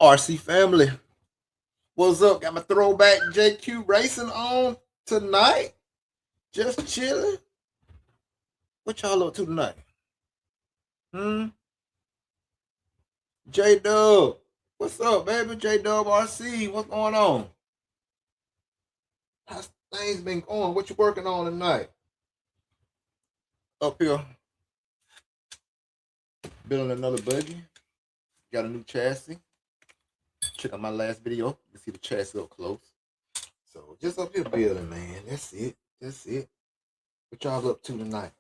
RC family, what's up? Got my throwback JQ racing on tonight. Just chilling. What y'all up to tonight? J Dub, what's up, baby? J Dub RC, what's going on? How's things been going? What you working on tonight? Up here, building another buggy. Got a new chassis. Check out my last video. You can see the chassis up close. So just up here building, man. That's it. That's it. What y'all up to tonight?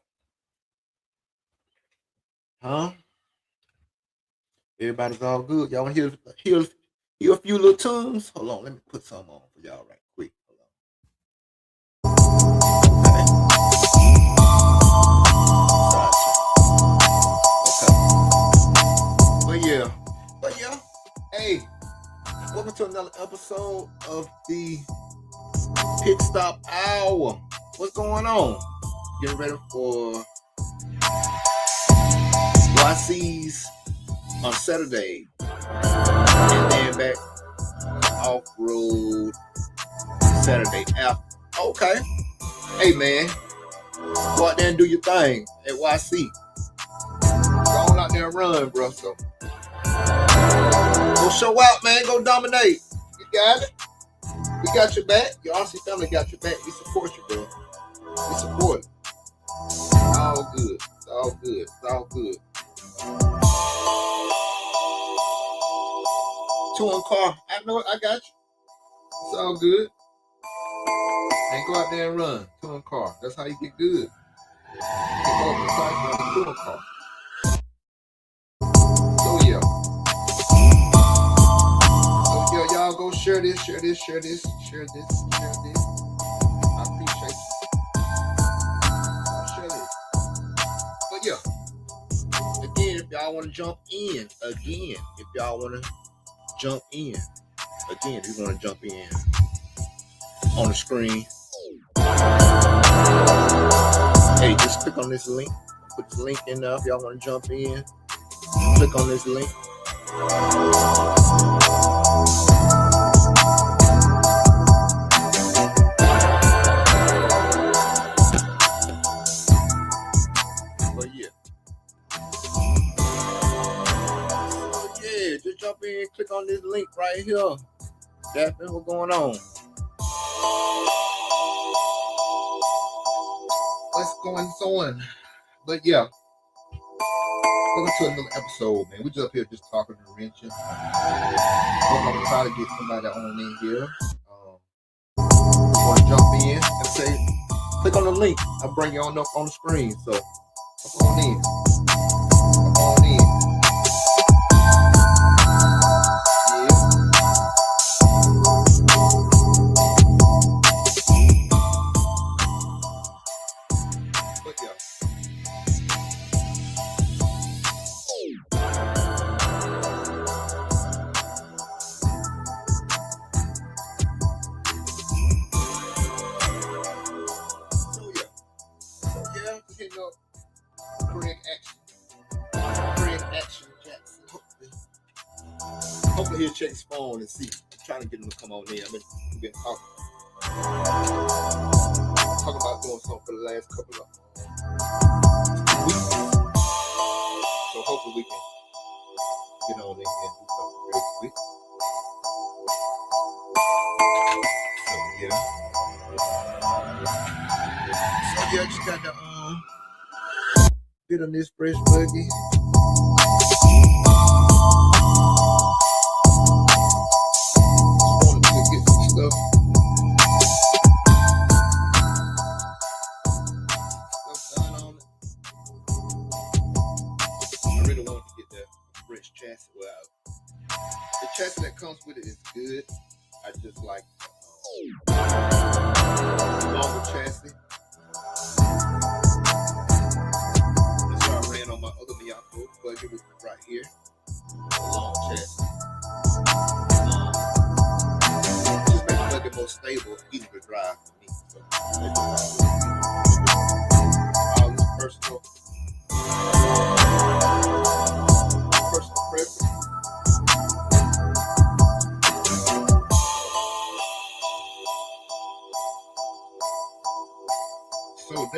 Huh? Everybody's all good. Y'all want to hear a few little tunes? Hold on, let me put some on for y'all right quick. Hold on. Okay. But yeah. Hey, welcome to another episode of the Pitstop Hour. What's going on? Getting ready for YC's on Saturday, and then back off-road Saturday after. Okay. Hey, man, go out there and do your thing at YC. Go on out there and run, bro. So go show out, man. Go dominate. You got it. We got your back. Your RC family got your back. We support you, bro. We support it. It's all good. It's all good. It's all good. Touring car. I know it. I got you. It's all good. And go out there and run. Touring car. That's how you get good. You can go up the side of the touring car. So yeah. Y'all go share this. I appreciate you. Share this. But yeah. Again, if y'all want to jump in, if you want to jump in on the screen, hey, just click on this link. Put this link in there if y'all want to jump in. Click on this link. But yeah. Just jump in, click on this link right here. That's what's going on. What's going on? But yeah, welcome to another episode, man. We just up here just talking and wrenching. I'm gonna try to get somebody on in here. Want to jump in and say, click on the link. I'll bring you on up on the screen. So come on in. Come on in. Hopefully he'll check his phone and see. I'm trying to get him to come on in. We've been talking about doing something for the last couple of weeks. So hopefully we can get on in and do something real quick. So yeah, just got the bit on this fresh buggy. Chassis. Well, the chassis that comes with it is good. I just like longer chassis. That's what I ran on my other Miyako buggy with right here. Long chassis. Just make the buggy more stable, easy to drive for me. So, all this personal preference.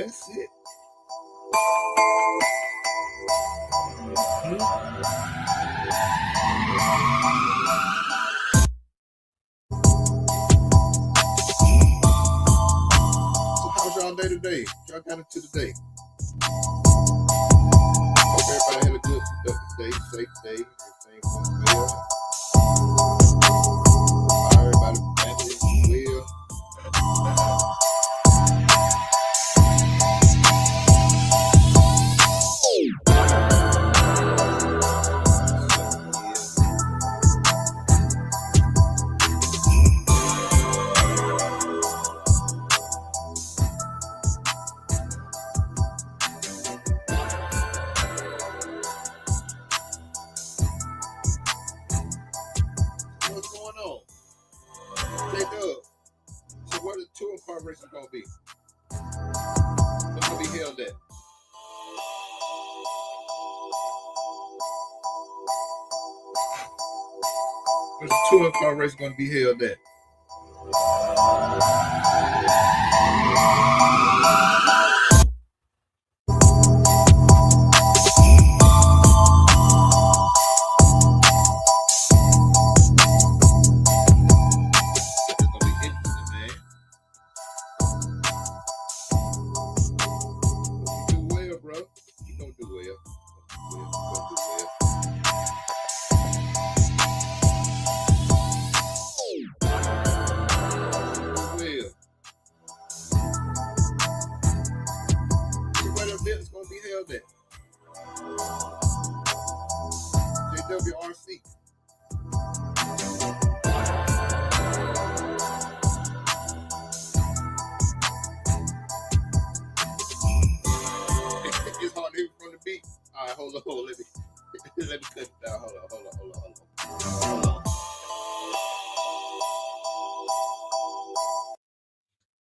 That's it. So how was y'all day today? Y'all got into the day? Hope everybody had a good day, safe day. Everything went well. Everybody, family, well. What's going on? J-Dub. So where the touring car race is gonna be? What's gonna be held at? Where's the touring car race gonna be held at? It's gonna be interesting, man. You do well, bro. You gonna do well. You gonna do well. Well, so where the event is gonna be held at? JWRC. It's hard to hear from the beat. All right, hold on. Let me cut it down. Hold on.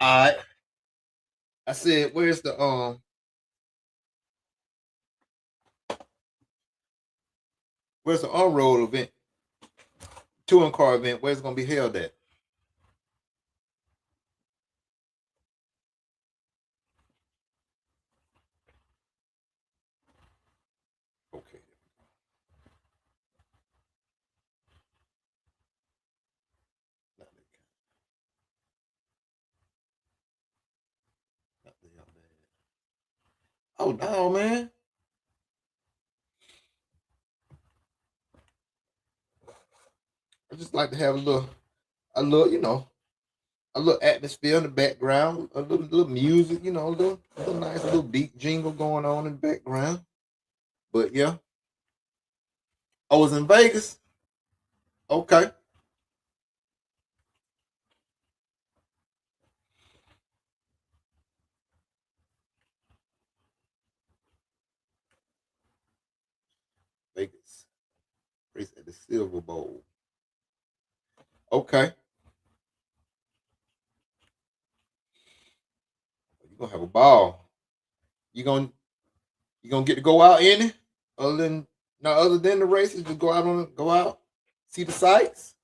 All right. I said, where's the on-road event, touring car event? Where's it gonna be held at? Okay. Oh no, man. I just like to have a little atmosphere in the background, a little music, a little nice little beat jingle going on in the background. But yeah, I was in Vegas. Okay. Vegas. Race at the Silver Bowl. Okay. You're gonna have a ball. You gonna get to go out in it? Other than the races, just go out, see the sights.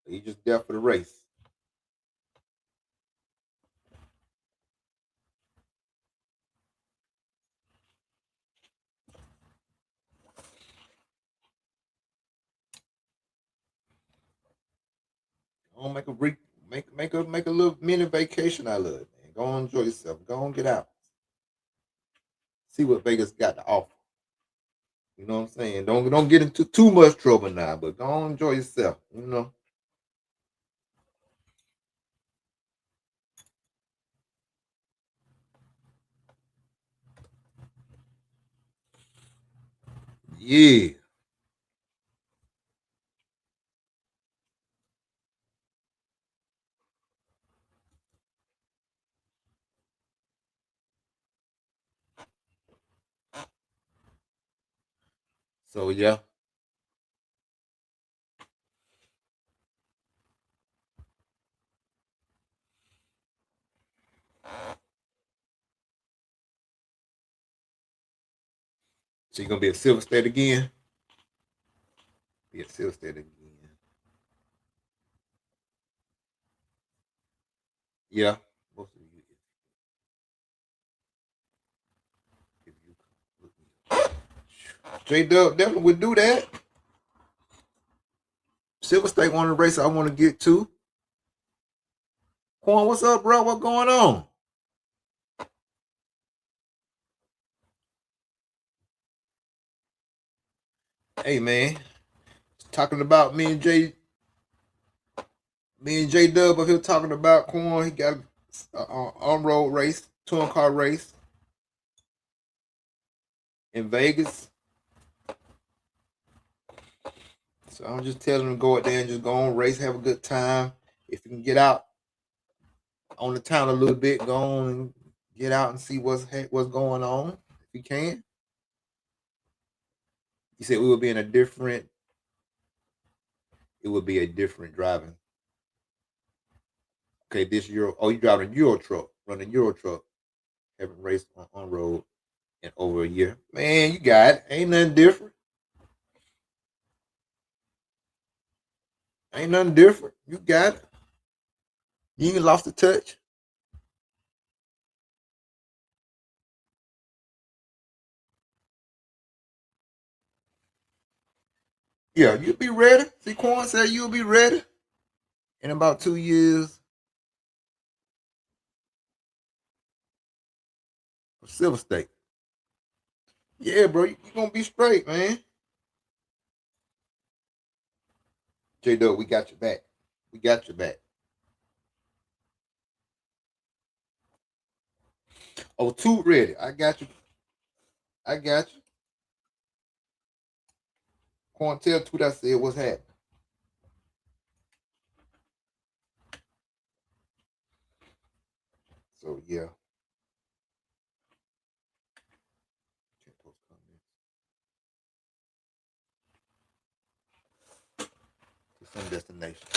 You just there for the race. Go on, make a little mini vacation out of it, man. Go on, enjoy yourself. Go on, get out. See what Vegas got to offer. You know what I'm saying? Don't get into too much trouble now, but go on, enjoy yourself. Yeah. So yeah. So you're gonna be at Silver State again? Be at Silver State again. Yeah. Most of you. J Dub definitely would do that. Silver State one of the races I want to get to. Quan, what's up, bro? What's going on? Hey, man. Talking about me and J Dub up here talking about Quan. He got an on-road race, touring car race in Vegas. So I'm just telling him to go out there and just go on race, have a good time. If you can get out on the town a little bit, go on and get out and see what's going on. If you can. He said we would be in a different. It would be a different driving. Okay, this Euro. Oh, you driving a Euro truck, running a Euro truck. Haven't raced on road in over a year. Man, you got it. Ain't nothing different. Ain't nothing different. You got it. You ain't lost the touch. Yeah, you'll be ready. See, Quan said you'll be ready in about 2 years for Silver State. Yeah, bro, you gonna be straight, man. J Dub, we got your back. We got your back. Oh, two ready. I got you. I got you. Quan, tell Toot I said what's happening. So yeah. To some destination.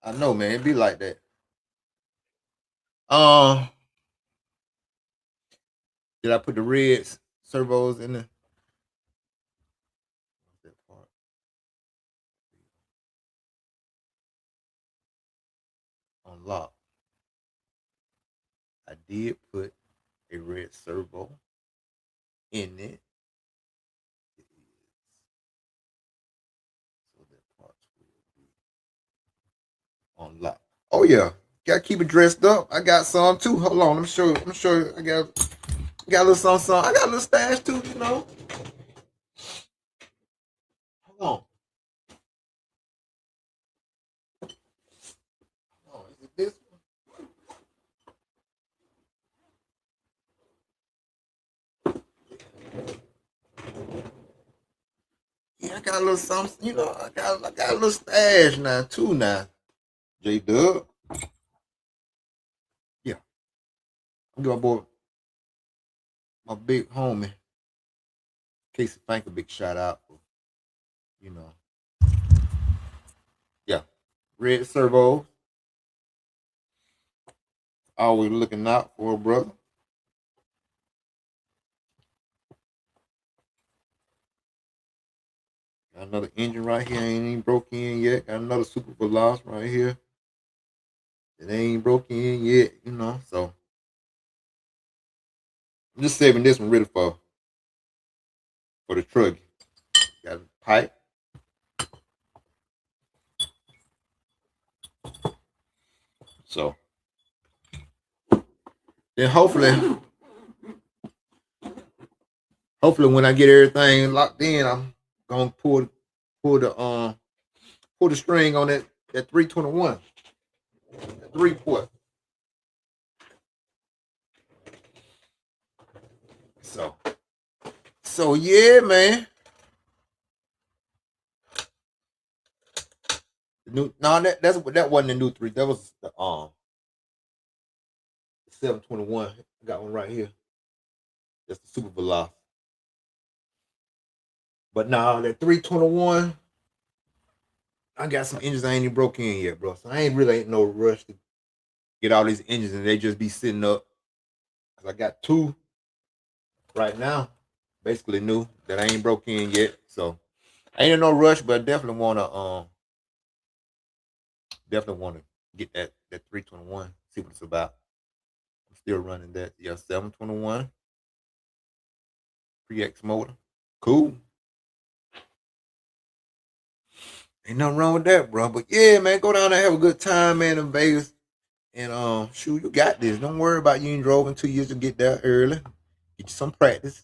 I know, man. It be like that. Um, did I put the red servos in the that part? On lock? I did put a red servo in it. So that part will be on lock. Oh yeah, gotta keep it dressed up. I got some too. Hold on, let me show you. Let me show you. I got a little something. I got a little stash too. You know. Hold on. Hold on. Is it this one? Yeah, I got a little something. You know, I got a little stash now too. Now, J Dub. Yeah, I'm gonna boy my big homie Casey Frank a big shout out for you know. Yeah, red servo. Always looking out for a brother. Got another engine right here, ain't even broke in yet. Got another super veloz right here. It ain't broke in yet, you know. So I'm just saving this one ready for the truck. Got a pipe. So then hopefully when I get everything locked in, I'm gonna pull the pull the string on that 321. That 3 port. So yeah, man. The new no that wasn't the new three. That was the 721. I got one right here. That's the super veloz. But now that 321, I got some engines I ain't even broke in yet, bro. So I ain't no rush to get all these engines and they just be sitting up. Cause I got two right now, basically new that I ain't broke in yet. So I ain't in no rush, but I definitely wanna get that 321, see what it's about. I'm still running that 721 pre-X motor. Cool. Ain't nothing wrong with that, bro. But yeah, man, go down there, have a good time, man, in Vegas. And shoot, you got this. Don't worry about you ain't drove in 2 years to get there early. Get you some practice.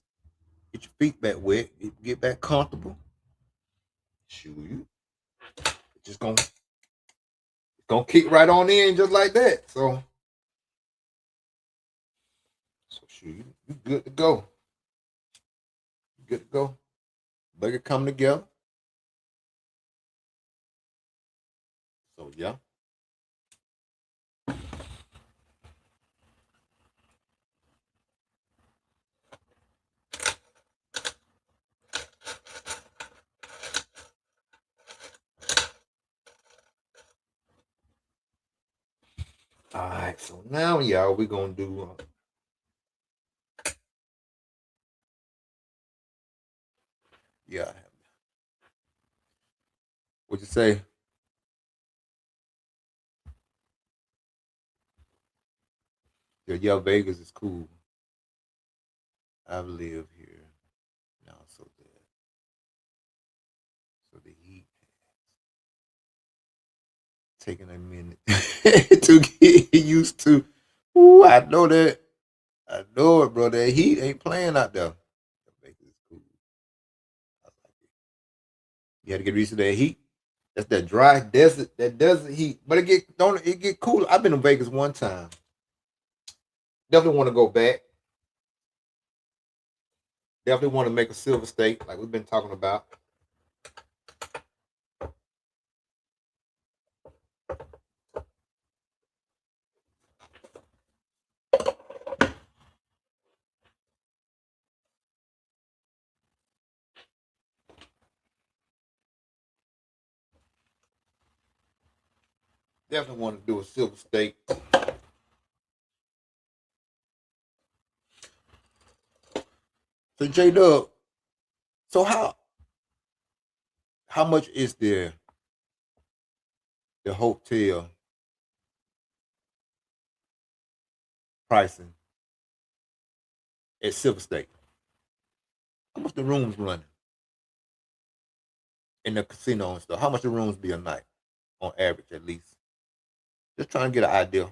Get your feet back wet. Get back comfortable. Shoot, you just gonna kick right on in just like that. So shoot, you good to go. You good to go. Bugger come together. So yeah. All right. So now, y'all, we're gonna do. Yeah. What you say? Yeah, Vegas is cool. I've lived here now, so the heat taking a minute to get used to. Ooh, I know that. I know it, bro. That heat ain't playing out there. Vegas is cool. I like it. You had to get used to that heat. That's that dry desert, that desert heat. But it get cooler. I've been to Vegas one time. Definitely want to go back. Definitely want to make a silver state, like we've been talking about. Definitely want to do a silver state. So J Dub, so how much is the hotel pricing at Silver State? How much the rooms running in the casino and stuff? How much the rooms be a night on average at least? Just trying to get an idea.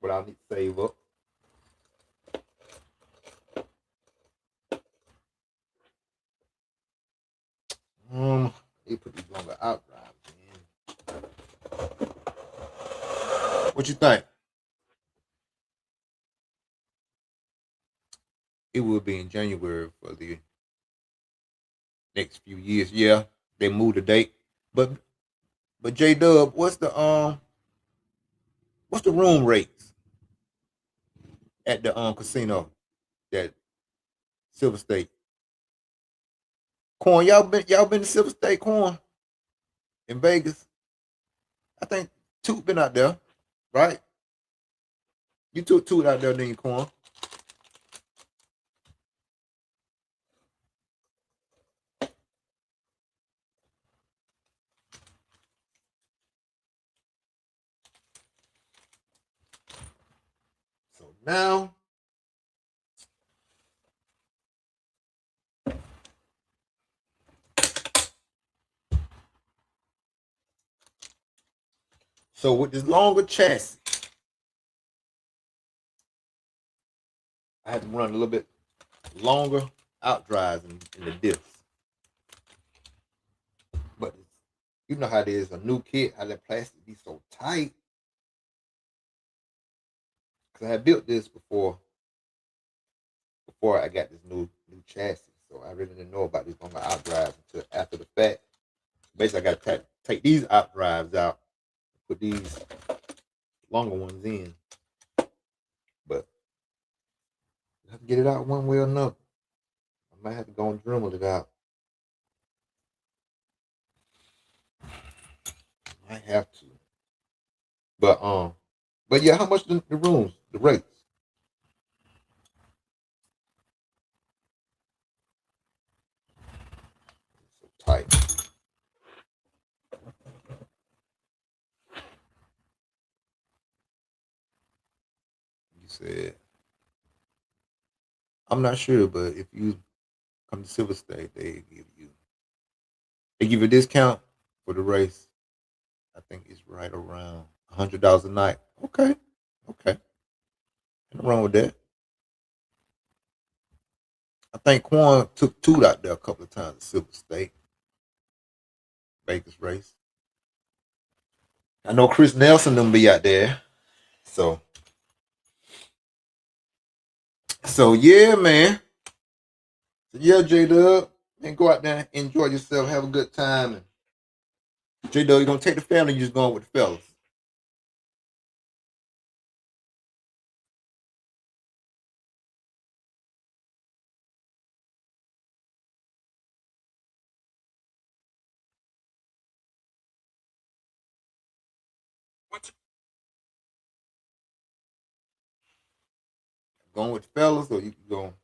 What I need to save up. They put these longer out drives, man. What you think? It will be in January for the next few years. Yeah, they moved the date. But J Dub, what's the room rates at the casino that Silver State? Corn, y'all been to Silver State, Corn, in Vegas? I think two been out there, right? You took two out there, then you, Corn. So now, so with this longer chassis, I had to run a little bit longer out drives in the diffs. But you know how it is, a new kit, how that plastic be so tight. Cause I had built this before I got this new chassis. So I really didn't know about these longer out drives until after the fact. Basically, I got to take these out drives out, put these longer ones in. But I have to get it out one way or another. I might have to go and Dremel it out. I might have to. But but yeah, how much the rooms, the rates? So tight. You said I'm not sure, but if you come to Silver State, they give you a discount for the race. I think it's right around $100 a night. Okay, okay, nothing wrong with that. I think Quan took two out there a couple of times at Silver State, Vegas race. I know Chris Nelson them be out there. So yeah, man. So yeah, J Dub, and go out there, enjoy yourself, have a good time. And J Dub, you gonna take the family, you just going with the fellas. Going with the fellas, or you can go.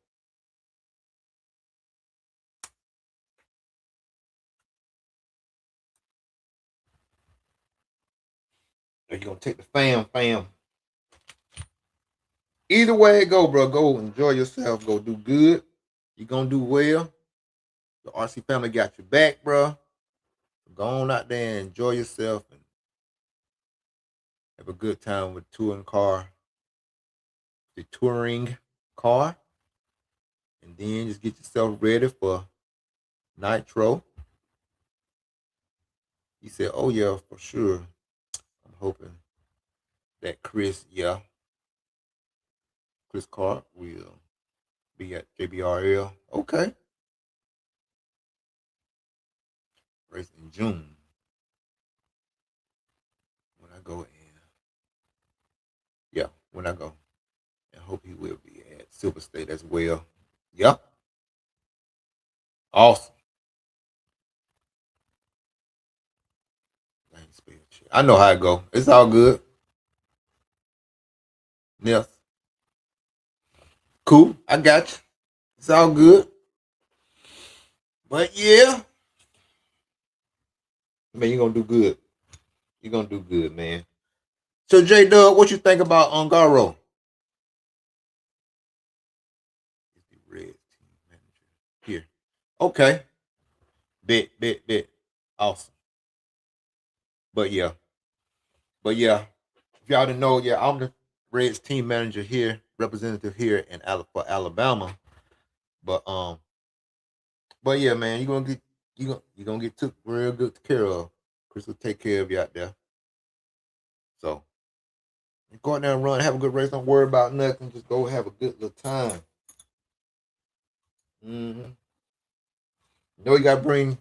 Or you gonna take the fam. Either way it go, bro. Go enjoy yourself. Go do good. You gonna do well. The RC family got your back, bro. Go on out there and enjoy yourself and have a good time with the touring car, and then just get yourself ready for Nitro. He said, "Oh yeah, for sure." I'm hoping that Chris Clark will be at JBRL. Okay, race in June when I go in. Yeah, when I go. I hope he will be at Silver State as well. Yep. Awesome. I know how it go. It's all good. Yes. Cool. I got you. It's all good. But yeah, man, you're gonna do good. You're gonna do good, man. So J Dub, what you think about Ungaro? The red team manager. Here. Okay. Bit. Awesome. But yeah. But yeah. If y'all didn't know, yeah, I'm the Reds team manager here, representative here in for Alabama. But yeah, man, you gonna get took real good care of. Chris will take care of you out there. So go out there and run, have a good race. Don't worry about nothing. Just go have a good little time. Mm-hmm. You know you gotta bring.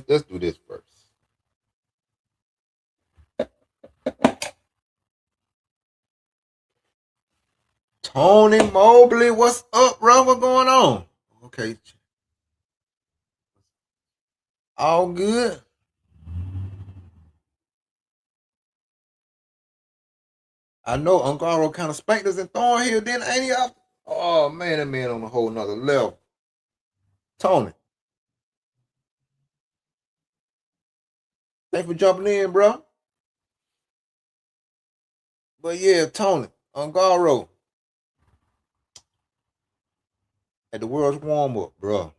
Let's do this first. Tony Mobley, what's up, bro? What's going on? Okay, all good. I know Ungaro kind of spanked us in Thornhill, then ain't he? Oh man, that man on a whole nother level. Tony, thanks for jumping in, bro. But yeah, Tony, Ungaro at the world's warm up, bro.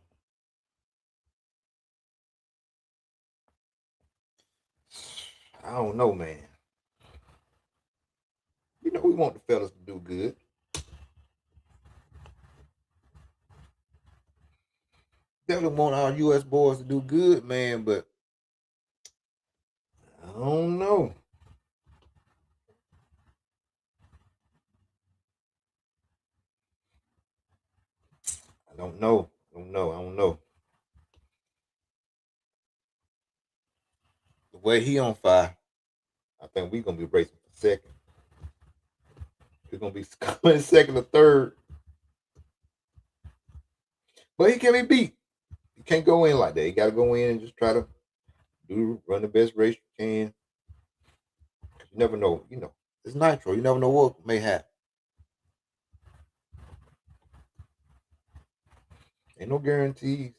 I don't know, man. You know, we want the fellas to do good. Definitely want our U.S. boys to do good, man, but I don't know. I don't know. I don't know. The way he on fire, I think we're gonna be racing for second. We're gonna be coming second or third. But he can't be beat. You can't go in like that. You gotta go in and just try to run the best race you can. You never know, it's nitro. You never know what may happen. Ain't no guarantees.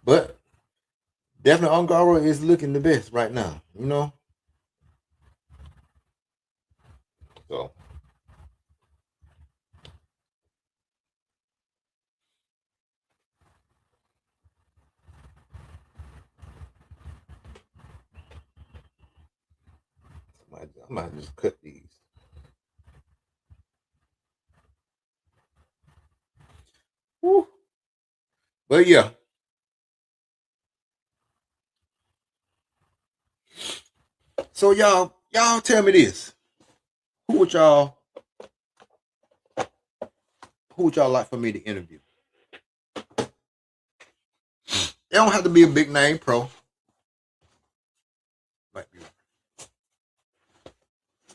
But definitely Ongaro is looking the best right now, you know? So I might just cut these. Woo. But yeah. So y'all tell me this. Who would y'all who would y'all like for me to interview? They don't have to be a big name pro. Might be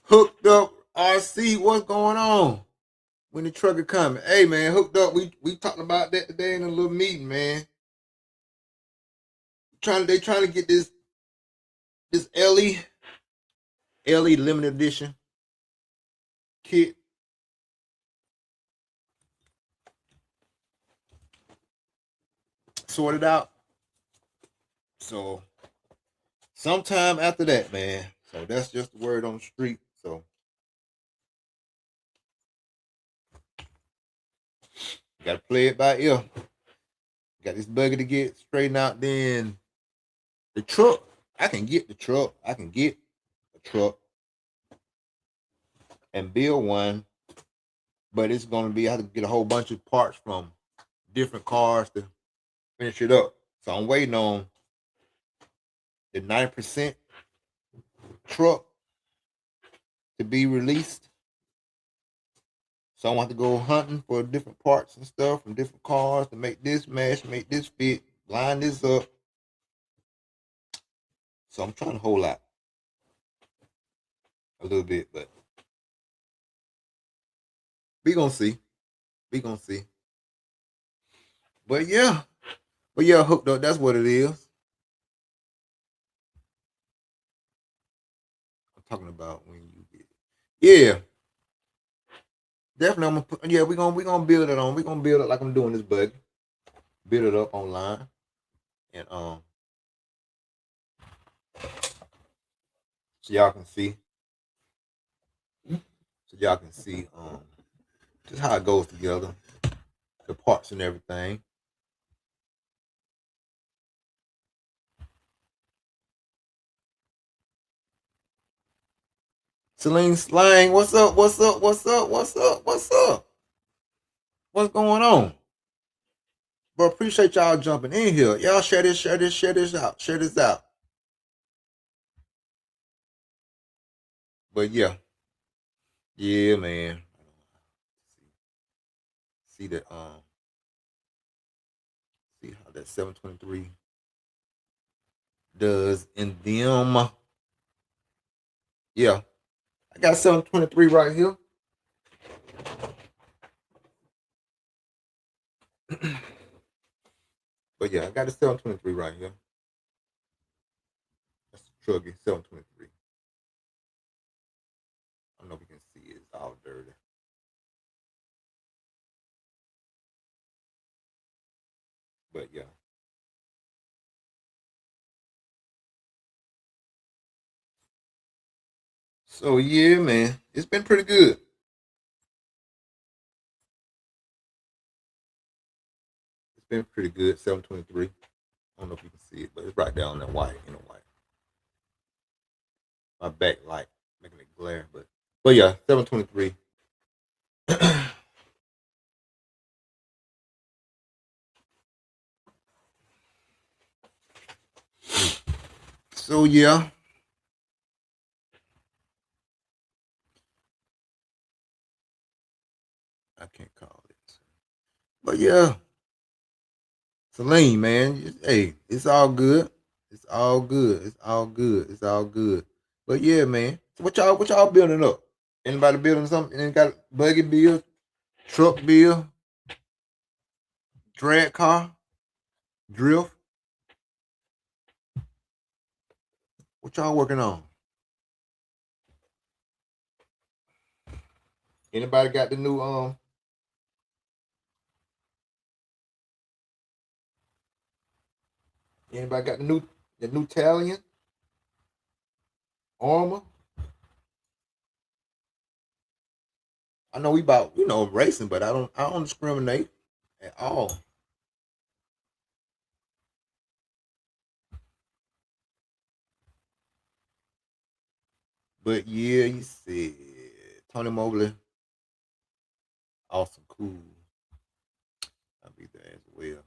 hooked up RC. What's going on? When the trucker coming? Hey man, hooked up. We talked about that today in a little meeting, man. They trying to get this LE limited edition kit sorted out. So sometime after that, man. So that's just the word on the street. So gotta play it by ear. Got this buggy to get straightened out. Then the truck, I can get the truck. I can get a truck and build one, but it's gonna be I have to get a whole bunch of parts from different cars to finish it up. So I'm waiting on the 90% truck to be released. So I want to go hunting for different parts and stuff from different cars to make this match, make this fit, line this up. So I'm trying to hold out a little bit, but we gonna see. We gonna see. But yeah, hooked up. That's what it is. I'm talking about when you get. Yeah, definitely. I'm gonna put, yeah, we gonna build it on. We gonna build it like I'm doing this bug. Build it up online and so y'all can see. So y'all can see just how it goes together, the parts and everything. Celine Slang, what's up? What's up? What's up? What's up? What's up? What's going on? But appreciate y'all jumping in here. Y'all share this, share this, share this out. Share this out. But yeah, man. See that see how that 723 does in them. Yeah. I got 723 right here. But yeah, I got the 723 right here. That's the Truggy 723. I don't know if you can see it. It's all dirty. But yeah. So yeah, man. It's been pretty good. It's been pretty good. 723. I don't know if you can see it, but it's right down that white, white. My backlight making it glare, but yeah, 723. So yeah, I can't call it. But yeah, Celine, man, hey, it's all good. It's all good. It's all good. It's all good. But yeah, man, so what y'all building up? Anybody building something? Any got buggy build, truck build, drag car, drift? What y'all working on? Anybody got the new Italian armor? I know we about racing, but I don't discriminate at all. But yeah, you said Tony Mobley, awesome, cool. I'll be there as well.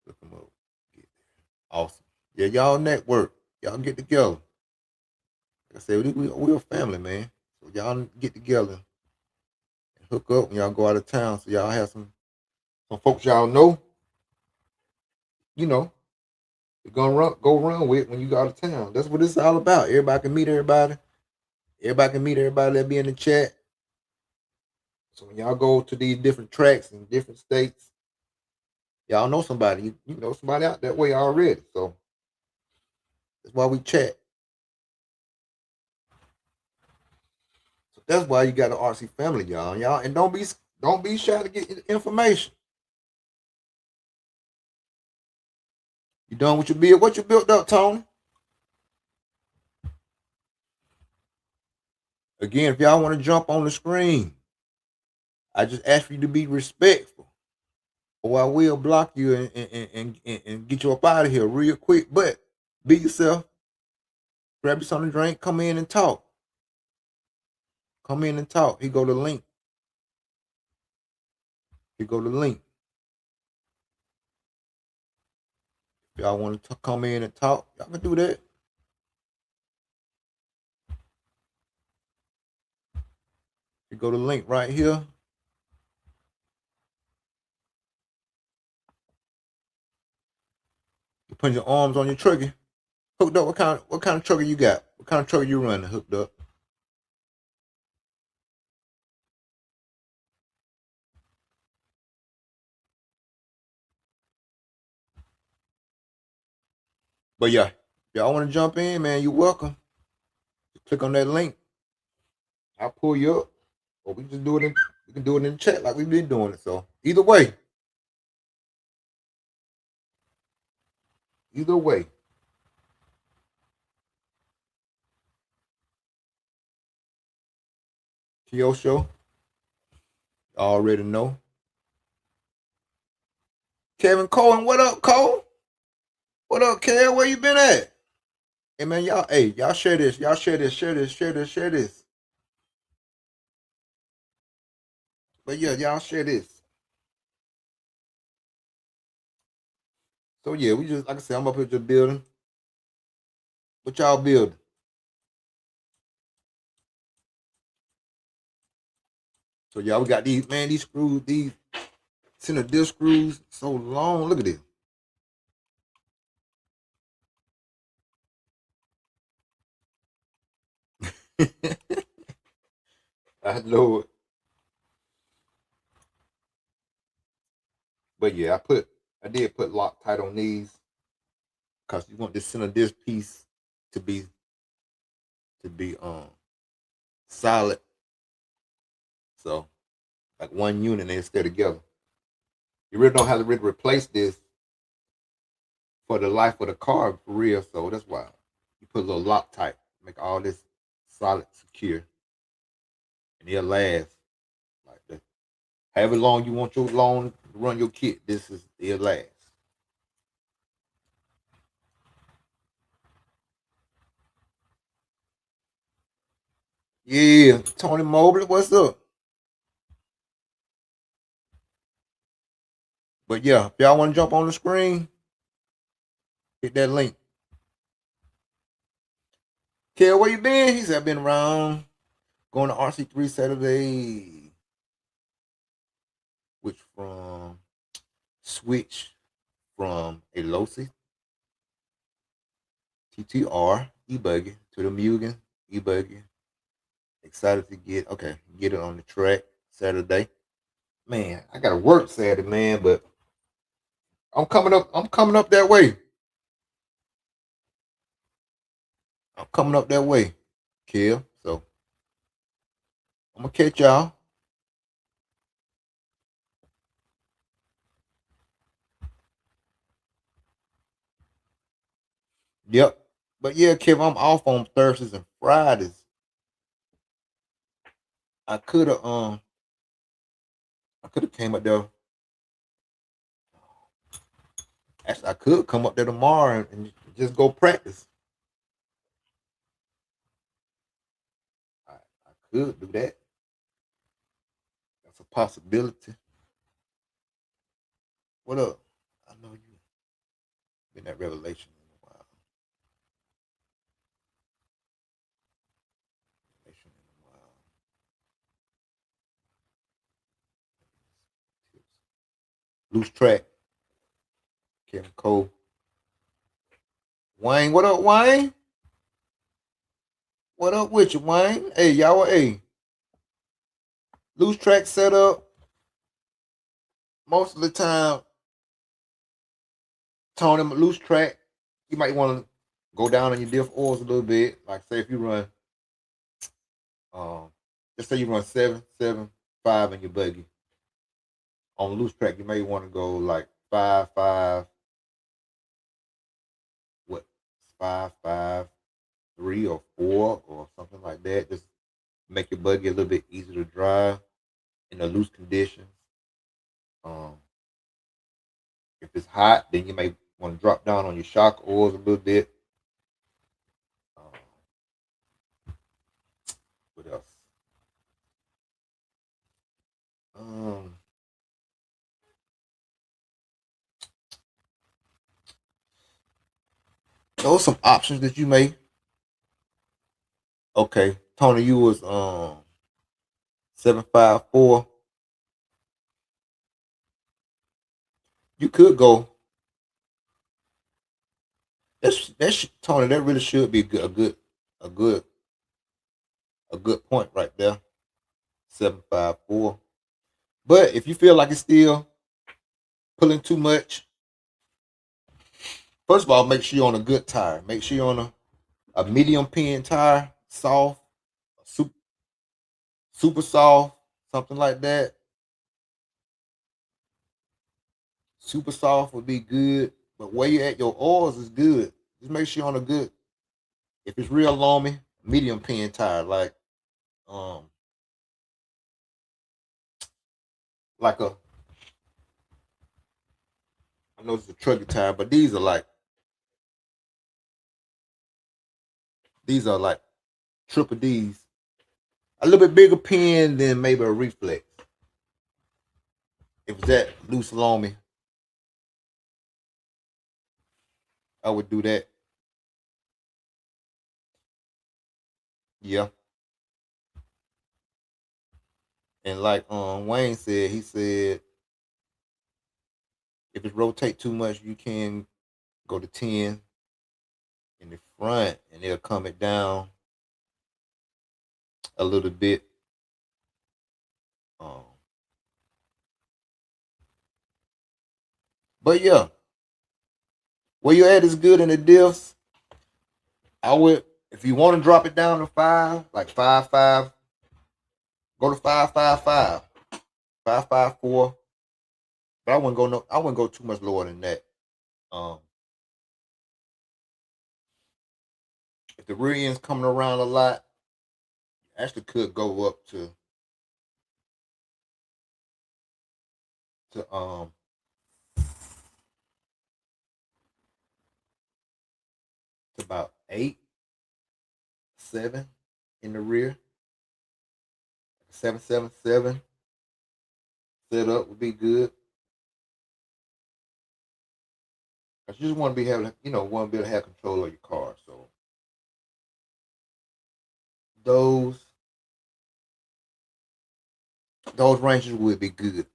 Look him up. Get there. Awesome. Yeah, y'all network. Y'all get together. Like I said, we a family, man. So y'all get together and hook up when y'all go out of town. So y'all have some folks y'all know, you know, you're gonna go run with when you go out of town. That's what it's all about. Everybody can meet everybody. Everybody can meet everybody that be in the chat. So when y'all go to these different tracks in different states, y'all know somebody. You know somebody out that way already. So that's why we chat. So that's why you got an RC family, y'all. Y'all and don't be shy to get information. You done with your build? What you built up, Tony? Again, if y'all want to jump on the screen, I just ask you to be respectful, or I will block you and get you up out of here real quick. But be yourself. Grab you something to drink. Come in and talk. Come in and talk. Here go the link. Here go the link. If y'all want to come in and talk, y'all can do that. You go to the link right here. You put your arms on your trigger. Hooked up. What kind of trigger you got? What kind of trigger you running? Hooked up. But yeah, if y'all want to jump in, man, you're welcome. Just click on that link. I'll pull you up. Or we can do it in the chat like we've been doing it. So either way. Kyosho, already know. Kevin Cohen, what up, Cole? What up, Kev? Where you been at? Hey man, y'all share this. Y'all share this, share this. But yeah, y'all share this. So yeah, we just like I said, I'm up here just building. What y'all building? So y'all we got these screws, these center disc screws so long. Look at this. I know it. But yeah, I did put Loctite on these because you want this center disc piece to be solid. So like one unit and they stay together. You really don't have to really replace this for the life of the car for real. So that's why you put a little Loctite, make all this solid, secure, and it'll last like that. However long you want your long to run your kit, it'll last. Yeah, Tony Mobley, what's up? But yeah, if y'all want to jump on the screen, hit that link. Kel, where you been? He said I've been around going to RC3 Saturday, which from switch from a Losi TTR e-buggy to the Mugen e-buggy. Excited to get it on the track Saturday. Man, I gotta work Saturday, man, but I'm coming up that way. I'm coming up that way, Kill. So I'm gonna catch y'all. Yep. But yeah, Kev, I'm off on Thursdays and Fridays. I could have I could have came up there. Actually, I could come up there tomorrow and just go practice. I could do that. That's a possibility. What up? I know you been at Revelation in a while. Revelation in a while. Loose track. Kevin Cole. Wayne, what up, Wayne? What up with you, Wayne? Hey, y'all, hey. Loose track setup. Most of the time, Tony, loose track, you might want to go down on your diff oils a little bit. Like say if you run, um, just say you run 7, 7, 5 in your buggy. On loose track, you may want to go like 5, 5, what 5, 5, 3 or 4 or something like that. Just make your buggy a little bit easier to drive in the loose conditions. Um, if it's hot, then you may want to drop down on your shock oils a little bit. Um, what else? Um, those are some options that you may. Okay, Tony, you was 754. You could go. That's Tony. That really should be a good, a good point right there. 754. But if you feel like it's still pulling too much, first of all, make sure you're on a good tire. Make sure you're on a medium pin tire, soft, super, super soft, something like that. Super soft would be good. But where you at, your oils is good. Just make sure you're on a good. If it's real loamy, medium pin tire, um like a I know it's a trucker tire, but these are like triple D's. A little bit bigger pin than maybe a reflex. If it's that loose loamy, I would do that. Yeah. And like Wayne said, he said if it rotate too much, you can go to 10 in the front and they'll come it down a little bit. Um, but yeah, where you at is good in the diffs. I would if you want to drop it down to 5, like 5, 5, go to 5, 5, 5, 5, 5, 4. But I wouldn't go too much lower than that. Um, if the rear end's coming around a lot, actually could go up to to about 8, 7 in the rear. 7, 7, 7 set up would be good. Cause you just want to be having, want to be able to have control of your car. So those those ranges would be good.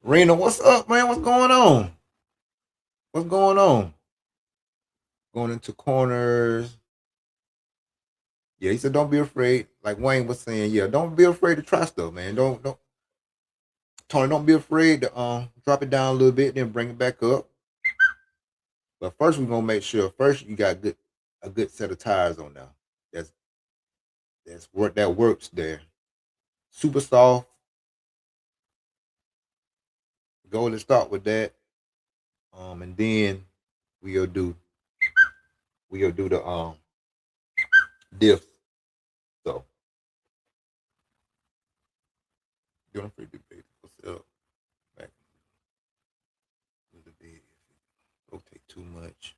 Rena, what's up, man? What's going on? What's going on? Going into corners. Yeah, he said, don't be afraid. Like Wayne was saying, yeah, don't be afraid to try stuff, man. Don't Tony, don't be afraid to drop it down a little bit, then bring it back up. But first, we're gonna make sure first you got a good set of tires on now. That's that works there. Super soft. Go and start with that. And then we'll do the diffs. So doing pretty good, baby. What's up? Back a little bit. Don't take too much.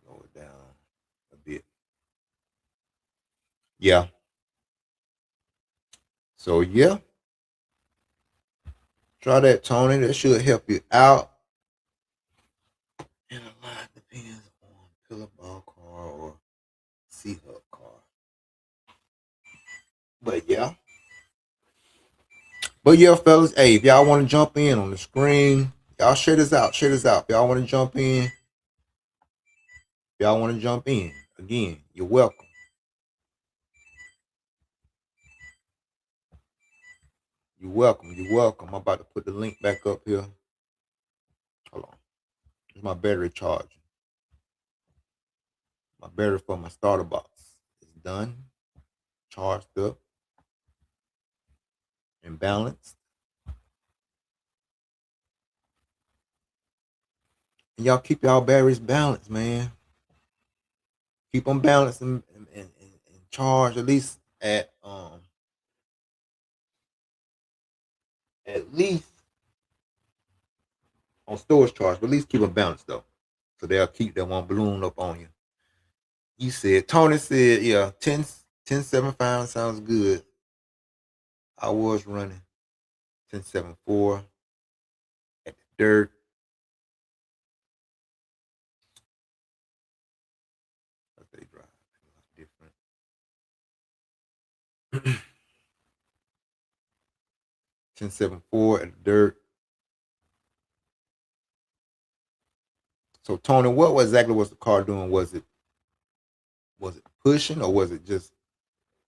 Slow it down a bit. Yeah. So yeah. Try that, Tony. That should help you out. And a lot depends on Pillarball car or C-Hub car. But yeah. But yeah, fellas, hey, if y'all want to jump in on the screen, y'all share this out. Share this out. If y'all want to jump in, again, you're welcome. You're welcome. You're welcome. I'm about to put the link back up here. Hold on. It's my battery charging. My battery for my starter box is done, charged up, and balanced. And y'all keep y'all batteries balanced, man. Keep them balanced and charged at least at least on storage charge, but at least keep them balanced though. So they'll keep that one balloon up on you. You said, Tony said, yeah, 10.75 sounds good. I was running 10.74 at the dirt. But they drive different. 10.74 at the dirt. So Tony, what exactly was the car doing? Was it pushing or was it just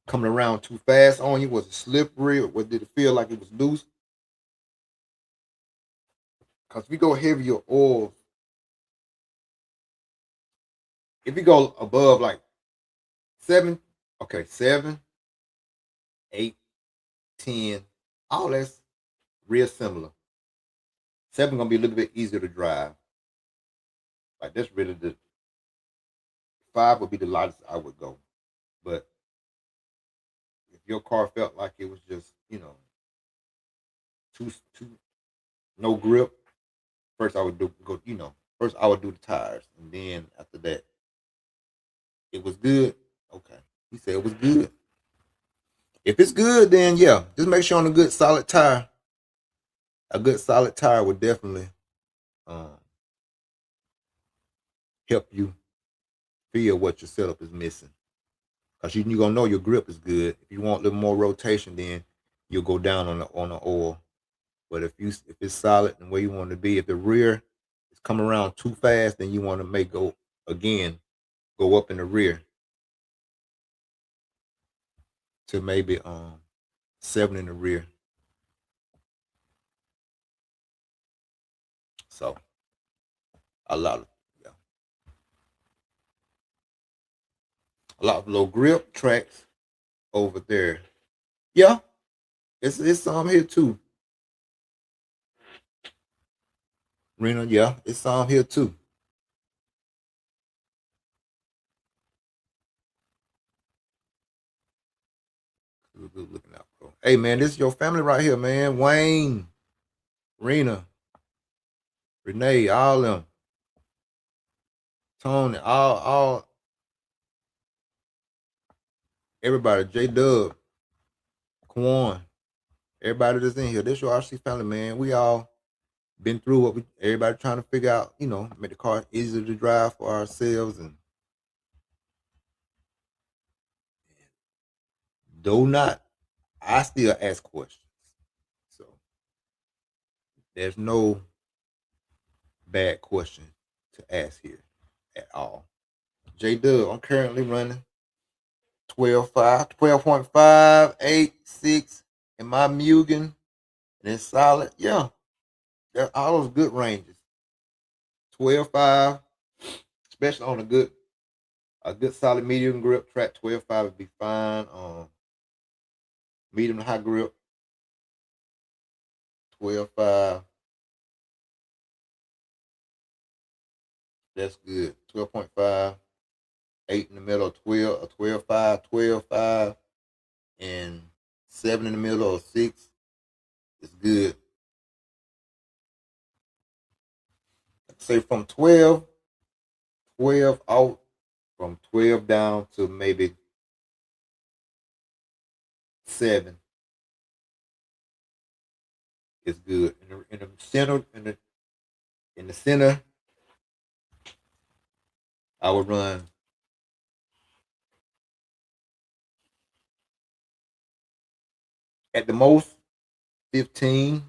coming around too fast on you? Was it slippery or did it feel like it was loose? Because if we go heavier oil, if we go above like 7, 8, 10, all that's real similar. 7 gonna be a little bit easier to drive. Like that's really the 5 would be the lightest I would go. But if your car felt like it was just, too no grip, first I would first I would do the tires, and then after that, it was good. Okay, he said it was good. If it's good, then yeah, just make sure on a good solid tire. A good solid tire would definitely um, help you feel what your setup is missing. Cause you're gonna know your grip is good. If you want a little more rotation, then you'll go down on the oil. But if it's solid and where you want to be, if the rear is coming around too fast, then you want to go up in the rear to maybe 7 in the rear. So a lot of yeah, a lot of low grip tracks over there. Yeah, it's some here too. Rena, yeah, it's some here too. Good looking out, bro. Hey man, this is your family right here, man. Wayne, Rena, Renee, all them, Tony, all everybody, J Dub, Quan, everybody that's in here. This your RC family, man. We all been through everybody trying to figure out, make the car easier to drive for ourselves and do not. I still ask questions. So there's no bad question to ask here at all. J Dub, I'm currently running 12.5, 12.5, 8, 6 in my Mugen, and it's solid. Yeah, all those good ranges. 12.5, especially on a good solid medium grip. Track 12.5 would be fine. Medium to high grip, 12.5. That's good. 12.5, 8 in the middle, 12, a 12.5, 12.5, and 7 in the middle or 6 is good. Say from 12 out, from 12 down to maybe 7 is good. In the center, I would run at the most 15,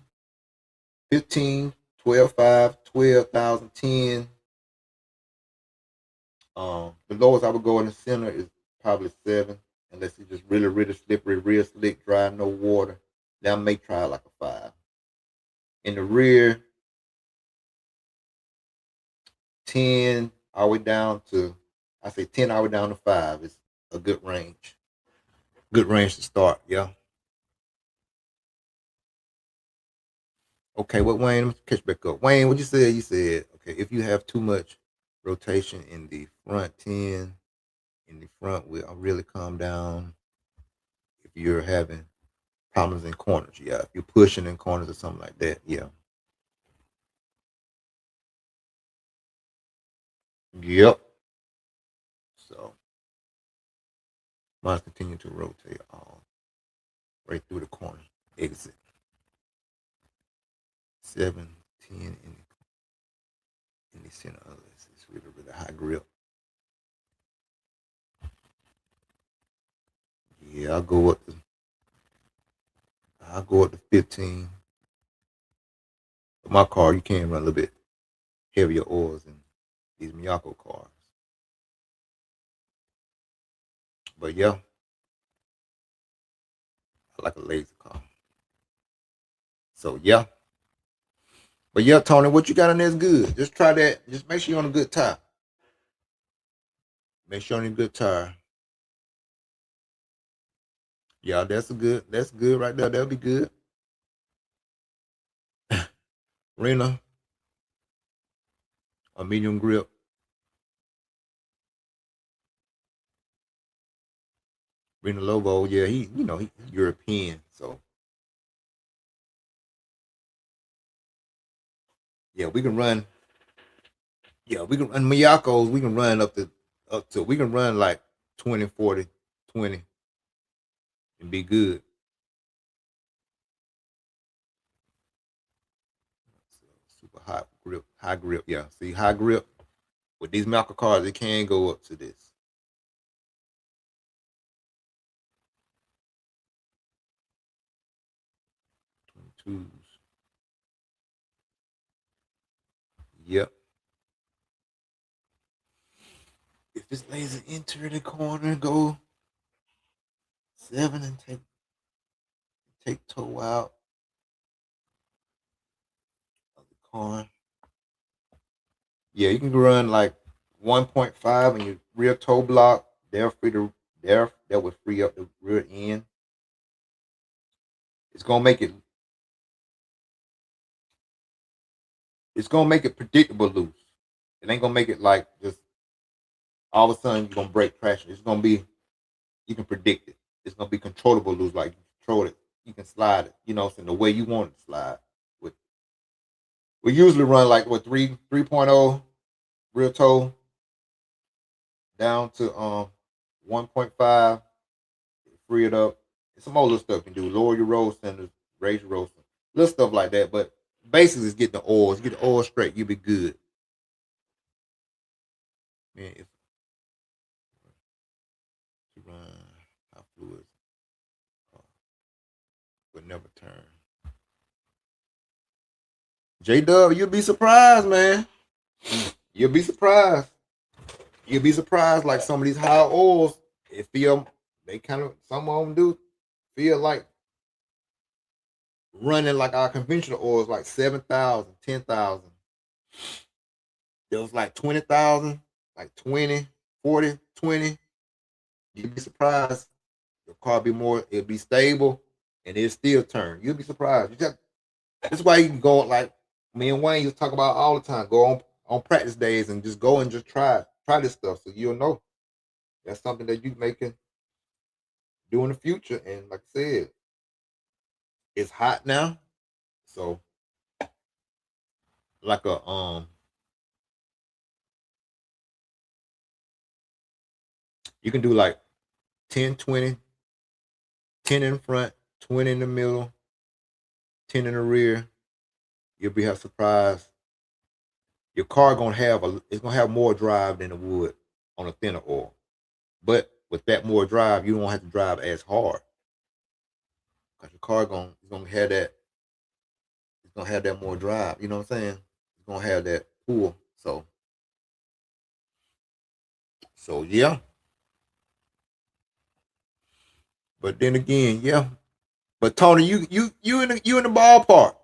15, 12.5, 12,000, 10. The lowest I would go in the center is probably 7, unless it's just really, really slippery, real slick, dry, no water. Then I may try like a 5. In the rear, 10 all the way down to, I say 10 all the way down to 5 is a good range. Good range to start, yeah. Okay, what Wayne? Let me catch back up. Wayne, what you said? You said, okay, if you have too much rotation in the front 10, in the front wheel, I'll really calm down. If you're having problems in corners, yeah. If you're pushing in corners or something like that, yeah. Yep. So mine continue to rotate right through the corner. Exit. 7, 10 in the center of this. It's really, really high grip. Yeah, I'll go up to 15. But my car, you can run a little bit heavier oils than these Miyako cars. But yeah, I like a laser car. So yeah. But yeah, Tony, what you got on there is good. Just try that. Just make sure you're on a good tire. Make sure you're on a good tire. Yeah, that's good right there. That'll be good. Rena, a medium grip. Rena Lobo, yeah, he's European. So yeah, we can run. Yeah, we can run Miyakos. We can run up to we can run like 20, 40, 20 and be good. Super high grip. Yeah, see, high grip with these Miyako cars, it can go up to this. 22s. Yep. If this laser enter the corner, go 7 and take toe out of the car. Yeah, you can run like 1.5 and your rear toe block. They're free to there that would free up the rear end. It's gonna make it it's gonna make it predictable loose. It ain't gonna make it like just all of a sudden you're gonna break pressure. It's gonna be you can predict it. It's gonna be controllable loose, like you control it, you can slide it, so the way you want it to slide. With we usually run like what 3.0 rear toe down to 1.5, free it up. And some more little stuff you can do. Lower your roll centers, raise your roll centers, little stuff like that. But basically, it's getting the oils. Get the oil straight, you'll be good. Man, if you run high fluids, uh, would never turn. J Dub, you'll be surprised, man. You'll be surprised. You'll be surprised. Like some of these high oils, it feel they kind of some of them do feel like running like our conventional oils, like 7,000, 10,000. There was like 20,000. like 20, 40, 20, you'd be surprised. Your car be more, it'll be stable and it'll still turn. You'll be surprised. That's why you can go like me and Wayne used to talk about all the time. Go on practice days and just go and just try this stuff so you'll know. That's something that you can do in the future. And like I said, it's hot now. So like you can do like 10, 20, 10 in front, 20 in the middle, 10 in the rear. You'll be surprised. Your car it's gonna have more drive than it would on a thinner oil. But with that more drive, you don't have to drive as hard. Because your car it's gonna have that more drive. You know what I'm saying? It's gonna have that pull. So yeah. But then again, yeah. But Tony, you in the ballpark.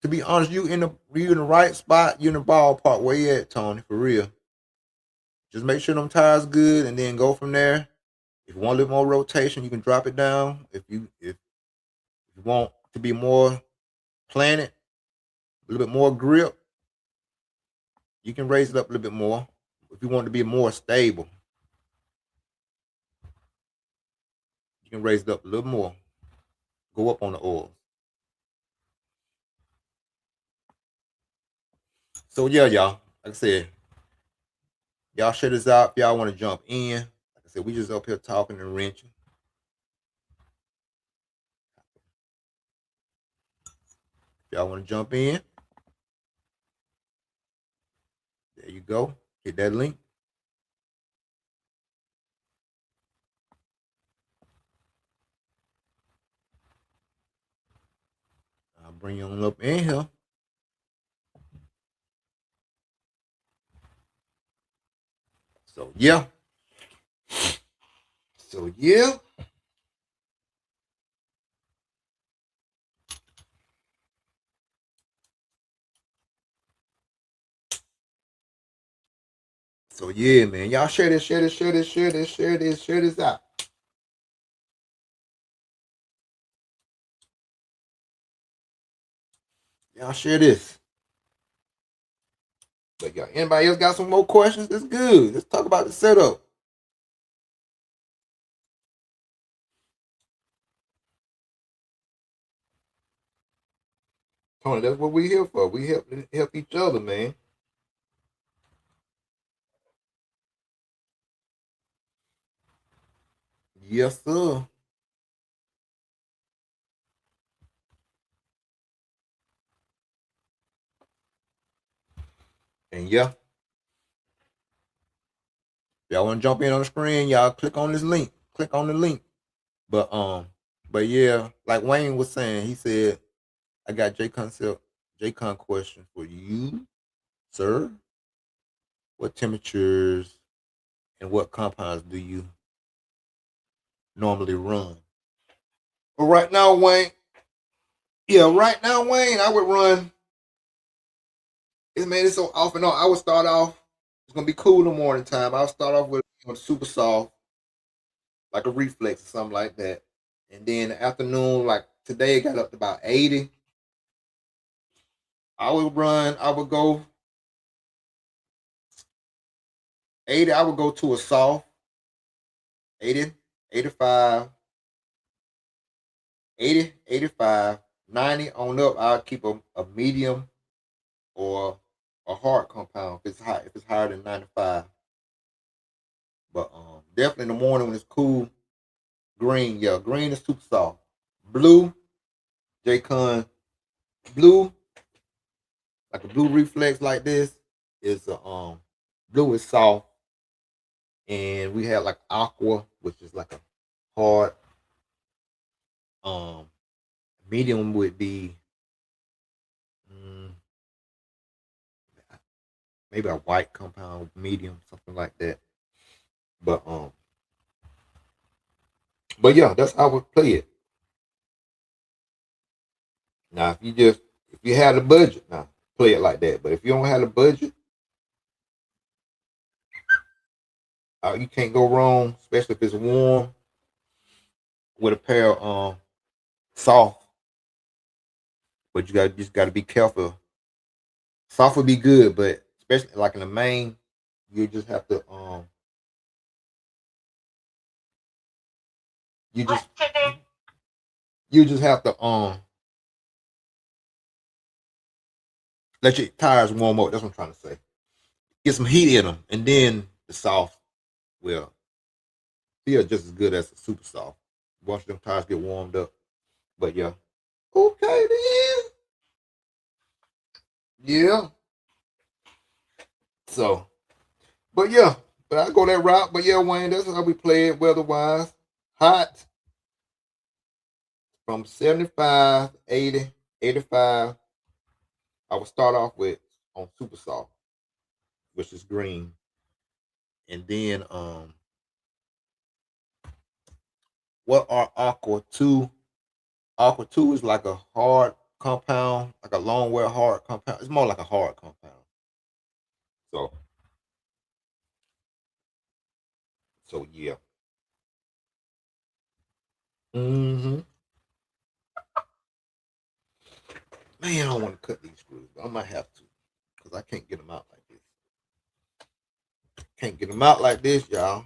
To be honest, you in the right spot. You in the ballpark. Where you at, Tony? For real. Just make sure them tires good, and then go from there. If you want a little more rotation, you can drop it down. If you want to be more planted, a little bit more grip, you can raise it up a little bit more. If you want to be more stable, you can raise it up a little more. Go up on the oil. So yeah, y'all. Like I said, y'all share this out. If y'all want to jump in, like I said, we just up here talking and wrenching. If y'all want to jump in, there you go. Hit that link. I'll bring you on up in here. So yeah. So yeah. So yeah, man. Y'all share this, share this, share this, share this, share this, share this out. Y'all share this. But y'all, anybody else got some more questions? That's good. Let's talk about the setup. Tony, that's what we here for. We help each other, man. Yes, sir. And yeah, y'all want to jump in on the screen, y'all click on this link. Click on the link. But but yeah, like Wayne was saying, he said, I got J-Con question for you, sir. What temperatures and what compounds do you normally run? Well, right now, Wayne, I would run. It's so off and on. I would start off. It's gonna be cool in the morning time. I'll start off with super soft, like a reflex or something like that. And then the afternoon, like today, it got up to about 80. I would run. I would go 80. I would go to a soft 80, 85, 80, 85, 90 on up. I'll keep a medium or a hard compound if it's high. If it's higher than 95. But definitely in the morning when it's cool, green. Yeah, green is super soft. Blue, J-Con, blue, like a blue reflex like this is blue is soft, and we have like aqua, which is like a hard. Um, medium would be mm, maybe a white compound, medium, something like that. But but yeah, that's how I would play it. Now, if you have the budget, now play it like that. But if you don't have the budget, You can't go wrong, especially if it's warm, with a pair of soft. But you just gotta be careful. Soft would be good, but especially like in the main, you just have to you just you just have to let your tires warm up. That's what I'm trying to say. Get some heat in them, and then the soft will feel just as good as the super soft once them tires get warmed up. But yeah, okay then. Yeah. So, but yeah, but I go that route. But yeah, Wayne, that's how we play it weather wise. Hot from 75, 80, 85. I would start off with on super soft, which is green. And then what are aqua 2? Aqua 2 is like a hard compound, like a long wear hard compound. It's more like a hard compound. So yeah. Mm-hmm. Man, I don't want to cut these screws, but I might have to because I can't get them out like this. Can't get them out like this, y'all.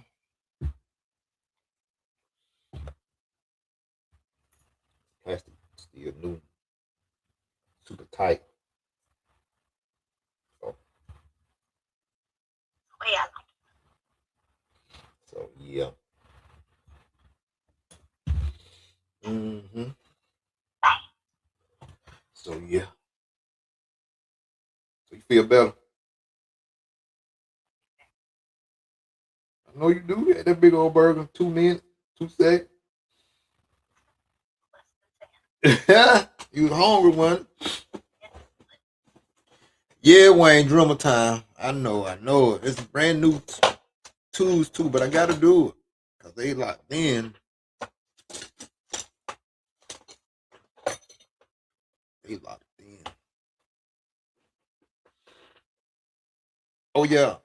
Plastic still new, super tight. So, yeah. Mm-hmm. So yeah. So you feel better? I know you do. Had that big old burger, 2 minutes, 2 seconds. You was hungry, one. Yeah, Wayne, drummer time. I know. It's brand new tools too, but I gotta do it. Cause they locked in. They locked in. Oh yeah.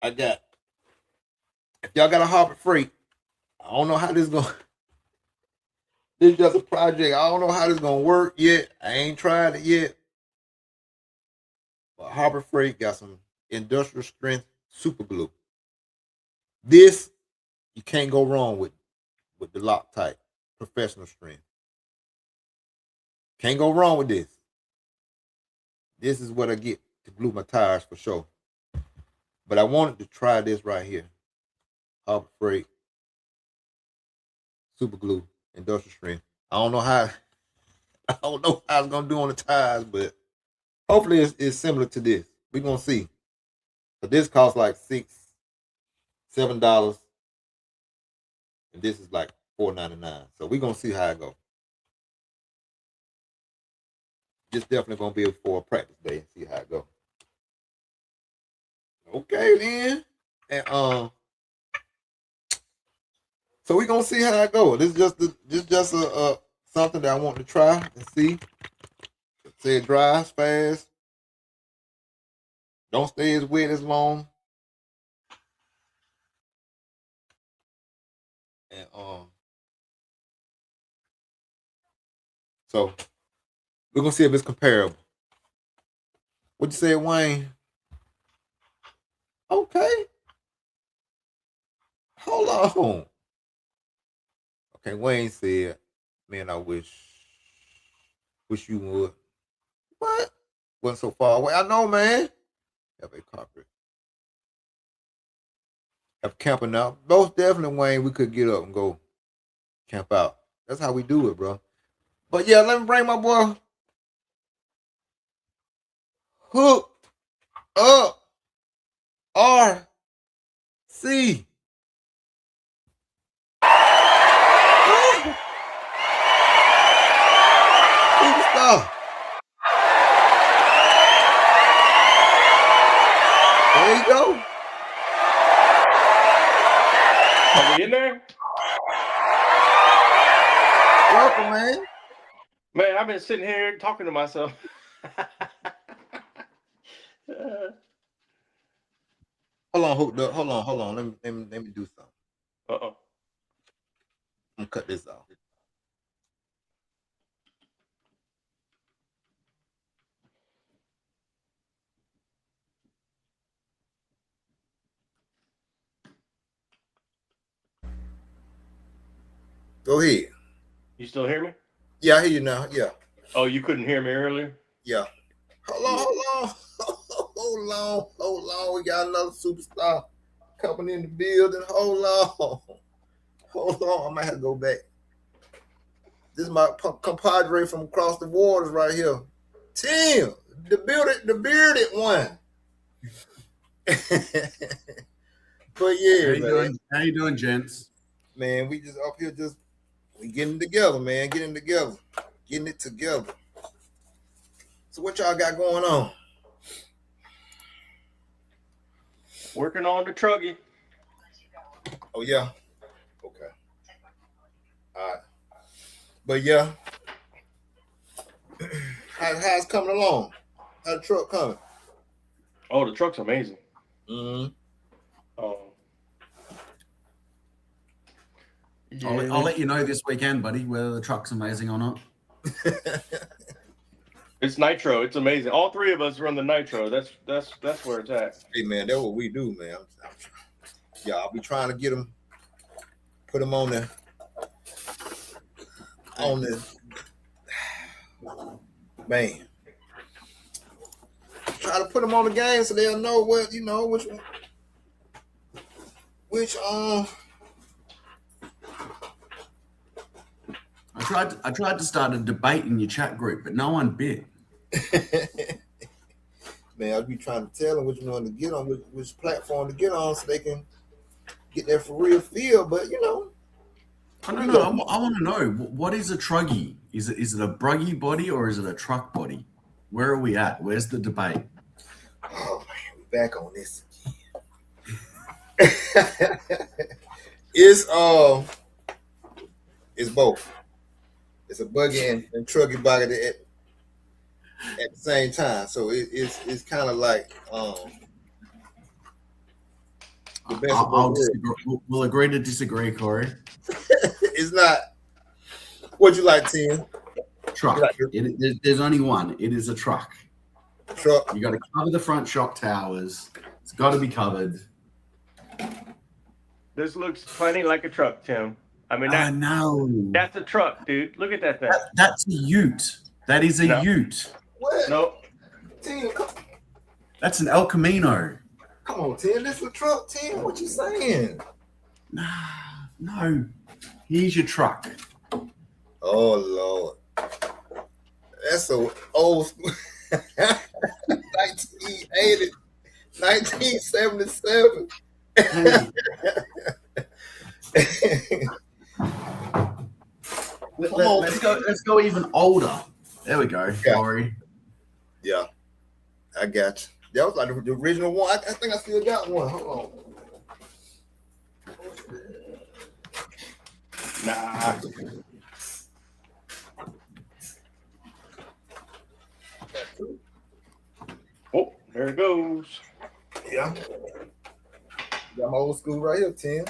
I got if y'all got a Harbor Freight, I don't know how this going this is just a project. I don't know how this gonna work yet. I ain't tried it yet. But Harbor Freight got some industrial strength super glue. This you can't go wrong with the Loctite professional strength. Can't go wrong with this. This is what I get to glue my tires for sure. But I wanted to try this right here. Harbor Freight super glue industrial strength. I don't know how I don't know how it's gonna do on the tires, but hopefully it's similar to this. We're gonna see. But this costs like $6, $7, and this is like $4.99. So we're gonna see how it goes. This definitely gonna be for a practice day and see how it goes. Okay then. And so we're gonna see how it goes. This is just a something that I want to try and see. Say it dries fast. Don't stay as wet as long. And so we're gonna see if it's comparable. What you say, Wayne? Okay. Hold on. Okay, Wayne said, man, I wish you would. What? Wasn't so far away. I know, man. Have a carpet. Have camping out. Most definitely, Wayne, we could get up and go camp out. That's how we do it, bro. But yeah, let me bring my boy Hook up RC. Superstar. There you go. Are we in there? Welcome, man. Man, I've been sitting here talking to myself. Hold on, hold up. Hold on. Let me do something. Uh-oh. I'm gonna cut this off. Go ahead. You still hear me? Yeah, I hear you now. Yeah. Oh, you couldn't hear me earlier? Yeah. Hold on. Hold on. We got another superstar coming in the building. Hold on. I might have to go back. This is my compadre from across the waters right here. Tim, the bearded one. But yeah, How you doing, gents? Man, we just up here we getting together, man. Getting it together. So what y'all got going on? Working on the truggy. Oh yeah. Okay. All right. But yeah. How's coming along? How the truck coming? Oh, the truck's amazing. Mm-hmm. Yeah. I'll let you know this weekend, buddy, whether the truck's amazing or not. It's nitro. It's amazing. All three of us run the nitro. That's where it's at. Hey man, that's what we do, man. I'll be trying to get them, put them on the man. Try to put them on the game so they'll know which I tried to start a debate in your chat group, but no one bit. Man, I'll be trying to tell them which one to get on, which platform to get on, so they can get that for real feel. But I don't know. I want to know, what is a truggy? Is it a bruggy body or is it a truck body? Where are we at? Where's the debate? Oh man, we're back on this again. It's both. It's a buggy and truggy body at the same time. So it's kind of like the best. We'll agree to disagree, Corey. It's not. What you like, Tim? Truck. There's only one. It is a truck. Truck. You got to cover the front shock towers. It's got to be covered. This looks plenty like a truck, Tim. I mean, that's a truck, dude. Look at that thing. That's a ute. That is a ute. What? No. Tim, that's an El Camino. Come on, Tim. This is a truck, Tim. What you saying? No. Here's your truck. Oh, Lord. That's so old school. 1980, 1977. Let's go even older. There we go. Yeah. Sorry. Yeah, I got you. That was like the original one. I think I still got one. Hold on. Nah. Oh, there it goes. Yeah. Got my old school right here, Tim.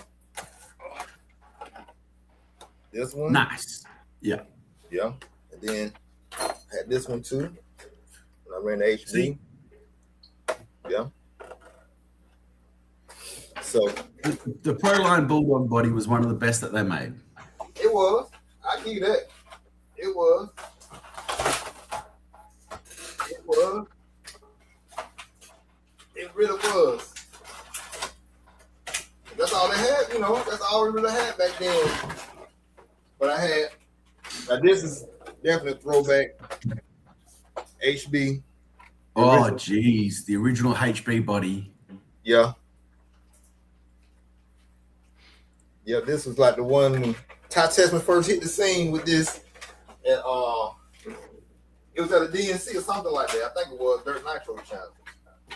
This one. Nice. Yeah. Yeah. And then had this one too. When I ran the HB. See? Yeah. So the Proline Bulldog body was one of the best that they made. it was. I give you that. It was. It was. It really was. That's all they had, that's all we really had back then. But I had, now this is definitely a throwback. HB. Oh, geez. The original HB body. Yeah. Yeah, this was like the one when Ty Tessman first hit the scene with this. And it was at a DNC or something like that. I think it was Dirt Nitro Channel.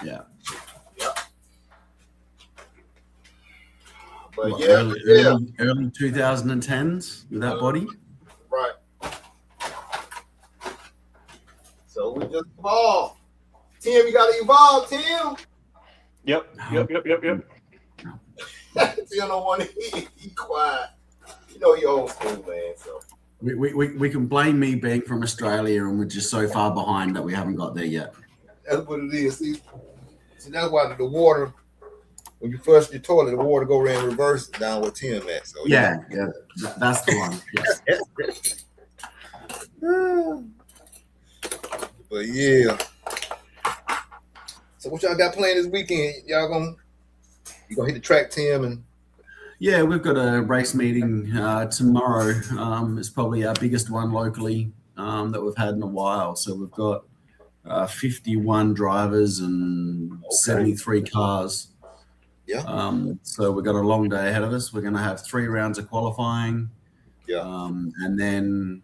Yeah. Yeah. But What, yeah, early 2010s with that body. Right. So we just evolved. Tim, you got to evolve, Tim. Yep. Tim don't want to he quiet. You know he old school, man. So we can blame me being from Australia and we're just so far behind that we haven't got there yet. that's what it is. See, that's why the water, when you flush your toilet, the water go in reverse down where Tim at. So yeah, that's the one. Yes. But yeah. So what y'all got planned this weekend? You gonna hit the track, Tim? And yeah, we've got a race meeting tomorrow. It's probably our biggest one locally that we've had in a while. So we've got 51 drivers and 73 cars. Yeah. So we've got a long day ahead of us. We're going to have 3 rounds of qualifying. Yeah. And then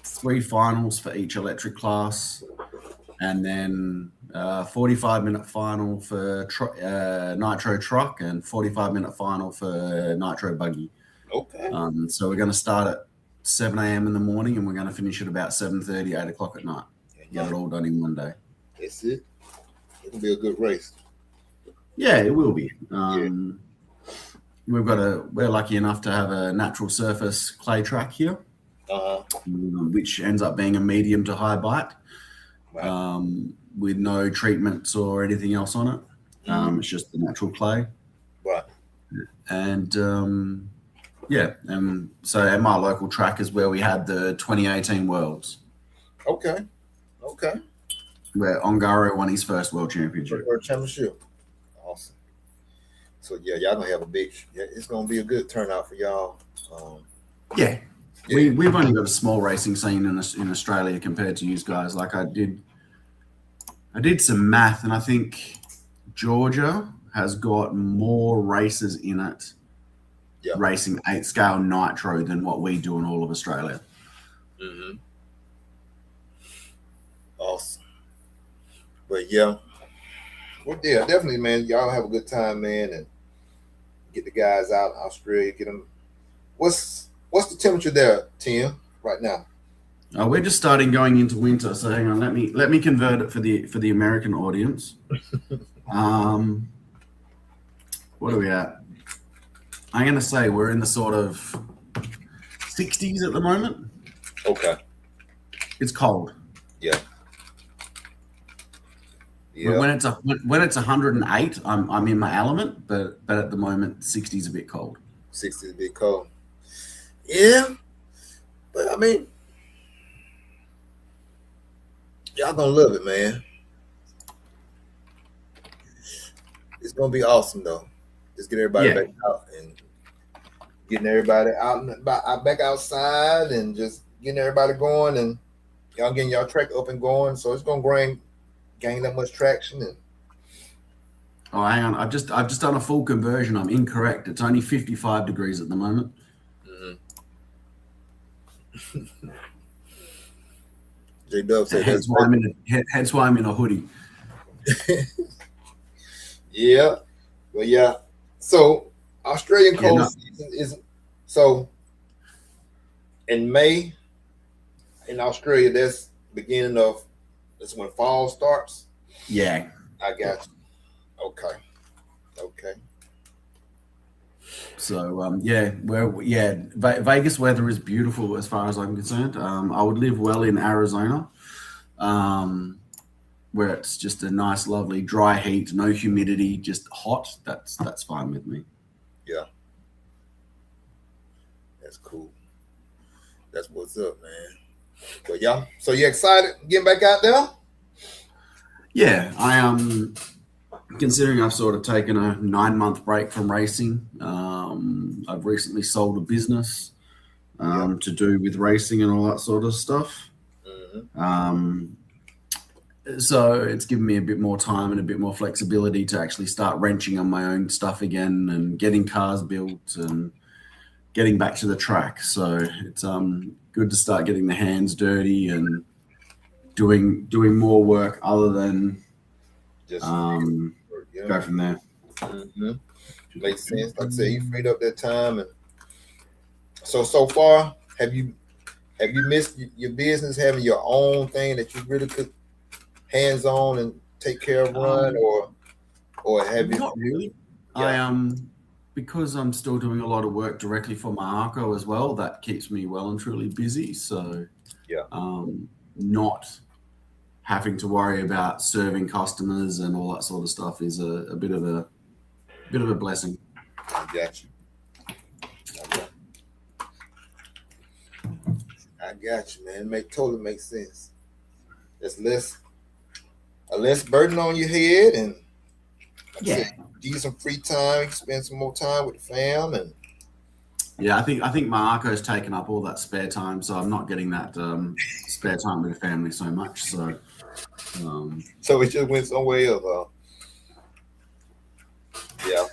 3 finals for each electric class. And then 45-minute final for nitro truck and 45-minute final for nitro buggy. Okay. So we're going to start at 7 a.m. in the morning and we're going to finish at about 7:30, 8 o'clock at night. Get it all done in one day. That's it. It'll be a good race. Yeah, it will be. We're lucky enough to have a natural surface clay track here, which ends up being a medium to high bite, with no treatments or anything else on it. It's just the natural clay. Right. And and so at my local track is where we had the 2018 Worlds. Okay. Where Ongaro won his first World Championship. World Championship. Awesome. So yeah, y'all gonna have a big. Yeah, it's gonna be a good turnout for y'all. Yeah. We've only got a small racing scene in Australia compared to you guys. Like I did some math, and I think Georgia has got more races in it, racing 8 scale nitro than what we do in all of Australia. Mm-hmm. Awesome. But yeah, well, yeah, definitely, man. Y'all have a good time, man, and get the guys out in Australia. Get them. What's the temperature there, Tim, right now? We're just starting going into winter, so hang on. Let me convert it for the American audience. What are we at? I'm gonna say we're in the sort of 60s at the moment. Okay. It's cold. Yeah. But when it's 108, I'm in my element. But at the moment, 60 is a bit cold. 60 is a bit cold. Yeah, but I mean, y'all gonna love it, man. It's gonna be awesome, though. Just get everybody back out and getting everybody out back outside and just getting everybody going and y'all getting y'all track up and going. So it's gonna gain that much traction. And oh, hang on, I've just done a full conversion. I'm incorrect. It's only 55 degrees at the moment. J Dub said hence why I'm in a hoodie. Yeah. Well, yeah. So Australian cold season is so in May in Australia. That's when fall starts. Yeah. I got you. Okay. So Vegas weather is beautiful as far as I'm concerned. I would live well in Arizona, where it's just a nice, lovely, dry heat, no humidity, just hot. That's fine with me. Yeah, that's cool. That's what's up, man. But yeah, so you excited getting back out there? Yeah, I am. Considering I've sort of taken a 9-month break from racing, I've recently sold a business to do with racing and all that sort of stuff. Mm-hmm. So it's given me a bit more time and a bit more flexibility to actually start wrenching on my own stuff again and getting cars built and getting back to the track. So it's good to start getting the hands dirty and doing more work other than just go from there. Mm-hmm. Makes sense. Like I said, you freed up that time, and so far, have you missed your business having your own thing that you really could hands on and take care of, run, or or have you? Not really. Yeah. Because I'm still doing a lot of work directly for my ARCO as well. That keeps me well and truly busy. So, Yeah. not having to worry about serving customers and all that sort of stuff is a bit of a blessing. I got you. I got you, man. It totally makes sense. There's a less burden on your head, and like I said, give you some free time, spend some more time with the fam, and yeah, I think my ARCO's taken up all that spare time, so I'm not getting that spare time with the family so much. So, so it just went somewhere else. Yeah.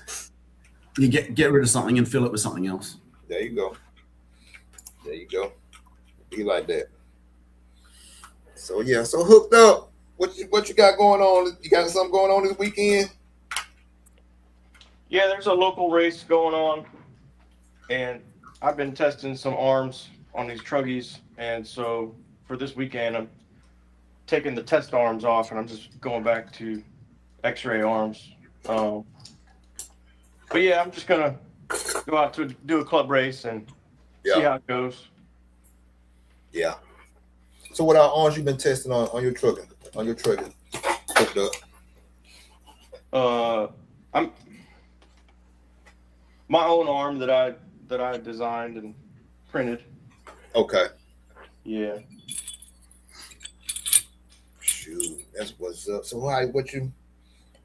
You get rid of something and fill it with something else. There you go. Be like that. So yeah, so hooked up. What you got going on? You got something going on this weekend? Yeah, there's a local race going on, and I've been testing some arms on these truggies, and so for this weekend, I'm taking the test arms off, and I'm just going back to X-ray arms. But yeah, I'm just gonna go out to do a club race and see how it goes. Yeah. So what arms you been testing on your trigger? On your trigger? Hooked up. I'm my own arm that I designed and printed. Okay. Yeah. Shoot, that's what's up. So what you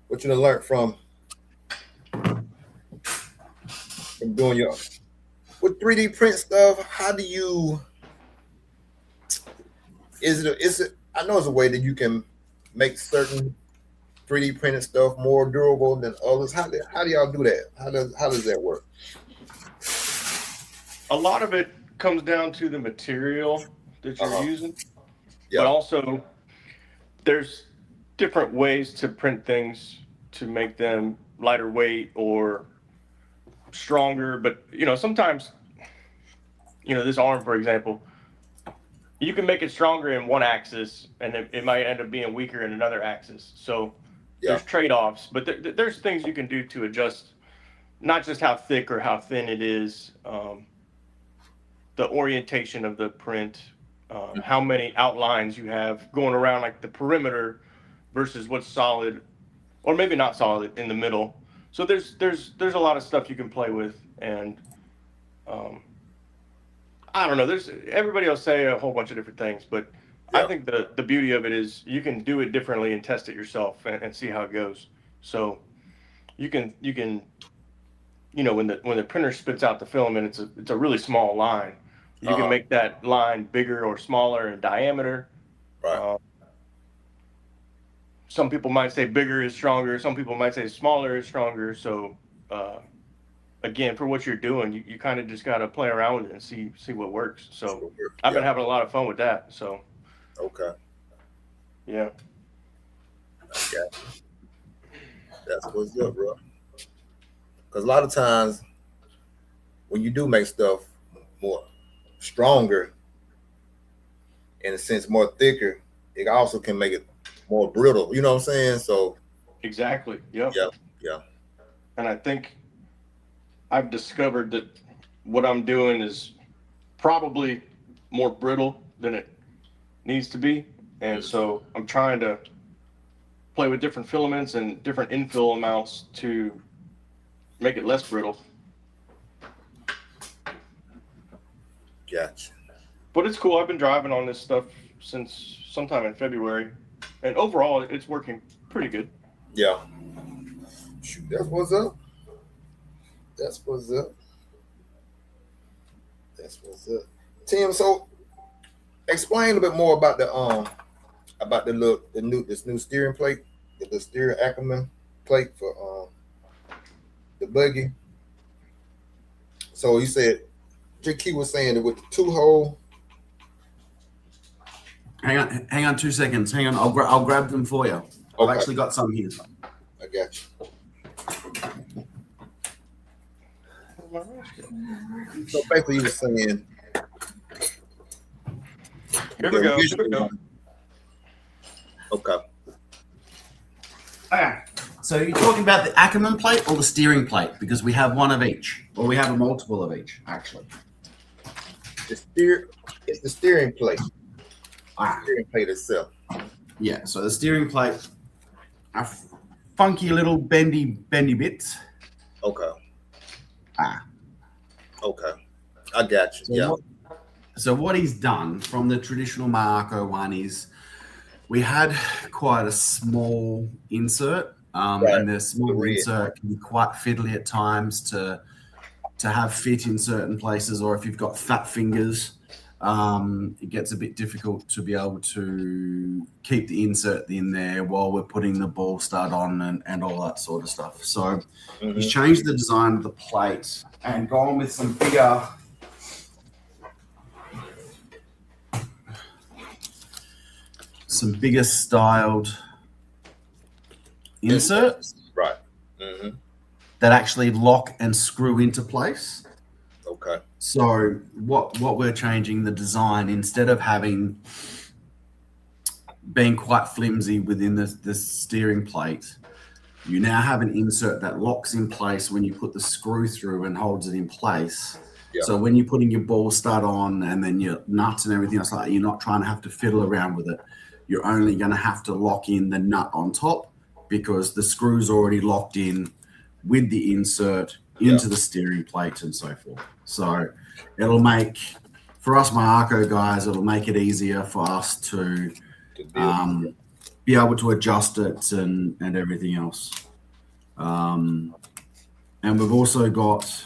learned from doing your with 3D print stuff? How do you? Is it? I know it's a way that you can make certain 3D printed stuff more durable than others. How do y'all do that? How does that work? A lot of it comes down to the material that you're using, but also there's different ways to print things to make them lighter weight or stronger. But sometimes, this arm, for example, you can make it stronger in one axis, and it might end up being weaker in another axis. So there's trade-offs, but there's things you can do to adjust, not just how thick or how thin it is, the orientation of the print, how many outlines you have going around, like the perimeter versus what's solid, or maybe not solid in the middle. So there's a lot of stuff you can play with, and I don't know. Everybody will say a whole bunch of different things, but I think the beauty of it is you can do it differently and test it yourself and see how it goes. So you can when the printer spits out the film and it's a really small line, you can make that line bigger or smaller in diameter. Right. Some people might say bigger is stronger. Some people might say smaller is stronger. So again, for what you're doing, you kind of just got to play around with it and see what works. So I've been having a lot of fun with that. So okay. Yeah. Okay. That's what's up, bro. Because a lot of times when you do make stuff more stronger, in a sense more thicker, it also can make it more brittle. You know what I'm saying? So exactly. Yep. Yeah. And I think I've discovered that what I'm doing is probably more brittle than it needs to be. And so I'm trying to play with different filaments and different infill amounts to make it less brittle. Gotcha. But it's cool. I've been driving on this stuff since sometime in February, and overall it's working pretty good. Yeah. Shoot, that's what's up. That's what's up. Tim, so explain a little bit more about this new steering plate, the steering Ackerman plate for the buggy. So you said J.K. was saying that with the 2-hole. Hang on 2 seconds. Hang on, I'll grab them for you. Okay. I've actually got some here. I got you. So basically, you were saying. Here we go. Okay. So you're talking about the Ackerman plate or the steering plate? Because we have one of each, or we have a multiple of each, actually. It's the steering plate. Steering plate itself. Yeah, so the steering plate are funky little bendy bits. Okay. Okay. I got you. So what he's done from the traditional Marco one is we had quite a small insert, and the small insert can be quite fiddly at times to have fit in certain places, or if you've got fat fingers, it gets a bit difficult to be able to keep the insert in there while we're putting the ball stud on and all that sort of stuff. So he's changed the design of the plate and gone with some bigger styled inserts, right? That actually lock and screw into place. Okay. So what we're changing the design, instead of being quite flimsy within the steering plate, you now have an insert that locks in place when you put the screw through and holds it in place. Yeah. So when you're putting your ball stud on and then your nuts and everything else like that, you're not trying to have to fiddle around with it. You're only going to have to lock in the nut on top because the screw's already locked in with the insert into the steering plate and so forth. So it'll make, for us Marco guys, it'll make it easier for us to be able to adjust it and everything else. And we've also got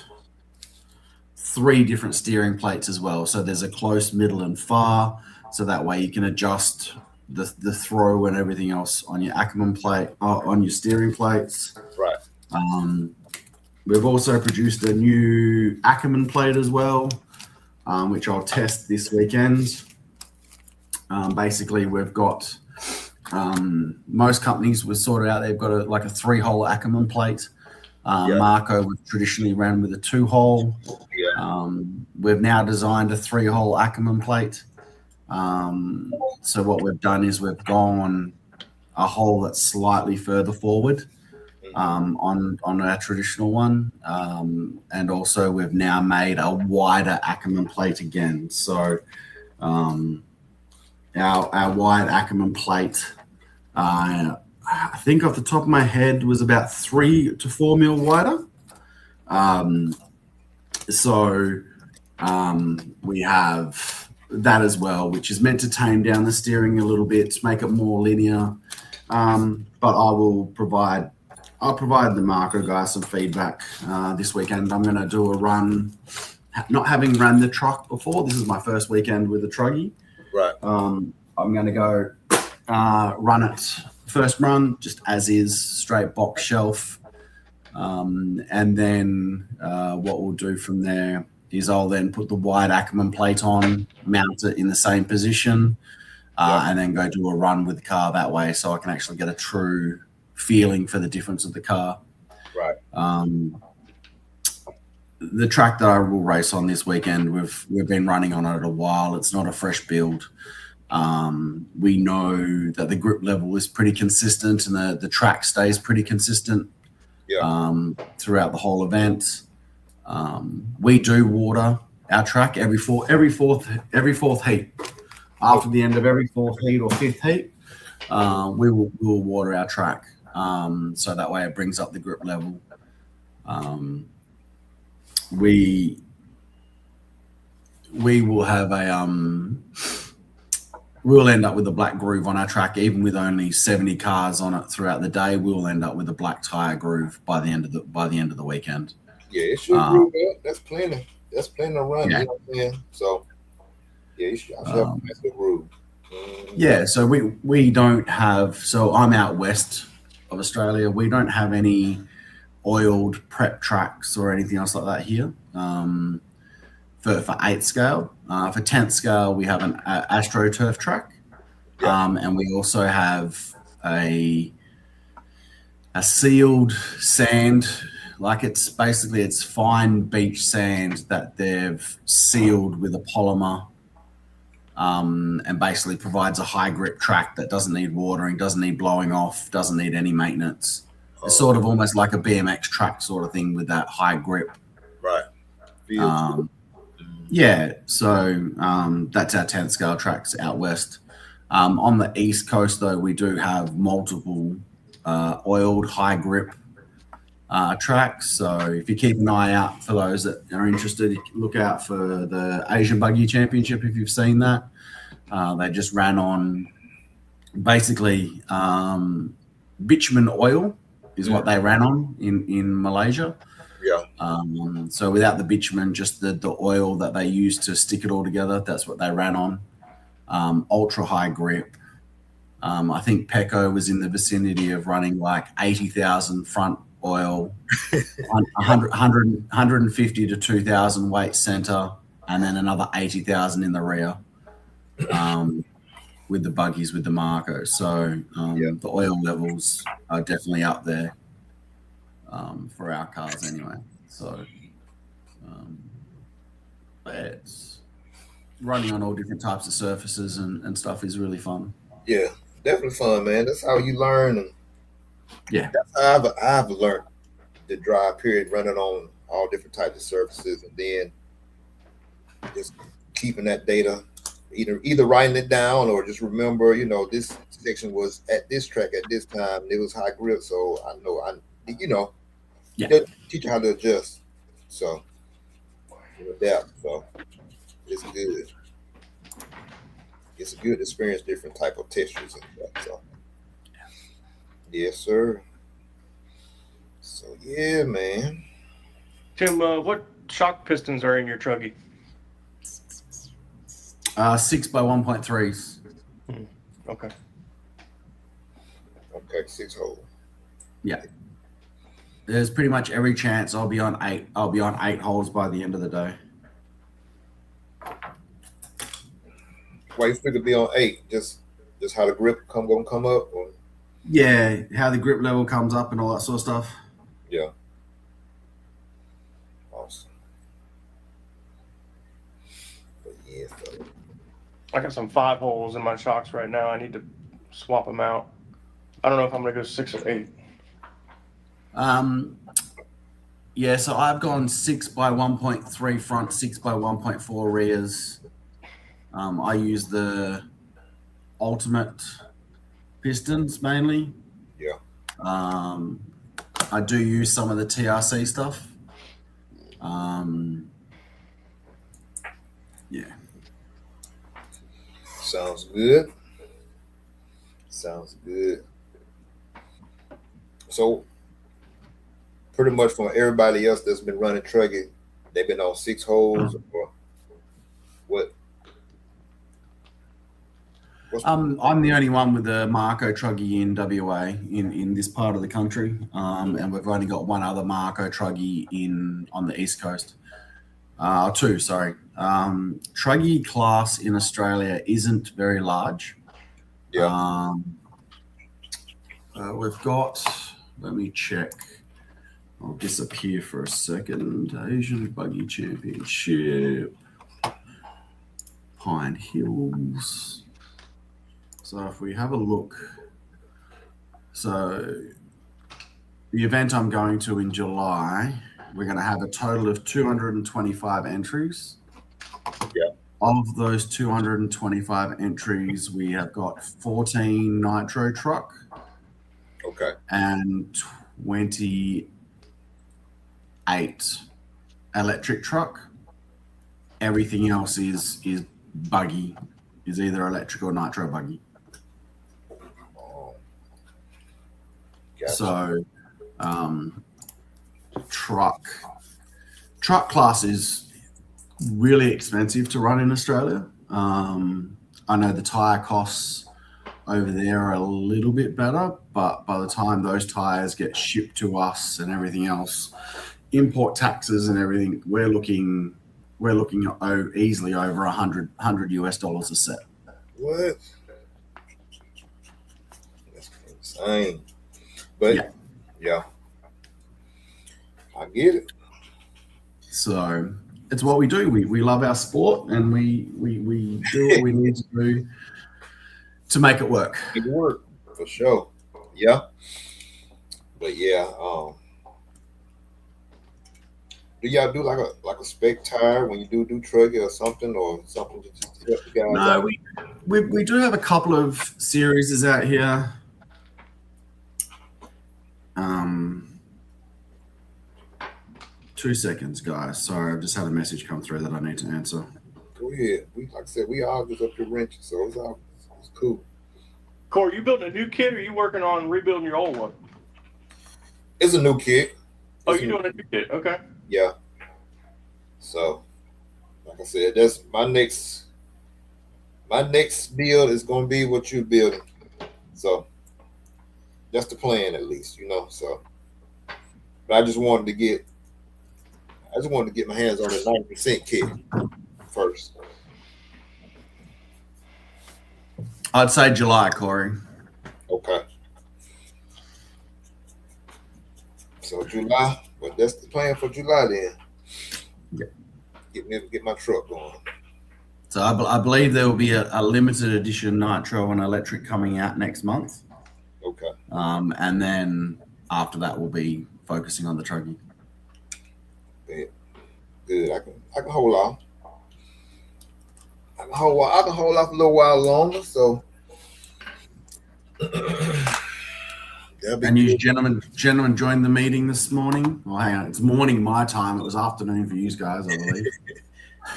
3 different steering plates as well. So there's a close, middle, and far. So that way you can adjust the throw and everything else on your Ackerman plate, on your steering plates. Right. We've also produced a new Ackerman plate as well, which I'll test this weekend. Basically, we've got most companies we've sorted out. They've got a 3-hole Ackerman plate. Marco we've traditionally ran with a 2-hole. We've now designed a 3-hole Ackerman plate. So what we've done is we've gone a hole that's slightly further forward on our traditional one, and also we've now made a wider Ackerman plate again. So our wide Ackerman plate, I think off the top of my head, was about 3 to 4 mil wider. We have that as well, which is meant to tame down the steering a little bit, make it more linear. But I'll provide the Marco guys some feedback this weekend. I'm going to do a run, not having run the truck before. This is my first weekend with the truggy. Right. I'm going to go run it first run, just as is, straight box shelf. And then what we'll do from there is I'll then put the wide Ackerman plate on, mount it in the same position, and then go do a run with the car that way, so I can actually get a true feeling for the difference of the car. Right. The track that I will race on this weekend, we've been running on it a while. It's not a fresh build. We know that the grip level is pretty consistent and the track stays pretty consistent throughout the whole event. We do water our track every fourth heat. After the end of every 4th heat or 5th heat, we will water our track, so that way it brings up the grip level. We will have we'll end up with a black groove on our track, even with only 70 cars on it throughout the day. We'll end up with a black tire groove by the end of the weekend. Yeah, it should groove up. That's plenty. That's plenty to run. Yeah. You know what I'm saying? So yeah, you should have a nice good groove. Yeah, so we don't have. So I'm out west of Australia. We don't have any oiled prep tracks or anything else like that here. For 8th scale, for 10th scale, we have an AstroTurf track, and we also have a sealed sand. Like it's fine beach sand that they've sealed with a polymer, and basically provides a high grip track that doesn't need watering, doesn't need blowing off, doesn't need any maintenance. It's sort of almost like a BMX track sort of thing with that high grip. Right. Yeah, so that's our 10 scale tracks out west. On the east coast, though, we do have multiple oiled high grip tracks. So if you keep an eye out for those that are interested, you can look out for the Asian Buggy Championship if you've seen that. They just ran on basically bitumen oil is what they ran on in Malaysia. Yeah. So without the bitumen, just the oil that they used to stick it all together, that's what they ran on. Ultra high grip. I think Pecco was in the vicinity of running like 80,000 front oil, 150 to 2,000 weight center, and then another 80,000 in the rear with the buggies, with the Marco. So the oil levels are definitely up there for our cars anyway. So it's running on all different types of surfaces and stuff is really fun. Yeah, definitely fun, man. That's how you learn. And yeah, that's how I've learned the drive period, running on all different types of surfaces, and then just keeping that data, either writing it down or just remember, this section was at this track at this time. It was high grip, so I know teach you how to adjust. So adapt. So it's good. It's a good experience, different type of textures and stuff. So yes, sir. So yeah, man. Tim, what shock pistons are in your truggy? 6 by 1.3s. Okay. Okay, 6 hole. Yeah. There's pretty much every chance I'll be on 8. I'll be on 8 holes by the end of the day. Why you figure be on 8? Just how the grip gonna come up? Or? Yeah, how the grip level comes up and all that sort of stuff. Yeah. Awesome. But yeah, so. I got some 5 holes in my shocks right now. I need to swap them out. I don't know if I'm gonna go 6 or 8. Yeah, so I've gone 6 by 1.3 front, 6 by 1.4 rears. I use the ultimate pistons mainly. Yeah. I do use some of the TRC stuff. Yeah. Sounds good. So pretty much from everybody else that's been running truggy, they've been on 6 holes or what? I'm the only one with a Marco truggy in WA in this part of the country, and we've only got one other Marco truggy on the east coast. 2, sorry. Truggy class in Australia isn't very large. Yeah. We've got. Let me check. I'll disappear for a second. Asian Buggy Championship, Pine Hills. So if we have a look, so the event I'm going to in July, we're going to have a total of 225 entries. Yeah. Of those 225 entries, we have got 14 nitro truck. Okay. And 28 electric truck. Everything else is buggy, is either electric or nitro buggy. Gotcha. So truck class is really expensive to run in Australia. I know the tire costs over there are a little bit better, but by the time those tires get shipped to us and everything else, import taxes and everything, we're looking at easily over $100 US a set. What? That's insane. But yeah, I get it. So it's what we do. We love our sport, and we do what we need to do to make it work. It work for sure. Yeah. But yeah, do y'all do like a spec tire when you do trucking or something to help you guys No, out? we do have a couple of series out here. 2 seconds, guys. Sorry, I've just had a message come through that I need to answer. Go ahead. Like I said, we all just up here wrenching, so it's cool. Corey, you building a new kit, or are you working on rebuilding your old one? It's a new kit. Oh, you're doing a new kit. Okay. Yeah. So, like I said, that's my next build is going to be what you're building. So, that's the plan, at least, So, but I just wanted to get my hands on the 90% kit first. I'd say July, Corey. Okay. So July, but that's the plan for July then. Yeah. Get my truck going. So I believe there will be a limited edition nitro and electric coming out next month. Okay. And then after that, we'll be focusing on the trucking. Good. I can hold off. I can hold off a little while longer. So. And you gentlemen joined the meeting this morning. Oh, hang on, it's morning my time. It was afternoon for you guys, I believe.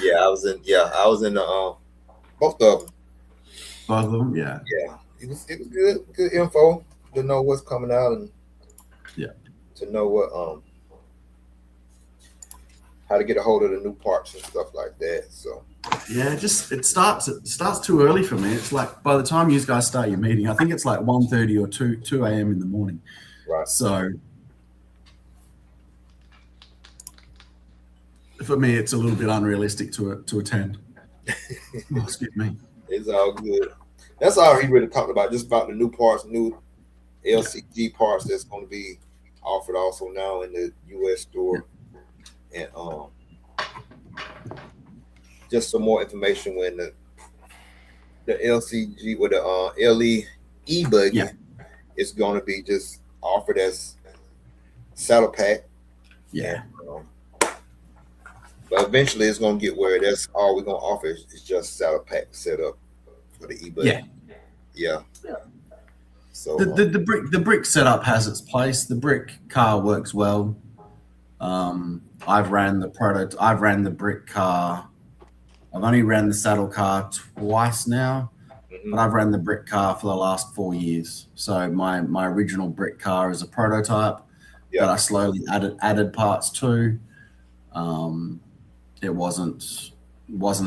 I was in the both of them. Both of them, yeah. Yeah, it was good info to know what's coming out and to know what how to get a hold of the new parts and stuff like that. So yeah, it starts too early for me. It's like by the time you guys start your meeting, I think it's like 1:30 or 2 a.m. in the morning. Right. So for me, it's a little bit unrealistic to attend. Excuse me. It's all good. That's all he really talked about, just about the new parts, new LCG parts that's going to be offered also now in the U.S. store, and just some more information when the LCG with the LE buggy is going to be just offered as saddle pack. Yeah. And, but eventually it's going to get where that's all we're going to offer is just saddle pack setup for the e-buggy. Yeah. So the brick setup has its place. The brick car works well. I've ran the brick car. I've only ran the saddle car twice now, but I've ran the brick car for the last 4 years. So my original brick car is a prototype that I slowly added parts to. It wasn't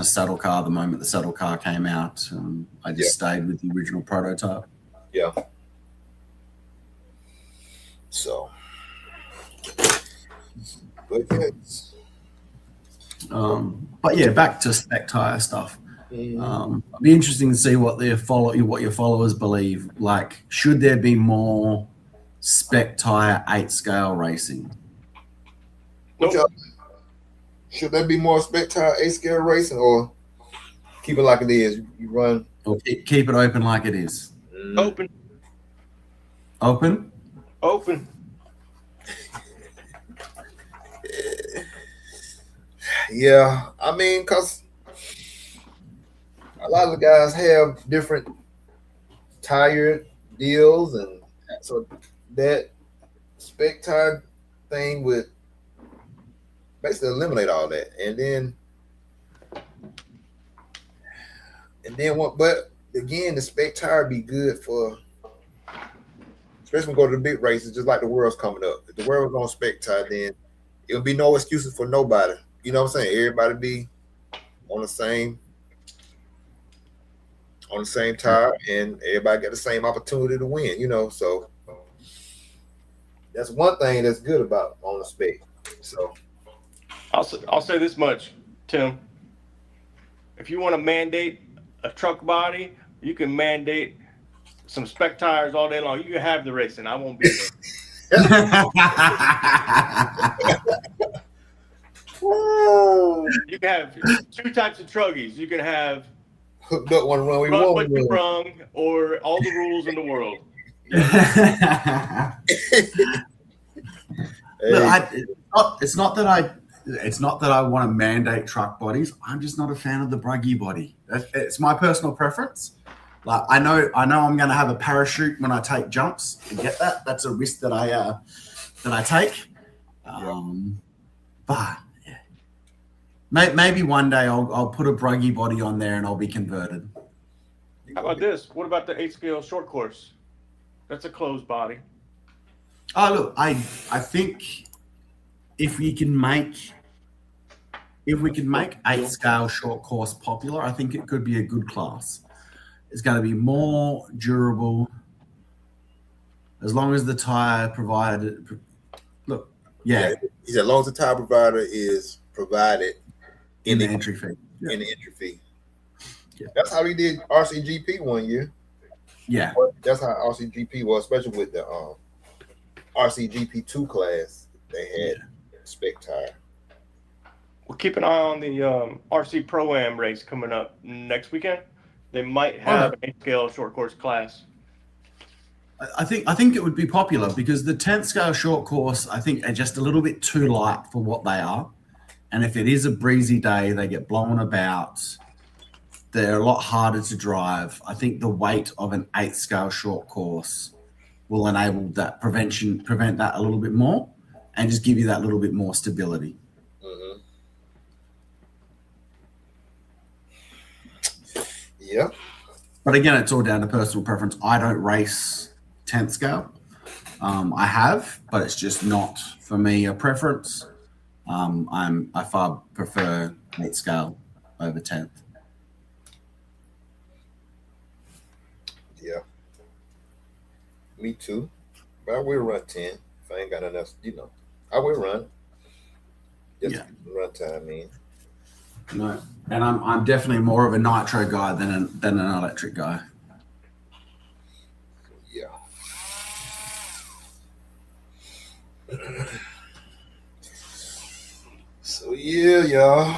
a saddle car the moment the saddle car came out. I just stayed with the original prototype. Yeah. So, but yeah, back to spec tire stuff. It'd be interesting to see what your followers believe. Like, should there be more spec tire 8-scale racing? Nope. Should there be more spec tire 8-scale racing, or keep it like it is? You run, or keep it open like it is. Open. Yeah, I mean, because a lot of the guys have different tire deals, and so that spec tire thing would basically eliminate all that. And then what? But again, the spec tire be good for, especially when we go to the big races, just like the world's coming up. If the world was on spec tire, then it'll be no excuses for nobody. You know what I'm saying? Everybody be on the same tire, and everybody got the same opportunity to win. So that's one thing that's good about on the spec. So I'll say this much, Tim. If you want to mandate a truck body, you can mandate some spec tires all day long. You can have the racing. I won't be there. You can have 2 types of truggies. You can have hooked up one run, rung, or all the rules in the world. Hey, Look, it's not that I want to mandate truck bodies. I'm just not a fan of the bruggy body. It's my personal preference. Like I know I'm going to have a parachute when I take jumps. I get that. That's a risk that I take. But yeah. Maybe one day I'll put a bruggy body on there and I'll be converted. How about this? What about the 8-scale short course? That's a closed body. Oh look, I think if we can make 8-scale short course popular, I think it could be a good class. It's going to be more durable as long as the tire provided. Look, yeah. He said, as long as the tire provider is provided in the entry fee. In the entry fee. Yeah. That's how he did RCGP one year. Yeah. That's how RCGP was, especially with the RCGP 2 class. They had spec tire. We'll keep an eye on the RC Pro-Am race coming up next weekend. They might have an 8-scale short course class. I think it would be popular because the 10th scale short course, I think, are just a little bit too light for what they are. And if it is a breezy day, they get blown about. They're a lot harder to drive. I think the weight of an 8th scale short course will enable that prevent that a little bit more and just give you that little bit more stability. Mm-hmm. Yeah. But again, it's all down to personal preference. I don't race 10th scale. I have, but it's just not for me a preference. I far prefer 8th scale over 10th. Yeah. Me too. But I will run 10 if I ain't got enough, I will run. Just run time, man. No. And I'm definitely more of a nitro guy than an electric guy. Yeah. So yeah, y'all.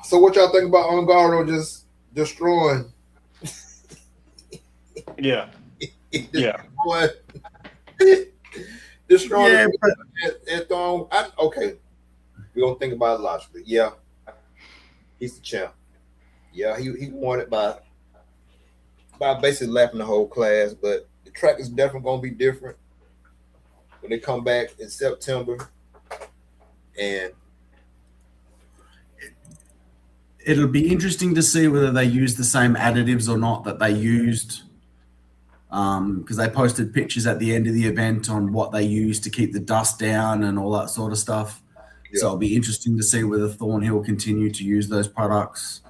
So what y'all think about Ongaro just destroying? Yeah. Yeah. What? Destroying. Yeah, but okay. We're gonna think about it logically. Yeah. He's the champ. Yeah, he won it by basically lapping the whole class, but the track is definitely gonna be different when they come back in September. And it'll be interesting to see whether they use the same additives or not that they used, because they posted pictures at the end of the event on what they used to keep the dust down and all that sort of stuff. Yeah. So it'll be interesting to see whether Thornhill continue to use those products.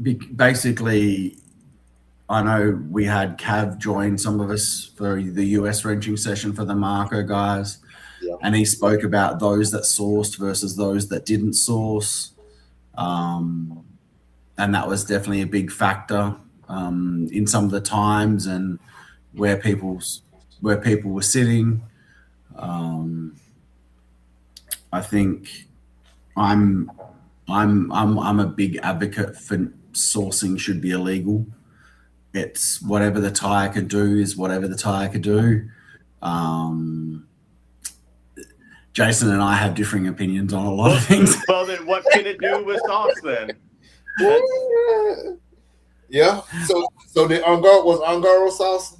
Basically, I know we had Cav join some of us for the US wrenching session for the Marco guys. Yeah. And he spoke about those that sourced versus those that didn't source. And that was definitely a big factor in some of the times and where people were sitting. I think I'm a big advocate for sourcing should be illegal. It's whatever the tire can do is whatever the tire can do. Jason and I have differing opinions on a lot of things. Well, then what can it do with socks then? Yeah. So the Ongaro sauce?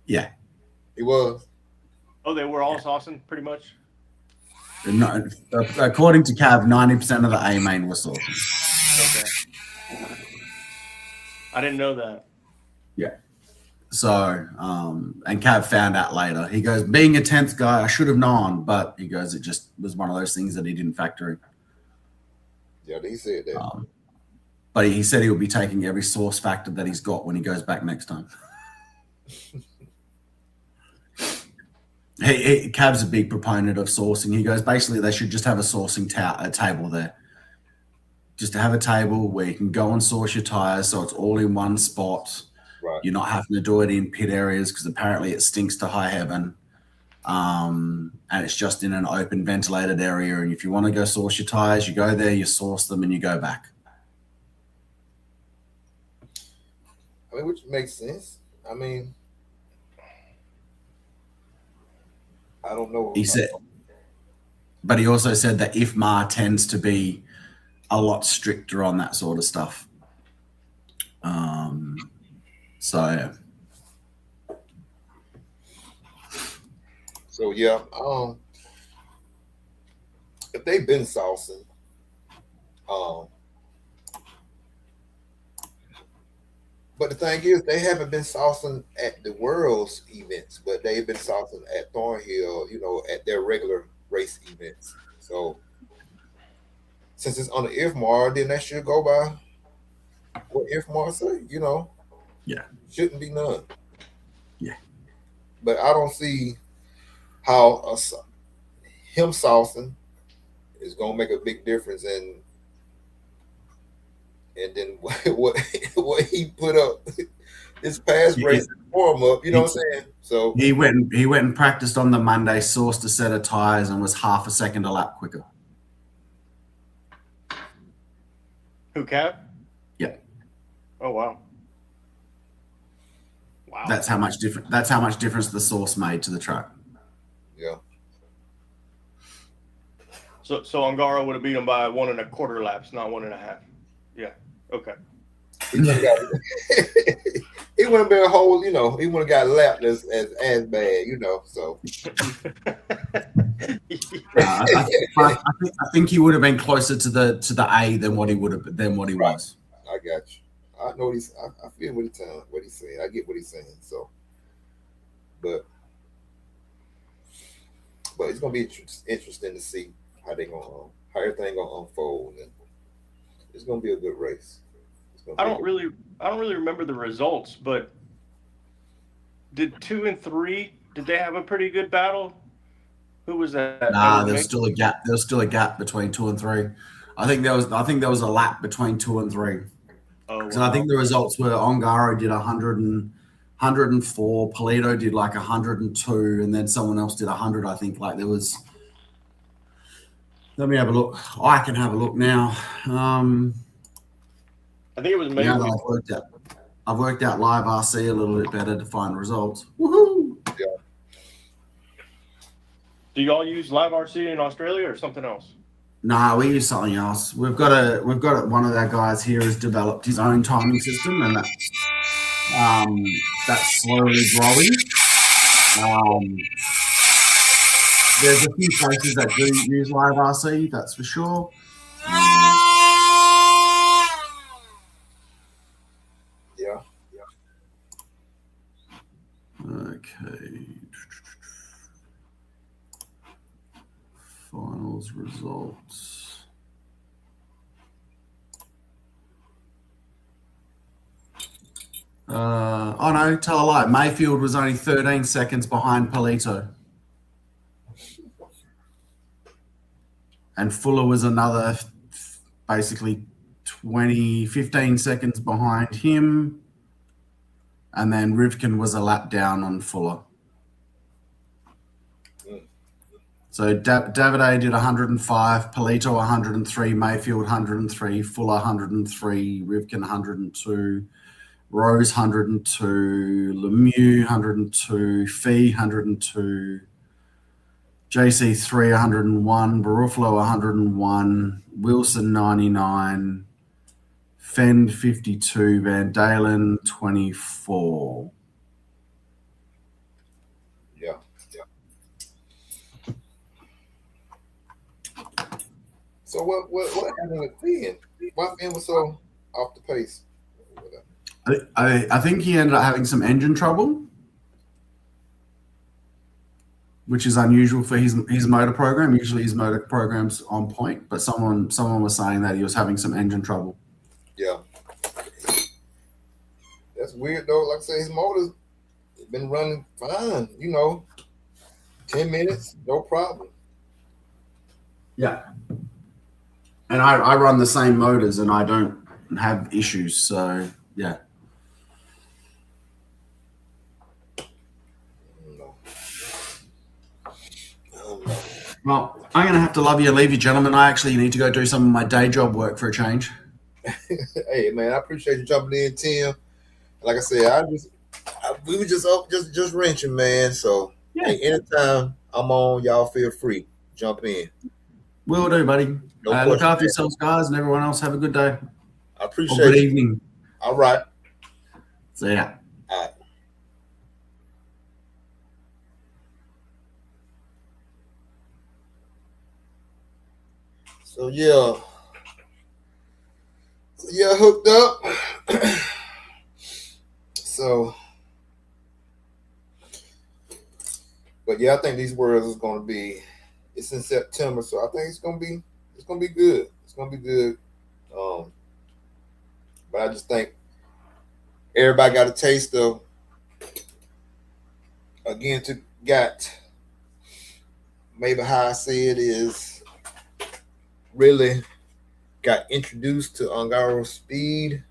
Yeah. It was. Oh, they were all saucing pretty much? No, according to Cav, 90% of the A main was saucing. Okay. I didn't know that. Yeah. So, and Cav found out later. He goes, being a 10th guy, I should have known, but he goes, it just was one of those things that he didn't factor in. Yeah, he said that. But he said he'll be taking every source factor that he's got when he goes back next time. Cav's a big proponent of sourcing. He goes, basically, they should just have a sourcing table there. Just to have a table where you can go and source your tires so it's all in one spot. Right. You're not having to do it in pit areas because apparently it stinks to high heaven. And it's just in an open ventilated area. And if you want to go source your tires, you go there, you source them, and you go back. I mean, which makes sense. I mean, I don't know. He said, but he also said that IFMAR tends to be a lot stricter on that sort of stuff. So yeah, if they've been saucing, but the thing is, they haven't been saucing at the World's events, but they've been saucing at Thornhill, at their regular race events. So since it's on the IFMAR, then that should go by what IFMAR say, yeah, shouldn't be none. Yeah, but I don't see how him saucing is gonna make a big difference in. And then what he put up this past race form up, you know what I'm saying? So he went and practiced on the Monday, sourced a set of tires, and was half a second a lap quicker. Who, Cav? Yeah. Oh wow. Wow. That's how much difference the source made to the track. Yeah. So Ongaro would have beat him by 1.25 laps, not 1.5. Yeah. Okay. He would have been a whole, he would have got lapped as bad, so. I think he would have been closer to the A than what he was. I got you. I know I feel what he's saying. I get what he's saying. So, but it's gonna be interesting to see how everything gonna unfold, and it's gonna be a good race. I don't really remember the results, but did 2 and 3? Did they have a pretty good battle? Who was that? Nah, there's still a gap. There's still a gap between 2 and 3. I think there was a lap between 2 and 3. Oh, so I think the results were Ongaro did 104, Polito did like 102, and then someone else did 100. I think like there was. Let me have a look. I can have a look now. I think it was maybe. I've worked out live RC a little bit better to find results. Woohoo! Yeah. Do y'all use live RC in Australia or something else? Nah, we use something else. We've got one of our guys here has developed his own timing system, and that's slowly growing. There's a few places that do use live RC, that's for sure. Yeah. Okay. Finals results. Oh no, tell a lie. Mayfield was only 13 seconds behind Polito. And Fuller was another basically 15 seconds behind him. And then Rivkin was a lap down on Fuller. So Davide did 105, Polito 103, Mayfield 103, Fuller 103, Rivkin 102, Rose 102, Lemieux 102, Fee 102, JC3 101, Barufalo 101, Wilson 99, Fend 52, Van Dalen 24. Yeah. So what happened with Finn? Why Finn was so off the pace? I think he ended up having some engine trouble, which is unusual for his motor program. Usually his motor program's on point, but someone was saying that he was having some engine trouble. Yeah. That's weird though. Like I say, his motor's been running fine, 10 minutes, no problem. Yeah. And I run the same motors and I don't have issues. So, yeah. Well, I'm going to have to love you and leave you, gentlemen. I actually need to go do some of my day job work for a change. Hey, man, I appreciate you jumping in, Tim. Like I said, we were just up, just wrenching, man. So, yeah. Hey, anytime I'm on. Y'all feel free. Jump in. Will do, buddy. No Look question. after yourselves, guys, and everyone else. Have a good day I or appreciate good you. evening. All right. See ya. All right. So yeah, hooked up. So, but yeah, I think these worlds is going to be. It's in September, so I think it's gonna be good. It's gonna be good. But I just think everybody got a taste of again to got maybe how I say it is really got introduced to Angaro's speed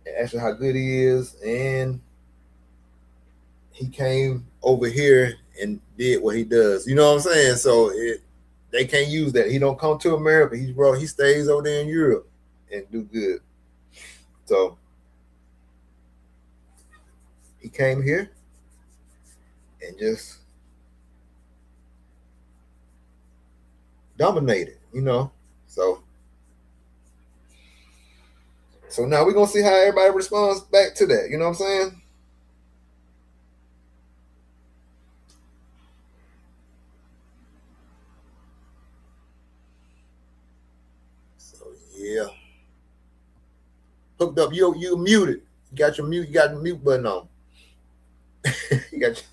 and actually how good he is, and he came over here and did what he does. You know what I'm saying? So they can't use that. He don't come to America. He stays over there in Europe and do good. So he came here and just dominated, you know. So now we're gonna see how everybody responds back to that. You know what I'm saying? So yeah. Hooked up, you muted. You got the mute button on. you got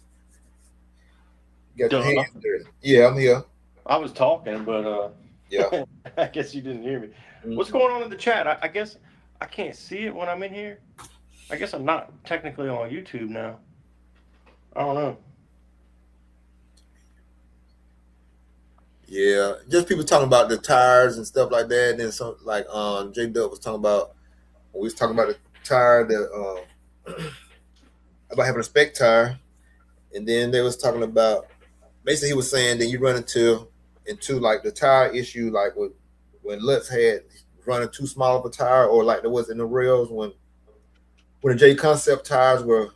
your hands dirty. Yeah, I'm here. I was talking, but yeah. I guess you didn't hear me. What's going on in the chat? I guess I can't see it when I'm in here. I guess I'm not technically on YouTube now. I don't know. Yeah, just people talking about the tires and stuff like that. And then some like J Dub was talking about when we was talking about the tire that about having a spec tire, and then they was talking about basically he was saying that you run into like the tire issue like when Lutz had running too small of a tire, or like there was in the rails when the J Concept tires were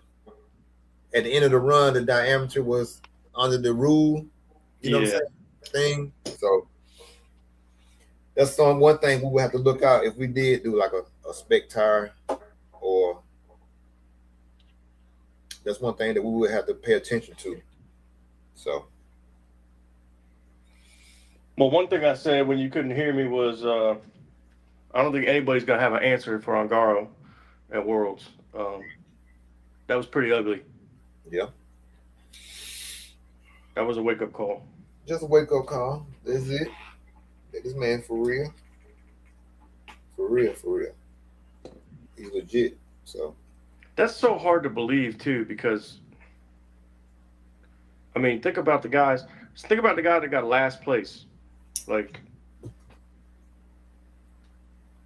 at the end of the run, the diameter was under the rule. You know what I'm saying? Thing. So that's one thing we would have to look out if we did do like a spec tire, or that's one thing that we would have to pay attention to. So, well, one thing I said when you couldn't hear me was I don't think anybody's gonna have an answer for Angaro at Worlds. That was pretty ugly. Yeah, that was a wake up call. Just a wake up call. That's it. This man for real. For real. He's legit. So that's so hard to believe too, because I mean, think about the guys. Think about the guy that got last place. Like,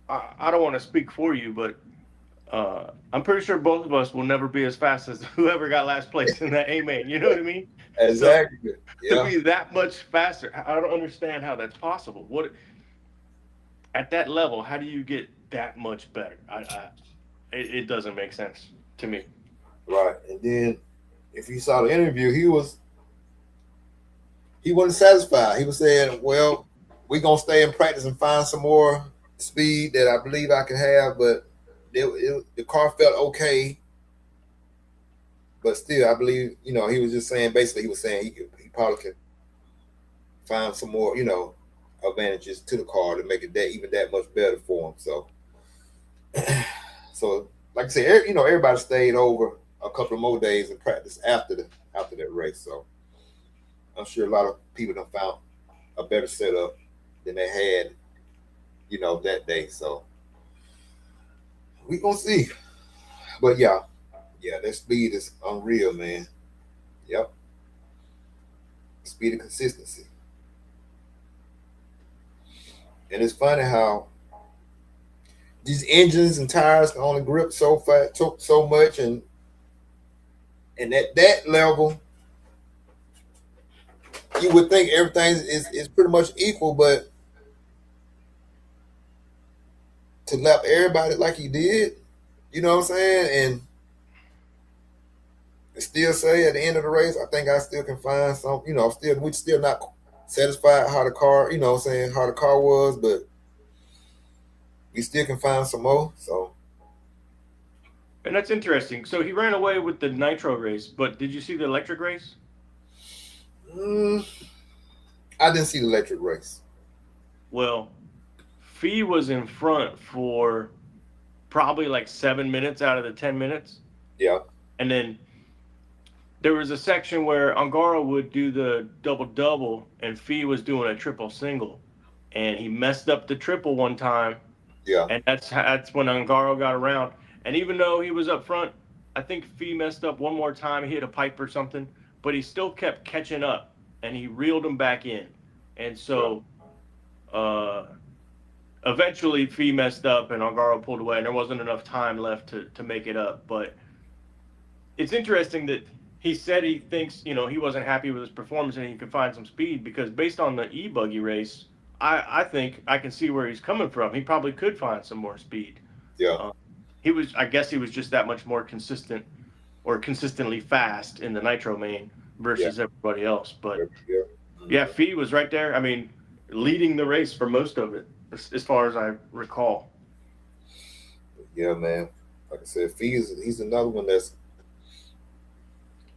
I don't want to speak for you, but I'm pretty sure both of us will never be as fast as whoever got last place in that A-main. You know what I mean? Exactly. So, yeah. To be that much faster, I don't understand how that's possible. What at that level, how do you get that much better? It doesn't make sense to me. Right, and then if you saw the interview, he wasn't satisfied. He was saying, "Well, we're gonna stay in practice and find some more speed that I believe I can have, but the car felt okay, but still, I believe he was just saying basically he was saying he probably could find some more advantages to the car to make it that much better for him. So like I said, everybody stayed over a couple of more days in practice after that race. So I'm sure a lot of people have found a better setup than they had, that day. So we gonna see. But yeah, that speed is unreal, man. Yep. Speed and consistency. And it's funny how these engines and tires can only grip so much, and at that level, you would think everything is pretty much equal, but to lap everybody like he did, you know what I'm saying? And still say at the end of the race, I think I still can find some. We still not satisfied how the car, saying how the car was, but we still can find some more. So, And that's interesting. So he ran away with the nitro race, but did you see the electric race? I didn't see the electric race. Well, Fee was in front for probably like 7 minutes out of the 10 minutes. Yeah. And then there was a section where Angara would do the double-double and Fee was doing a triple-single. And he messed up the triple one time. Yeah. And that's when Angara got around. And even though he was up front, I think Fee messed up one more time. He hit a pipe or something, but he still kept catching up, and he reeled him back in. And so eventually Fee messed up, and Angara pulled away, and there wasn't enough time left to make it up. But it's interesting that he said he thinks, he wasn't happy with his performance and he could find some speed, because based on the e-buggy race, I think I can see where he's coming from. He probably could find some more speed. Yeah. I guess he was just that much more consistent or consistently fast in the nitro main versus everybody else. But yeah, Fee was right there. I mean, leading the race for most of it, as far as I recall. Yeah, man. Like I said, Fee he's another one that's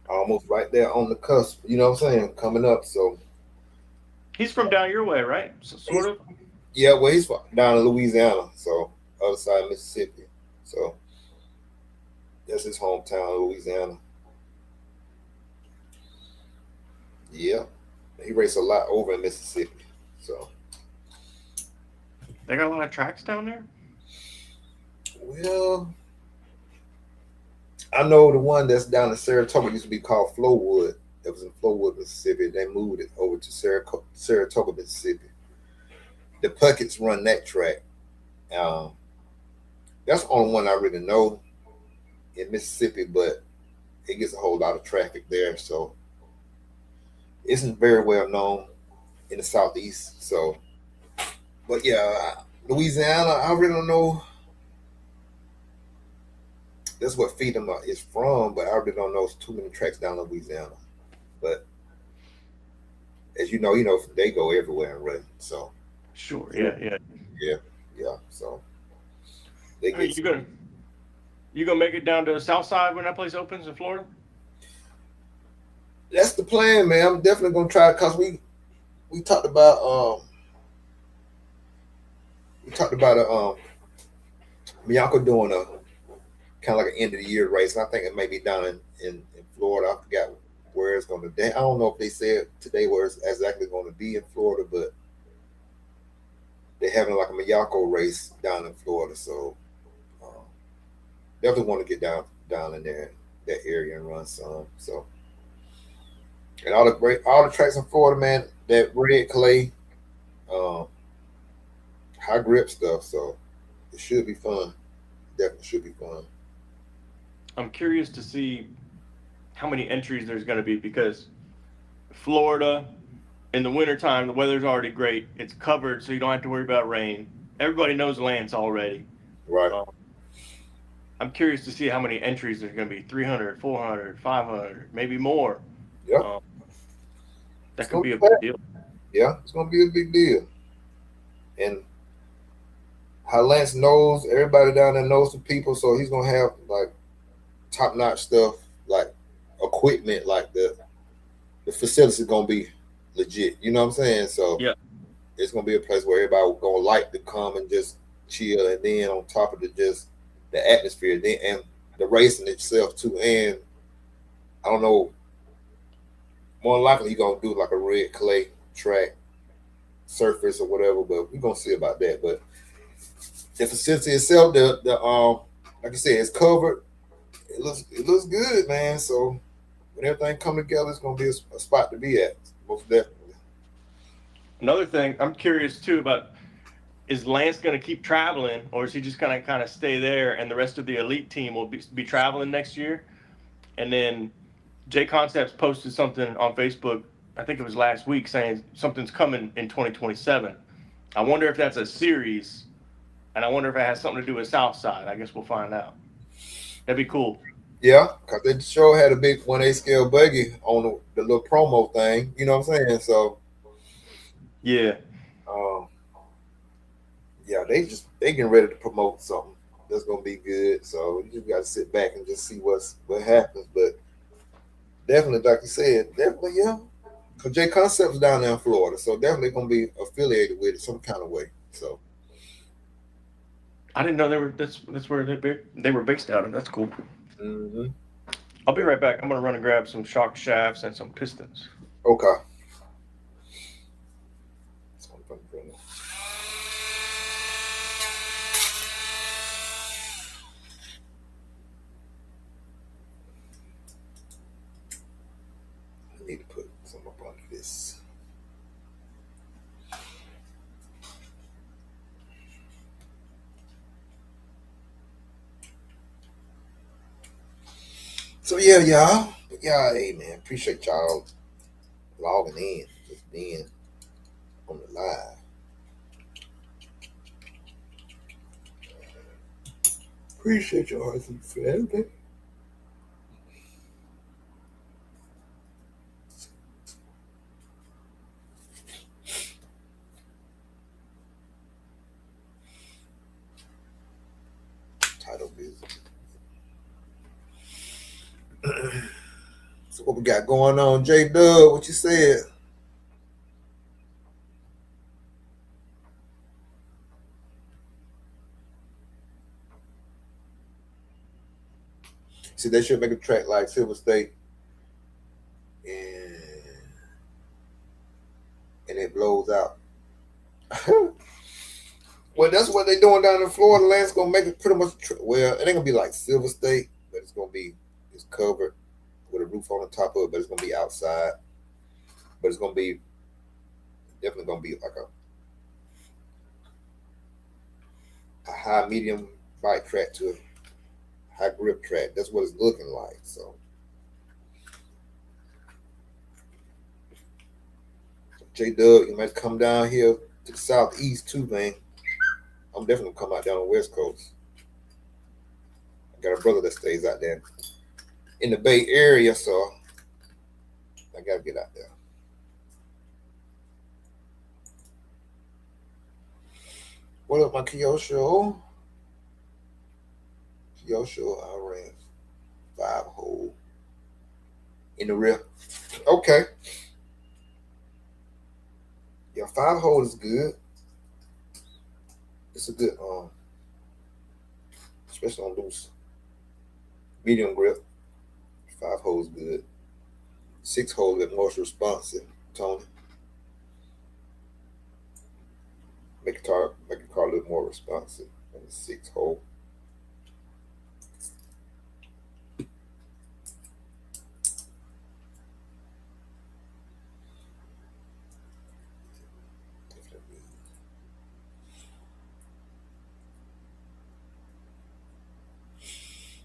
almost right there on the cusp. You know what I'm saying? Coming up. So he's from down your way, right? Sort of. Yeah, well, he's down in Louisiana, so other side of Mississippi. So that's his hometown, Louisiana. Yeah, he raced a lot over in Mississippi. So they got a lot of tracks down there. Well, I know the one that's down in Saratoga used to be called Flowwood. That was in Flowwood, Mississippi. They moved it over to Saratoga, Mississippi. The Pucketts run that track. That's the only one I really know in Mississippi, but it gets a whole lot of traffic there, so it isn't very well known in the Southeast. So, but yeah, Louisiana, I really don't know. That's what Freedom is from, but I really don't know too many tracks down in Louisiana. But as you know, they go everywhere and run. So sure, yeah. So you gonna make it down to the South Side when that place opens in Florida? That's the plan, man. I'm definitely gonna try, because we talked about Bianca doing a kind of like an end of the year race. And I think it may be down in Florida. I forgot where it's going to be. I don't know if they said today where it's exactly going to be in Florida, but they're having like a Miyako race down in Florida. So definitely want to get down in there, that area, and run some. So, and all the tracks in Florida, man, that red clay, high grip stuff. So it should be fun. Definitely should be fun. I'm curious to see how many entries there's going to be, because Florida in the wintertime, the weather's already great. It's covered, so you don't have to worry about rain. Everybody knows Lance already. Right. I'm curious to see how many entries there's going to be. 300, 400, 500, maybe more. Yeah. That could be a big deal. Yeah, it's going to be a big deal. And how Lance knows, everybody down there knows the people, so he's going to have like top-notch stuff, like equipment, like the facility is going to be legit. You know what I'm saying? So yeah, it's going to be a place where everybody going to like to come and just chill, and then on top of the atmosphere, then and the racing itself too. And I don't know, more likely he's going to do like a red clay track surface or whatever, but we're going to see about that. But the facility itself, the like I said, it's covered. It looks good, man. So when everything come together, it's gonna be a spot to be at, most definitely. Another thing I'm curious too about, is Lance going to keep traveling, or is he just going to kind of stay there and the rest of the elite team will be traveling next year? And then J Concepts posted something on Facebook, I think it was last week, saying something's coming in 2027. I wonder if that's a series, and I wonder if it has something to do with Southside. I guess we'll find out. That'd be cool. Yeah, because they sure had a big 1/8 scale buggy on the little promo thing. You know what I'm saying? So, Yeah. um, yeah, they getting ready to promote something that's gonna be good. So you just got to sit back and just see what happens. But definitely, like you said, definitely, yeah. Because J Concept's down there in Florida, so definitely gonna be affiliated with it some kind of way. So I didn't know they were. That's where they were based out of. That's cool. mm-hmm. I'll be right back. I'm gonna run and grab some shock shafts and some pistons. Okay. I need to put some up on this. So yeah, y'all. Yeah, hey man, appreciate y'all logging in, just being on the live. Appreciate your hearts and family. Title business. So what we got going on, J Dub? What you said? See, they should make a track like Silver State, and it blows out. Well, that's what they're doing down in Florida. Land's gonna make it pretty much. Well, it ain't gonna be like Silver State, but it's covered with a roof on the top of it, but it's gonna be outside. But it's gonna be definitely gonna be like a high medium bike track to a high grip track. That's what it's looking like. So J Dub, you might come down here to the southeast too, man. I'm definitely gonna come out down on the West Coast. I got a brother that stays out there in the Bay Area, so I gotta get out there. What up, my Kyosho? Kyosho, I ran 5-hole in the rear. Okay. Yeah, 5-hole is good. It's a good, especially on loose medium grip. 5-hole is good. 6-hole is more responsive, Tony. Make the car a little more responsive than the 6-hole.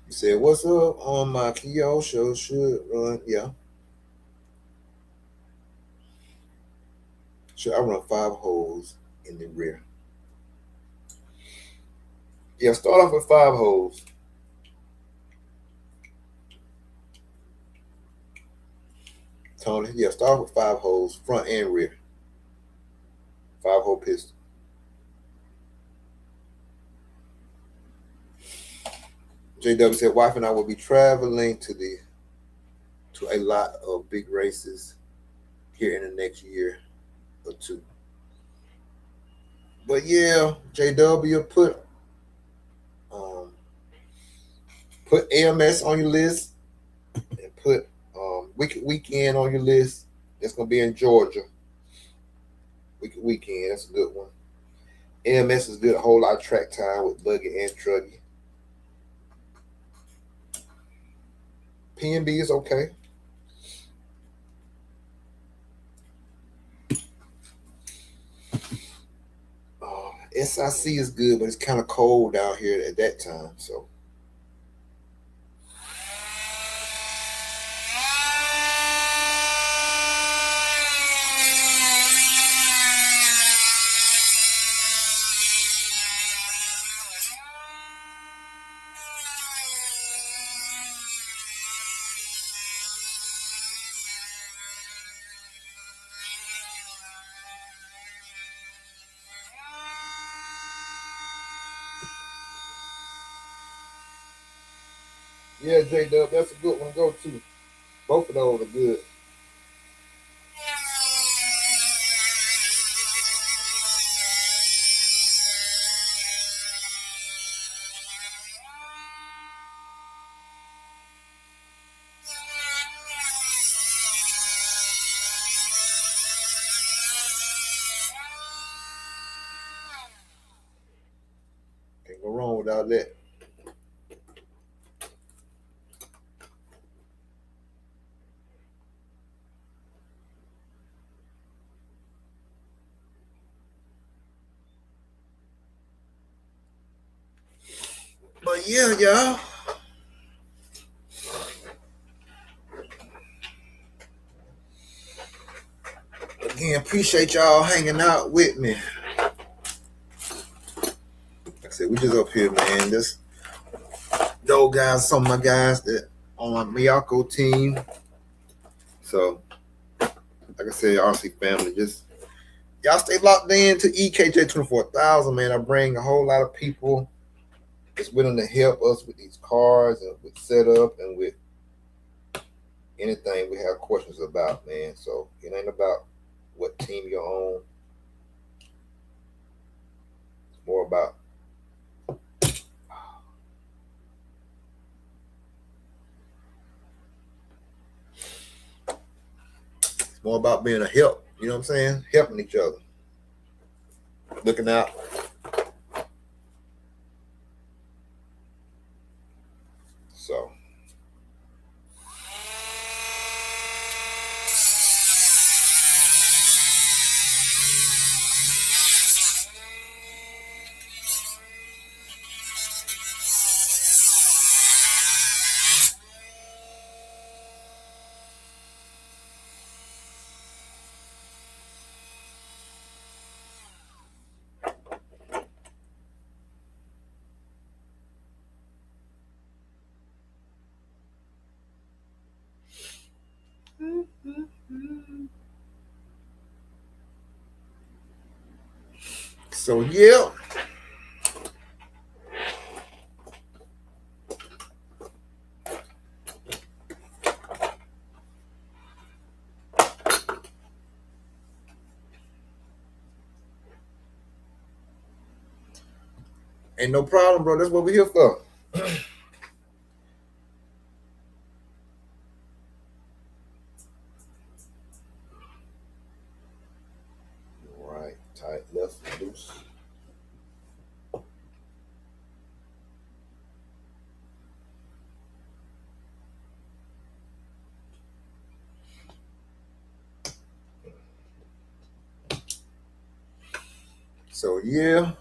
You said, what's up on my Kyosho should run? Yeah. Should I run 5-holes in the rear? Yeah, start off with 5-holes. Tony, yeah, start off with 5-holes, front and rear. 5-hole pistol. JW said, wife and I will be traveling to a lot of big races here in the next year or two. But yeah, JW put AMS on your list and put Wicked Weekend on your list. That's gonna be in Georgia. Wicked Weekend, that's a good one. AMS is good, a whole lot of track time with buggy and truggy. PNB is okay. SIC is good, but it's kind of cold down here at that time. So Yeah, J Dub, that's a good one to go to. Both of those are good. Can't go wrong without that. But yeah, y'all. Again, appreciate y'all hanging out with me. Like I said, we just up here, man. Just those guys, some of my guys that on my Miyako team. So, like I said, RC family, just y'all stay locked in to EKJ 24,000, man. I bring a whole lot of people that's willing to help us with these cars and with setup and with anything we have questions about, man. So it ain't about what team you're on. It's more about being a help. You know what I'm saying? Helping each other. Looking out. So yeah. Ain't no problem, bro. That's what we're here for. Right, tight, left, loose. So yeah.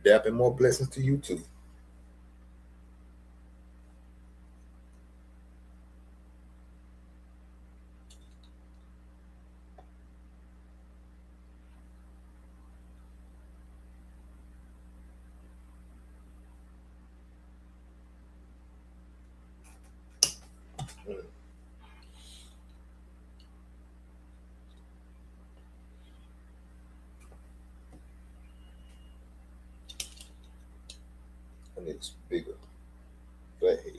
Dap and more blessings to you too. And it's bigger. Flathead.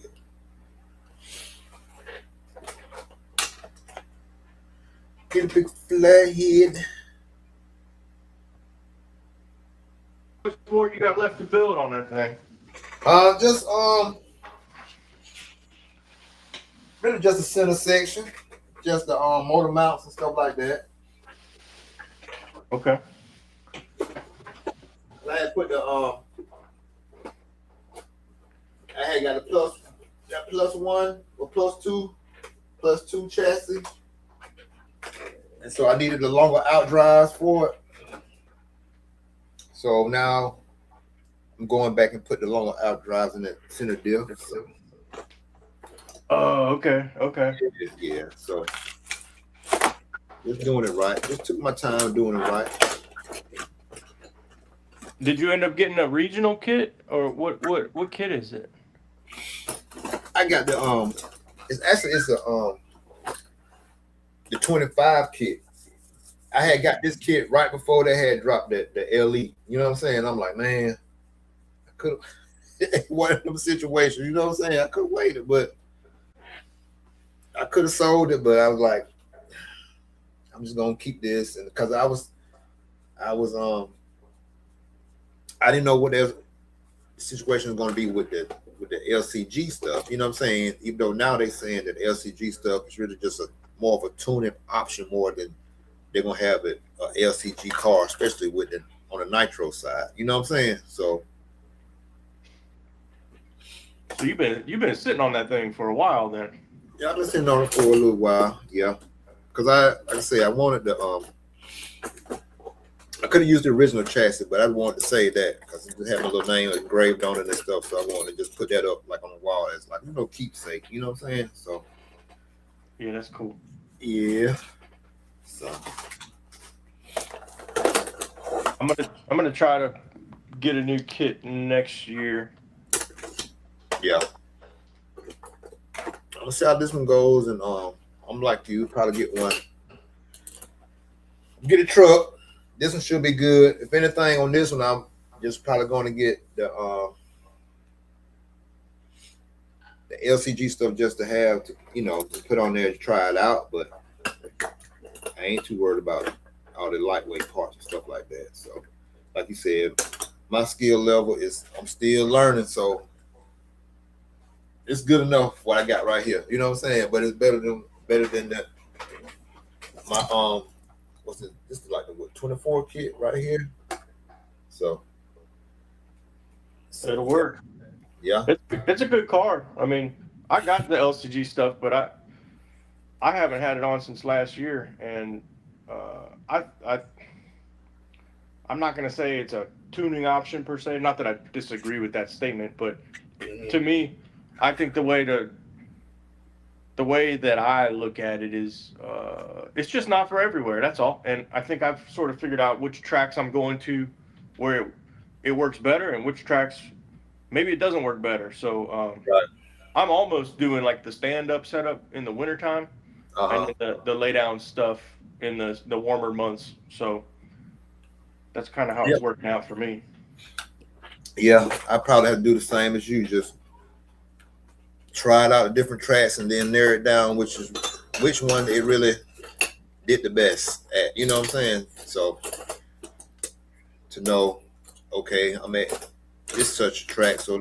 Get a big flathead. How much more you got left to build on that thing? Just really just a center section, just the motor mounts and stuff like that. Okay. I had put the I had got a plus one or plus two chassis, and so I needed the longer out drives for it. So now I'm going back and put the longer out drives in the center diff. So, Oh, okay. yeah. So just doing it right. Just took my time doing it right. Did you end up getting a regional kit, or what kit is it? I got the it's a the 25 kit. I had got this kit right before they had dropped the LE. You know what I'm saying? I'm like, man, I could have one of them situations. You know what I'm saying? I could have waited, but I could have sold it. But I was like, I'm just gonna keep this, and because I didn't know what the situation was gonna be with the LCG stuff. You know what I'm saying? Even though now they're saying that the LCG stuff is really just more of a tuning option more than they're gonna have it LCG car, especially with it on the nitro side. You know what I'm saying? So you've been sitting on that thing for a while then. yeah, I've been sitting on it for a little while. Yeah, because like I say, I wanted to. I could have used the original chassis, but I wanted to say that because it just had my little name engraved on it and stuff. So I wanted to just put that up like on the wall as like keepsake. You know what I'm saying? So yeah, that's cool. Yeah. So I'm gonna try to get a new kit next year. Yeah. I'm gonna see how this one goes, and I'm like you, probably get one. Get a truck. This one should be good. If anything on this one, I'm just probably gonna get the LCG stuff just to have to, to put on there to try it out, but I ain't too worried about all the lightweight parts and stuff like that. So, like you said, my skill level is I'm still learning, so it's good enough what I got right here. You know what I'm saying? But it's better than that. My what's it? This is like a 24 kit right here. So it'll work. Yeah, it's a good car. I mean, I got the LCG stuff, but I haven't had it on since last year, and I'm not going to say it's a tuning option per se. Not that I disagree with that statement, but to me, I think the way that I look at it is it's just not for everywhere. That's all. And I think I've sort of figured out which tracks I'm going to where it works better and which tracks maybe it doesn't work better. So right. I'm almost doing like the stand-up setup in the wintertime and then the lay-down stuff in the warmer months. So that's kind of how it's working out for me. Yeah, I probably have to do the same as you. Just try it out at different tracks and then narrow it down which one it really did the best at. You know what I'm saying? So to know, okay, I'm at this such a track, so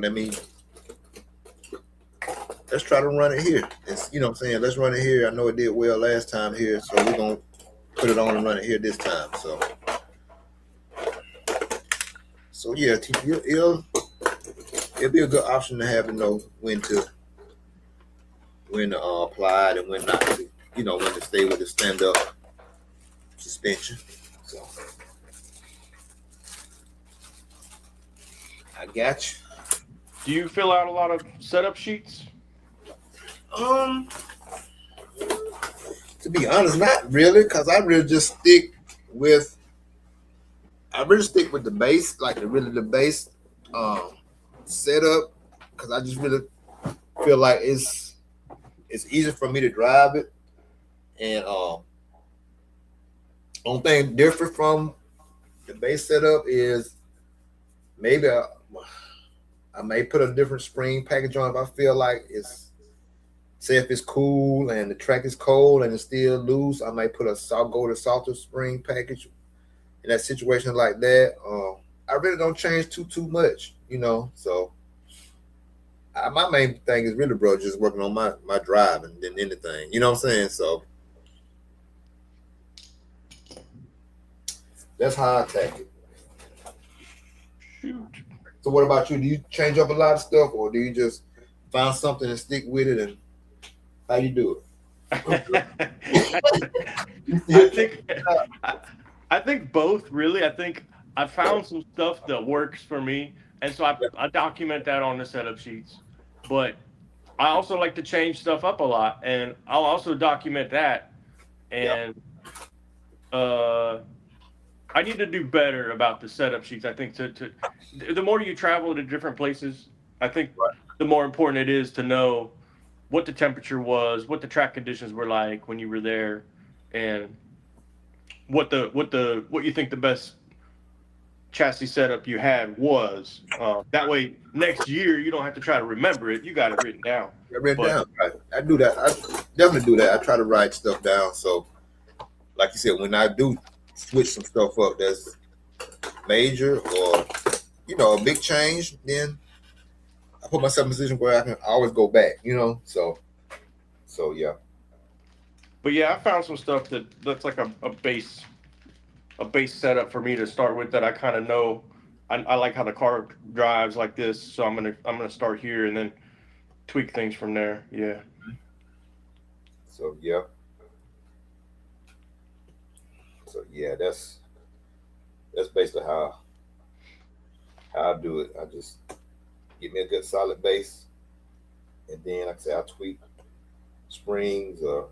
let's try to run it here. It's, you know what I'm saying? Let's run it here. I know it did well last time here, so we're gonna put it on and run it here this time. So yeah, it'll be a good option to have to know when to apply it and when not to, when to stay with the stand-up suspension. So I got you. Do you fill out a lot of setup sheets? To be honest, not really, because I really just stick with the base, like the base setup, because I just really feel like it's easy for me to drive it, and only thing different from the base setup is maybe I may put a different spring package on if I feel like say if it's cool and the track is cold and it's still loose, I might put a softer spring package in that situation like that. I really don't change too much, so my main thing is really, bro, just working on my driving than anything. You know what I'm saying? So that's how I attack it. Shoot. So what about you? Do you change up a lot of stuff, or do you just find something and stick with it, and how you do it? I think both, really. I think I found some stuff that works for me, and so I document that on the setup sheets. But I also like to change stuff up a lot, and I'll also document that. And I need to do better about the setup sheets. I think the more you travel to different places, I think the more important it is to know what the temperature was, what the track conditions were like when you were there, and what you think the best chassis setup you had was. That way, next year you don't have to try to remember it. You got it written down. I read down. I do that. I definitely do that. I try to write stuff down. So, like you said, when I do switch some stuff up that's major or a big change, then I put myself in a position where I can always go back. So yeah. But yeah, I found some stuff that's like a base setup for me to start with that I kind of know. I like how the car drives like this, so I'm gonna start here and then tweak things from there. Yeah. So yeah. That's basically how I do it. I just get me a good solid base, and then like I say, I tweak springs or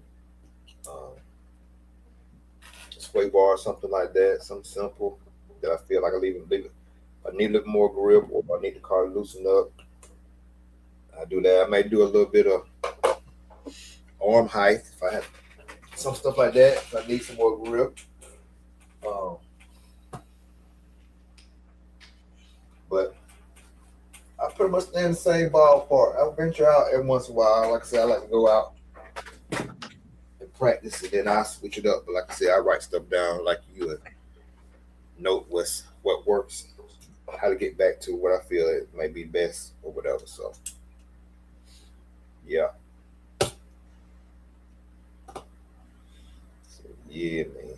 sway bar or something like that, something simple that I feel like I need a little more grip or I need the car to loosen up. I do that. I may do a little bit of arm height if I have some stuff like that. If I need some more grip. But I pretty much stay in the same ballpark. I venture out every once in a while. Like I said, I like to go out and practice, and then I switch it up. But like I said, I write stuff down like you would note what works, how to get back to what I feel it may be best or whatever. So yeah. So yeah, man.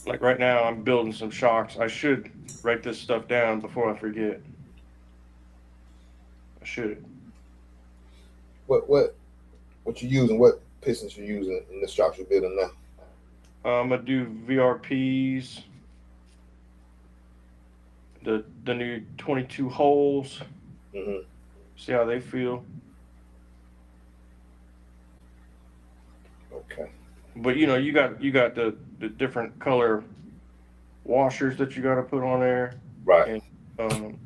Like right now, I'm building some shocks. I should write this stuff down before I forget. I should. What you using? What pistons you using in the shocks you're building now? I'm gonna do VRPs. The new 22 holes. Mm-hmm. See how they feel. Okay. But you got the different color washers that you got to put on there, right? And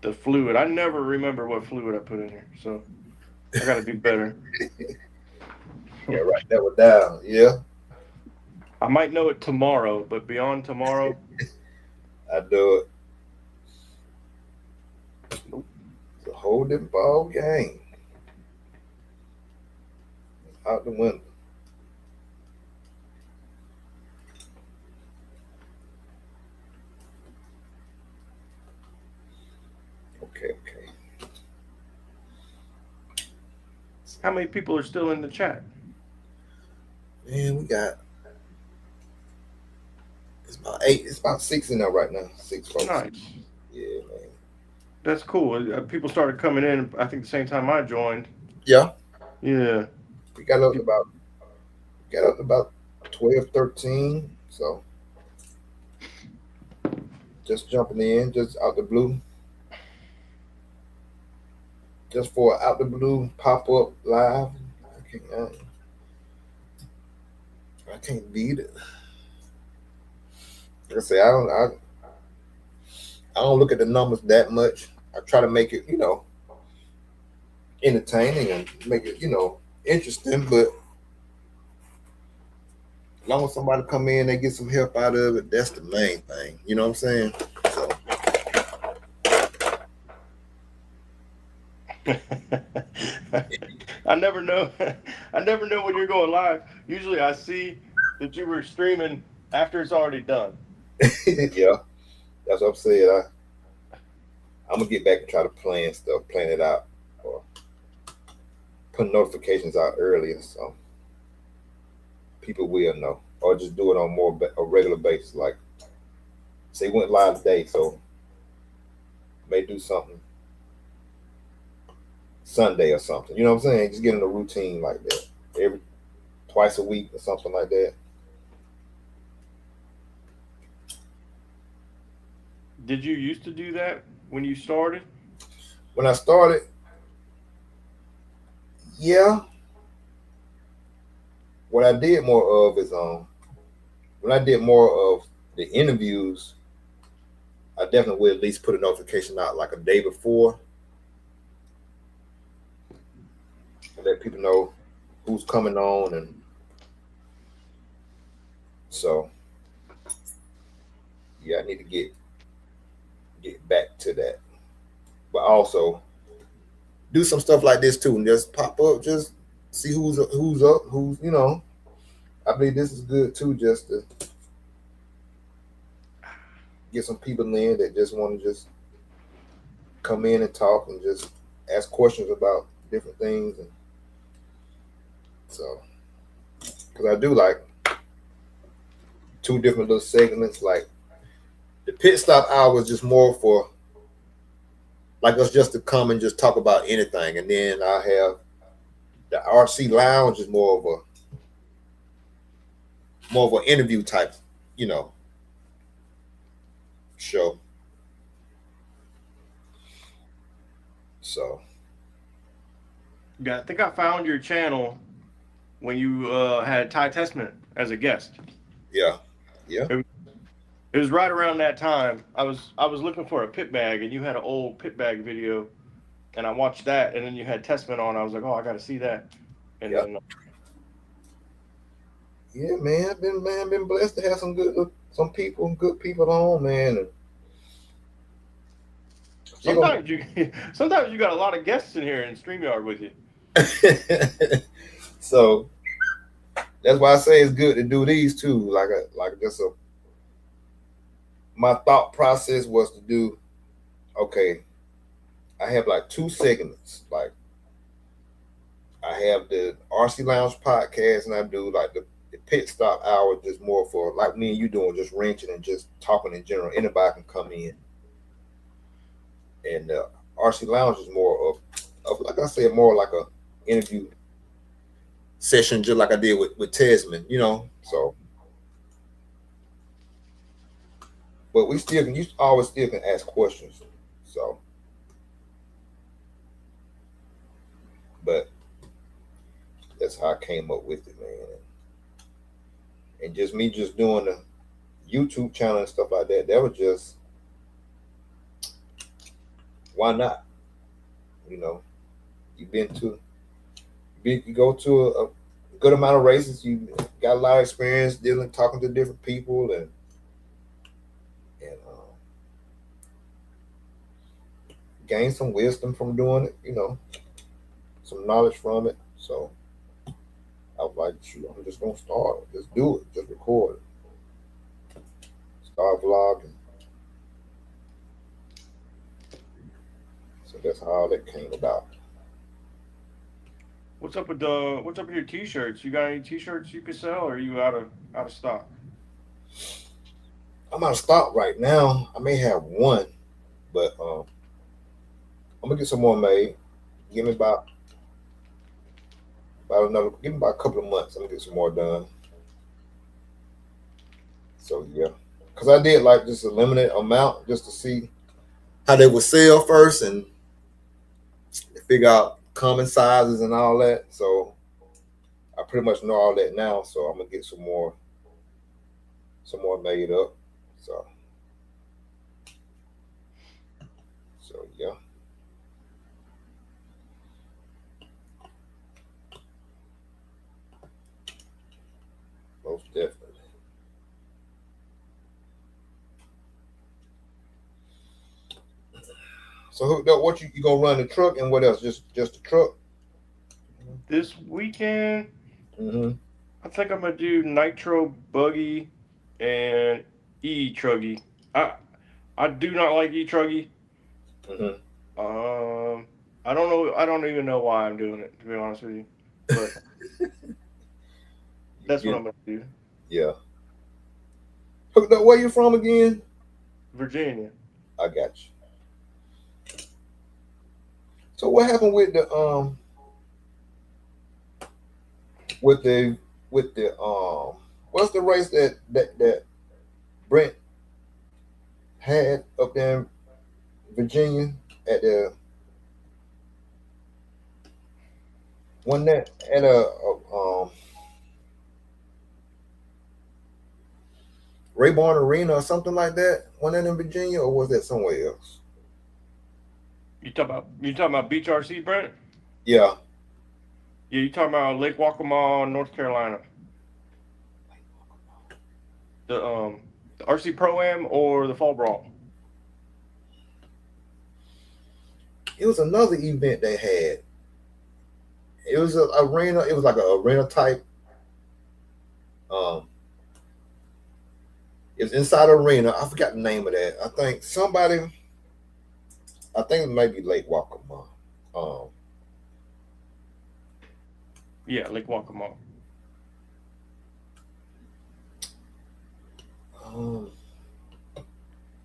the fluid. I never remember what fluid I put in here, so I got to do better. Yeah, write that one down. Yeah. I might know it tomorrow, but beyond tomorrow, I do it. Nope. It's a whole different ball game. Out the window. Okay. How many people are still in the chat? Man, we got it's about 8. It's about 6 in there right now. 6 folks. Nice. Yeah, man. That's cool. People started coming in. I think the same time I joined. Yeah. Yeah. We got up to about 12, 13. So just jumping in, just out the blue. Just for out the blue pop-up live. I can't beat it. Like I say, I don't look at the numbers that much. I try to make it, entertaining and make it, interesting. But as long as somebody come in, they get some help out of it. That's the main thing. You know what I'm saying? So. I never know. I never know when you're going live. Usually, I see that you were streaming after it's already done. Yeah, that's what I'm saying. I'm gonna get back and try to plan it out, or put notifications out earlier so people will know, or just do it on a regular basis. Like, say, went live today, so may do something Sunday or something. You know what I'm saying? Just get in a routine like that, twice a week or something like that. Did you used to do that when you started? When I started, yeah. What I did more of is when I did more of the interviews, I definitely will at least put a notification out like a day before and let people know who's coming on. And so, yeah, I need to get back to that. But also do some stuff like this too, and just pop up, just see who's up, who's I believe this is good too, just to get some people in that just want to just come in and talk and just ask questions about different things. And so, because I do like 2 different little segments, like the pit stop hour is just more for like us just to come and just talk about anything, and then I have the RC lounge is more of an interview type, show. So Yeah, I think I found your channel when you had Ty Testament as a guest. yeah. It was right around that time. I was looking for a pit bag, and you had an old pit bag video, and I watched that, and then you had Testament on. I was like, oh, I got to see that. And Yeah. then Yeah, man, been blessed to have some good people on, man. And sometimes you got a lot of guests in here in StreamYard with you. So that's why I say it's good to do these too. My thought process was to do, okay, I have like 2 segments. Like I have the RC Lounge podcast, and I do like the pit stop hour, just more for like me and you doing, just wrenching and just talking in general. Anybody can come in. And RC Lounge is more of like I said, more like a interview session, just like I did with Tesman, So, but you always still can ask questions. So, but that's how I came up with it, man. And just me just doing the YouTube channel and stuff like that. That was just, why not? You go to a good amount of races. You got a lot of experience talking to different people, and gain some wisdom from doing it. Some knowledge from it. So I was like, shoot, I'm just gonna start. Just do it. Just record it. Start vlogging. So that's how that came about. What's up with your t-shirts? You got any t-shirts you could sell, or are you out of stock? I'm out of stock right now. I may have one, but I'm gonna get some more made. Give me about a couple of months. I'm gonna get some more done. So yeah, because I did like just a limited amount just to see how they would sell first and figure out common sizes and all that. So I pretty much know all that now. So I'm gonna get some more made up. So yeah. Most definitely. So what you gonna run the truck, and what else? Just the truck? This weekend, Mm-hmm. I think I'm gonna do nitro buggy and e-truggy. I do not like e-truggy. Mm-hmm. I don't know. I don't even know why I'm doing it, to be honest with you. But that's what I'm gonna do. Yeah. Where you from again? Virginia. I got you. So what happened with the what's the race that Brent had up there in Virginia at the one that at a Rayborn Arena or something like that? One in Virginia, or was that somewhere else? You talking about Beach RC, Brent? Yeah. Yeah, you talking about Lake Waccamaw, North Carolina. The RC Pro Am or the Fall Brawl? It was another event they had. It was an arena. It was like an arena type. It was inside an arena. I forgot the name of that. I think it might be Lake Waccamaw. Yeah, Lake Waccamaw.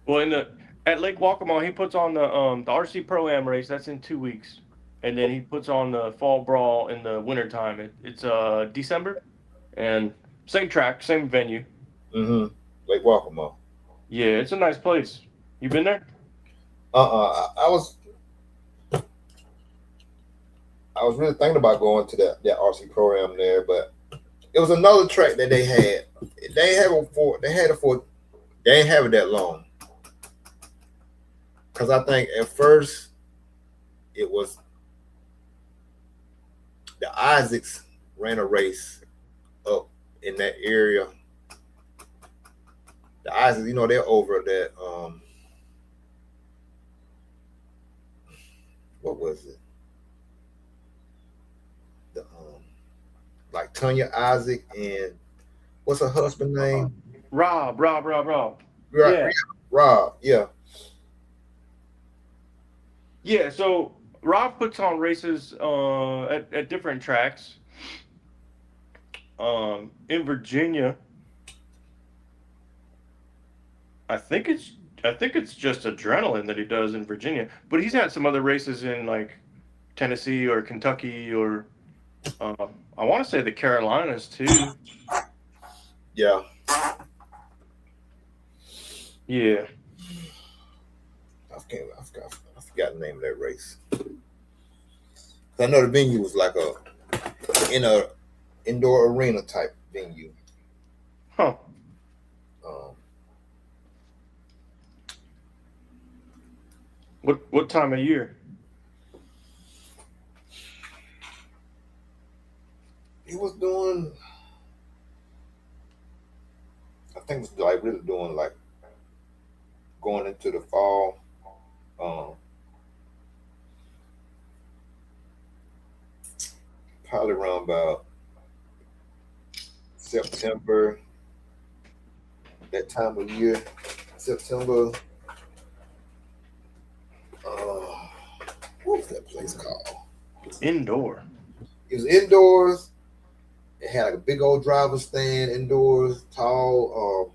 Well, at Lake Waccamaw, he puts on the RC Pro Am race. That's in 2 weeks, and then he puts on the Fall Brawl in the wintertime. It's December, and same track, same venue. Lake Waccamaw. Yeah, it's a nice place. You been there? I was really thinking about going to that RC program there, but it was another track that they had. They ain't have it that long. Because I think at first it was the Isaacs ran a race up in that area. The Isaacs, they're over that. What was it? The like Tanya Isaac and what's her husband name? Rob. Right, Yeah. Rob. Yeah. Yeah, so Rob puts on races at different tracks. In Virginia, I think it's just Adrenaline that he does in Virginia, but he's had some other races in like Tennessee or Kentucky or I want to say the Carolinas too. Yeah. Yeah. I forgot the name of that race. I know the venue was like in a indoor arena type venue. Huh. What time of year? He was doing, I think it was like really doing like going into the fall. Probably around about September, that time of year. September. What was that place called? Indoor. It was indoors. It had like a big old driver stand indoors, tall.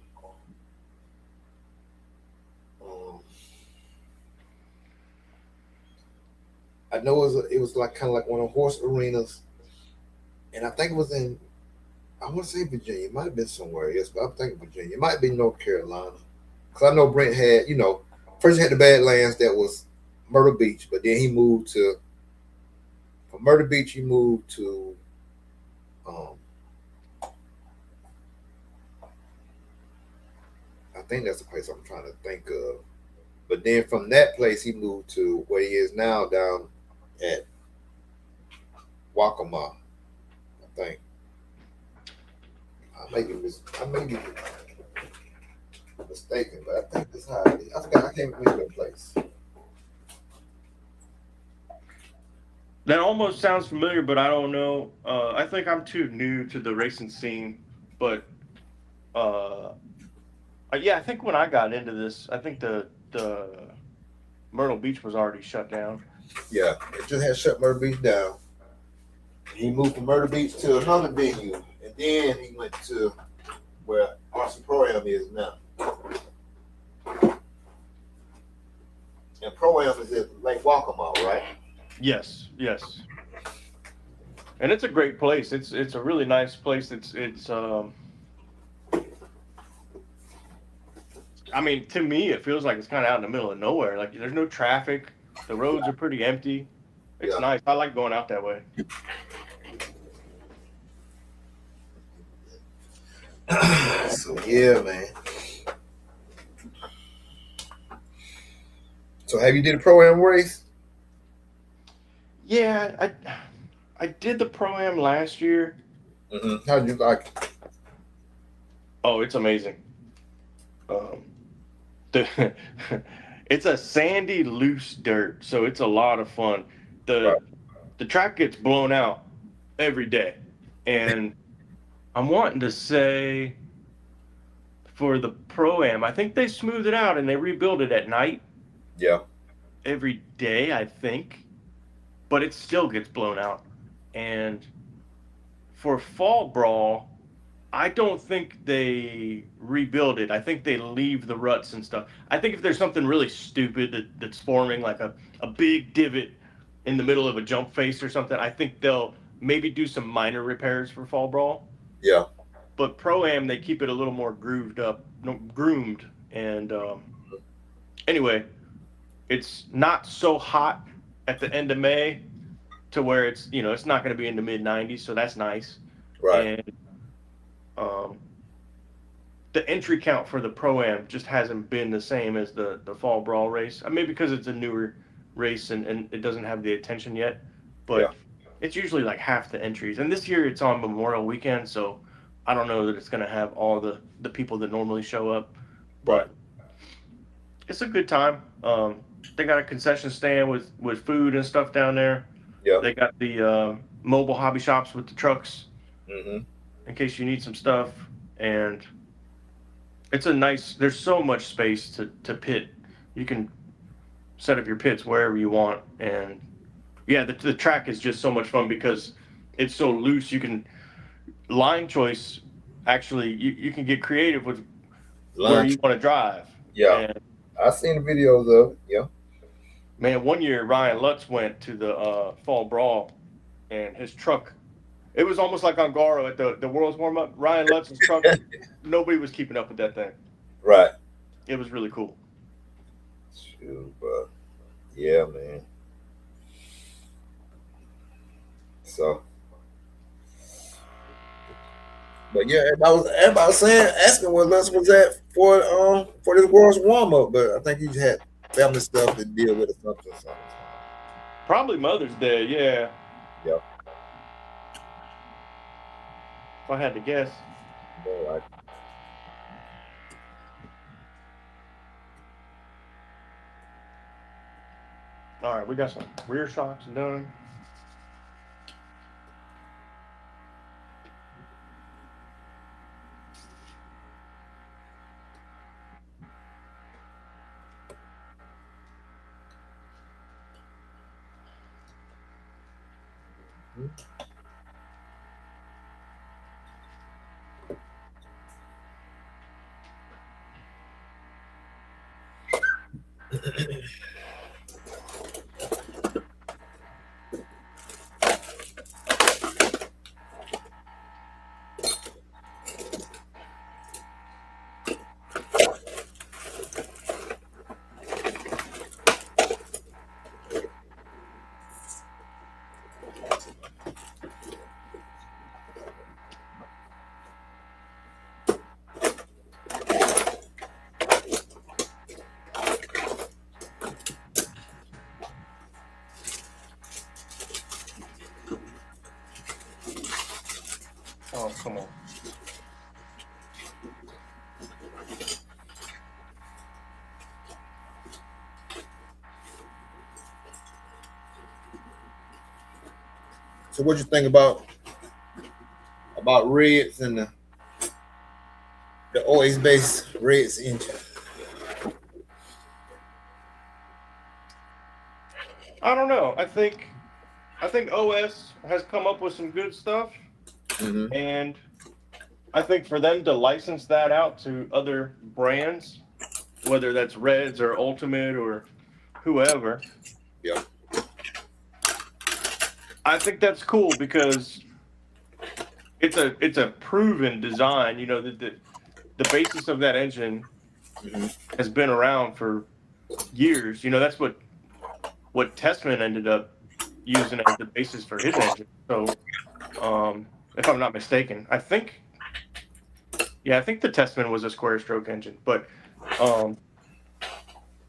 I know it was like kind of like one of the horse arenas, and I think it was in, I want to say Virginia. It might have been somewhere else, but I'm thinking Virginia. It might be North Carolina, because I know Brent had, first he had the Badlands that was Myrtle Beach, but then he moved from Myrtle Beach. He moved to I think that's the place I'm trying to think of. But then from that place, he moved to where he is now, down at Waccamaw, I think. I may be mistaken, but I think that's how it is. I can't remember the place. That almost sounds familiar, but I don't know. I think I'm too new to the racing scene, but yeah, I think when I got into this, I think the Myrtle Beach was already shut down. Yeah, it just had shut Myrtle Beach down. He moved from Myrtle Beach to another venue, and then he went to where RC Pro-Am is now. And Pro-Am is at Lake Waccamaw, right? Yes. And it's a great place. It's a really nice place. It's I mean, to me, it feels like it's kind of out in the middle of nowhere. Like there's no traffic. The roads are pretty empty. It's nice. I like going out that way. So yeah, man. So have you did a pro-am race? Yeah, I did the Pro-Am last year. Mm-hmm. How did you like it? Oh, it's amazing. The it's a sandy, loose dirt, so it's a lot of fun. Right. The track gets blown out every day, and I'm wanting to say for the Pro-Am, I think they smooth it out and they rebuild it at night Yeah. every day, I think, but it still gets blown out. And for Fall Brawl, I don't think they rebuild it. I think they leave the ruts and stuff. I think if there's something really stupid that's forming, like a big divot in the middle of a jump face or something, I think they'll maybe do some minor repairs for Fall Brawl. Yeah. But Pro-Am, they keep it a little more groomed. And anyway, it's not so hot at the end of May to where it's not going to be in the mid 90s, so that's nice. Right. And um, the entry count for the Pro-Am just hasn't been the same as the Fall Brawl race. I mean, because it's a newer race and it doesn't have the attention yet, Yeah. but it's usually like half the entries. And this year it's on Memorial Weekend, so I don't know that it's going to have all the people that normally show up, Right. but it's a good time. They got a concession stand with food and stuff down there. Yeah. They got the mobile hobby shops with the trucks Mm-hmm. in case you need some stuff. And there's so much space to pit. You can set up your pits wherever you want. And yeah, the track is just so much fun because it's so loose. You can line choice. Actually, you can get creative with where you want to drive. Yeah. And I've seen the videos of it. Yeah. man, one year Ryan Lutz went to the Fall Brawl, and his truck. It was almost like on Garo at the World's Warm Up. Ryan Lutz's truck, nobody was keeping up with that thing. Right. It was really cool. Shoot, bro. Yeah, man. So, but yeah, everybody was asking where Lance was at for this world's warm up, but I think he had family stuff to deal with or something. Probably Mother's Day, yeah. Yep. If I had to guess. More like All right, we got some rear shocks done. Oh, come on. So, what you think about Reds and the OS based Reds engine? I don't know. I think OS has come up with some good stuff, Mm-hmm. and I think for them to license that out to other brands, whether that's Reds or Ultimate or whoever, Yeah. I think that's cool because it's a proven design. You know, the basis of that engine Mm-hmm. has been around for years. You know, that's what Testament ended up using as the basis for his engine. So, if I'm not mistaken, I think the Testament was a square stroke engine. But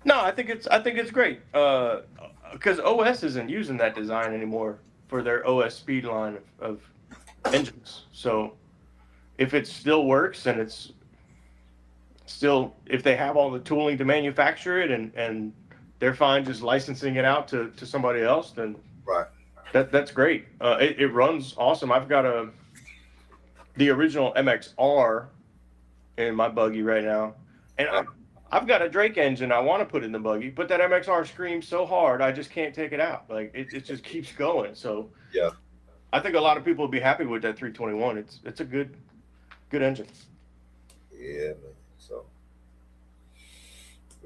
No, I think it's great. Because OS isn't using that design anymore for their OS speed line of engines. So if it still works and it's still, if they have all the tooling to manufacture it and they're fine just licensing it out to somebody else, then Right. that's great. It runs awesome. I've got the original MXR in my buggy right now, and I've got a Drake engine I want to put in the buggy, but that MXR screams so hard I just can't take it out. Like it just keeps going. So Yeah. I think a lot of people would be happy with that 321. It's a good engine. Yeah, man. So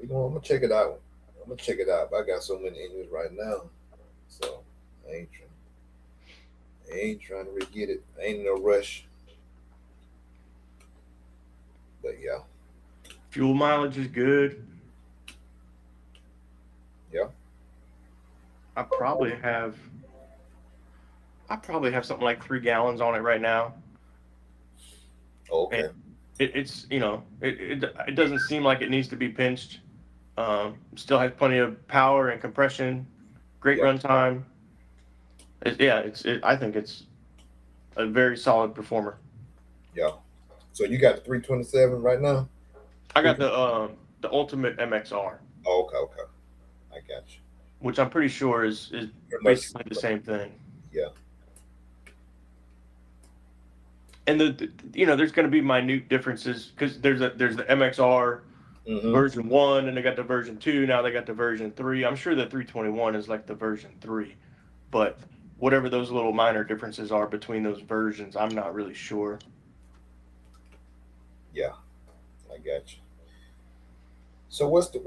I'm gonna check it out. I'm gonna check it out. But I got so many engines right now, so I ain't trying to really get it. I ain't in no rush. But yeah, Fuel mileage is good. yeah. I probably have something like 3 gallons on it right now. Okay. And it's it doesn't seem like it needs to be pinched. Still has plenty of power and compression, great Yeah. runtime. I think it's a very solid performer. Yeah. So you got the 327 right now? I got the Ultimate MXR, Oh, okay, okay. I got you. which I'm pretty sure is Pretty much, basically the same thing. yeah. And there's going to be minute differences because there's the MXR Mm-hmm. version 1 and they got the version 2. Now they got the version 3. I'm sure the 321 is like the version 3, but whatever those little minor differences are between those versions, I'm not really sure. Yeah, I got you. So what's the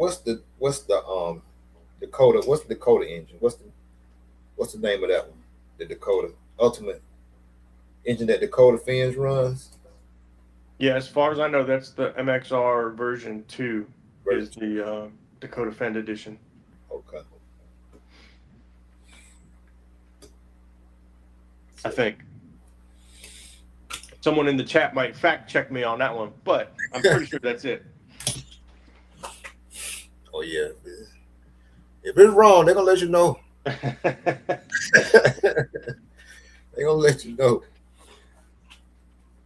Dakota? What's the Dakota engine? What's the name of that one? The Dakota Ultimate engine that Dakota Fins runs. Yeah, as far as I know, that's the MXR version 2 is Version the Dakota Fend edition. Okay. I think someone in the chat might fact check me on that one, but I'm pretty sure that's it. Oh yeah. If it's wrong, they're gonna let you know. They're gonna let you know.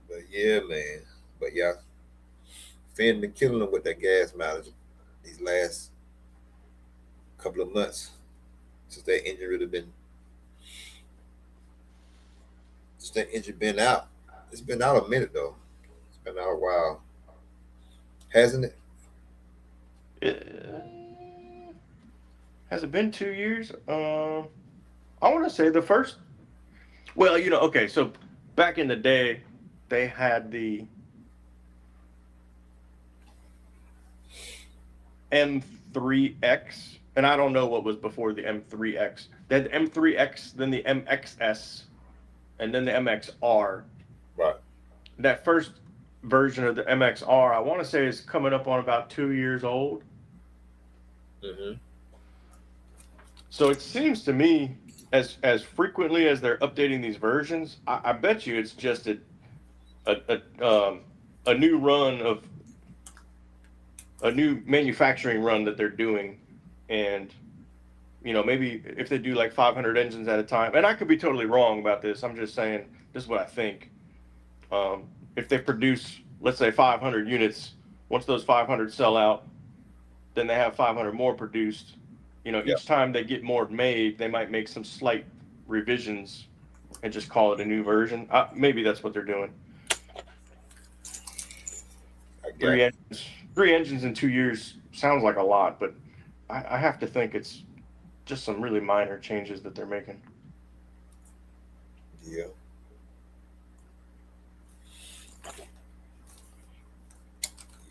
But yeah, man. But yeah, Finn been killing them with that gas mileage these last couple of months since that engine really been since that engine been out. It's been out a minute though. It's been out a while, hasn't it? Has it been 2 years? I want to say the first. Well, okay. So back in the day, they had the M3X, and I don't know what was before the M3X. They had the M3X, then the MXS, and then the MXR. Right. That first version of the MXR, I want to say, is coming up on about 2 years old. Mm-hmm. So it seems to me, as frequently as they're updating these versions, I bet you it's just a new run of a new manufacturing run that they're doing, and maybe if they do like 500 engines at a time, and I could be totally wrong about this. I'm just saying this is what I think. If they produce, let's say, 500 units, once those 500 sell out, then they have 500 more produced. Each time they get more made, they might make some slight revisions and just call it a new version. Maybe that's what they're doing. Three engines in 2 years sounds like a lot, but I have to think it's just some really minor changes that they're making. Yeah.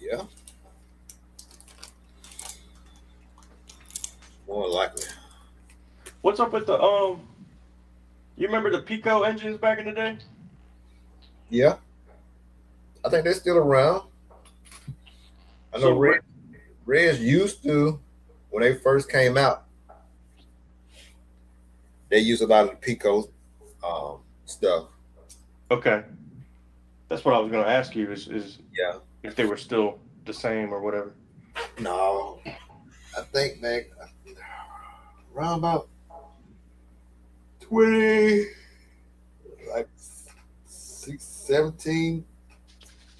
Yeah. More likely. What's up with the you remember the Pico engines back in the day? Yeah. I think they're still around. I know Reds used to, when they first came out, they used a lot of the Pico stuff. Okay. That's what I was going to ask you is Yeah. if they were still the same or whatever. No. I think back around about 20, like 17,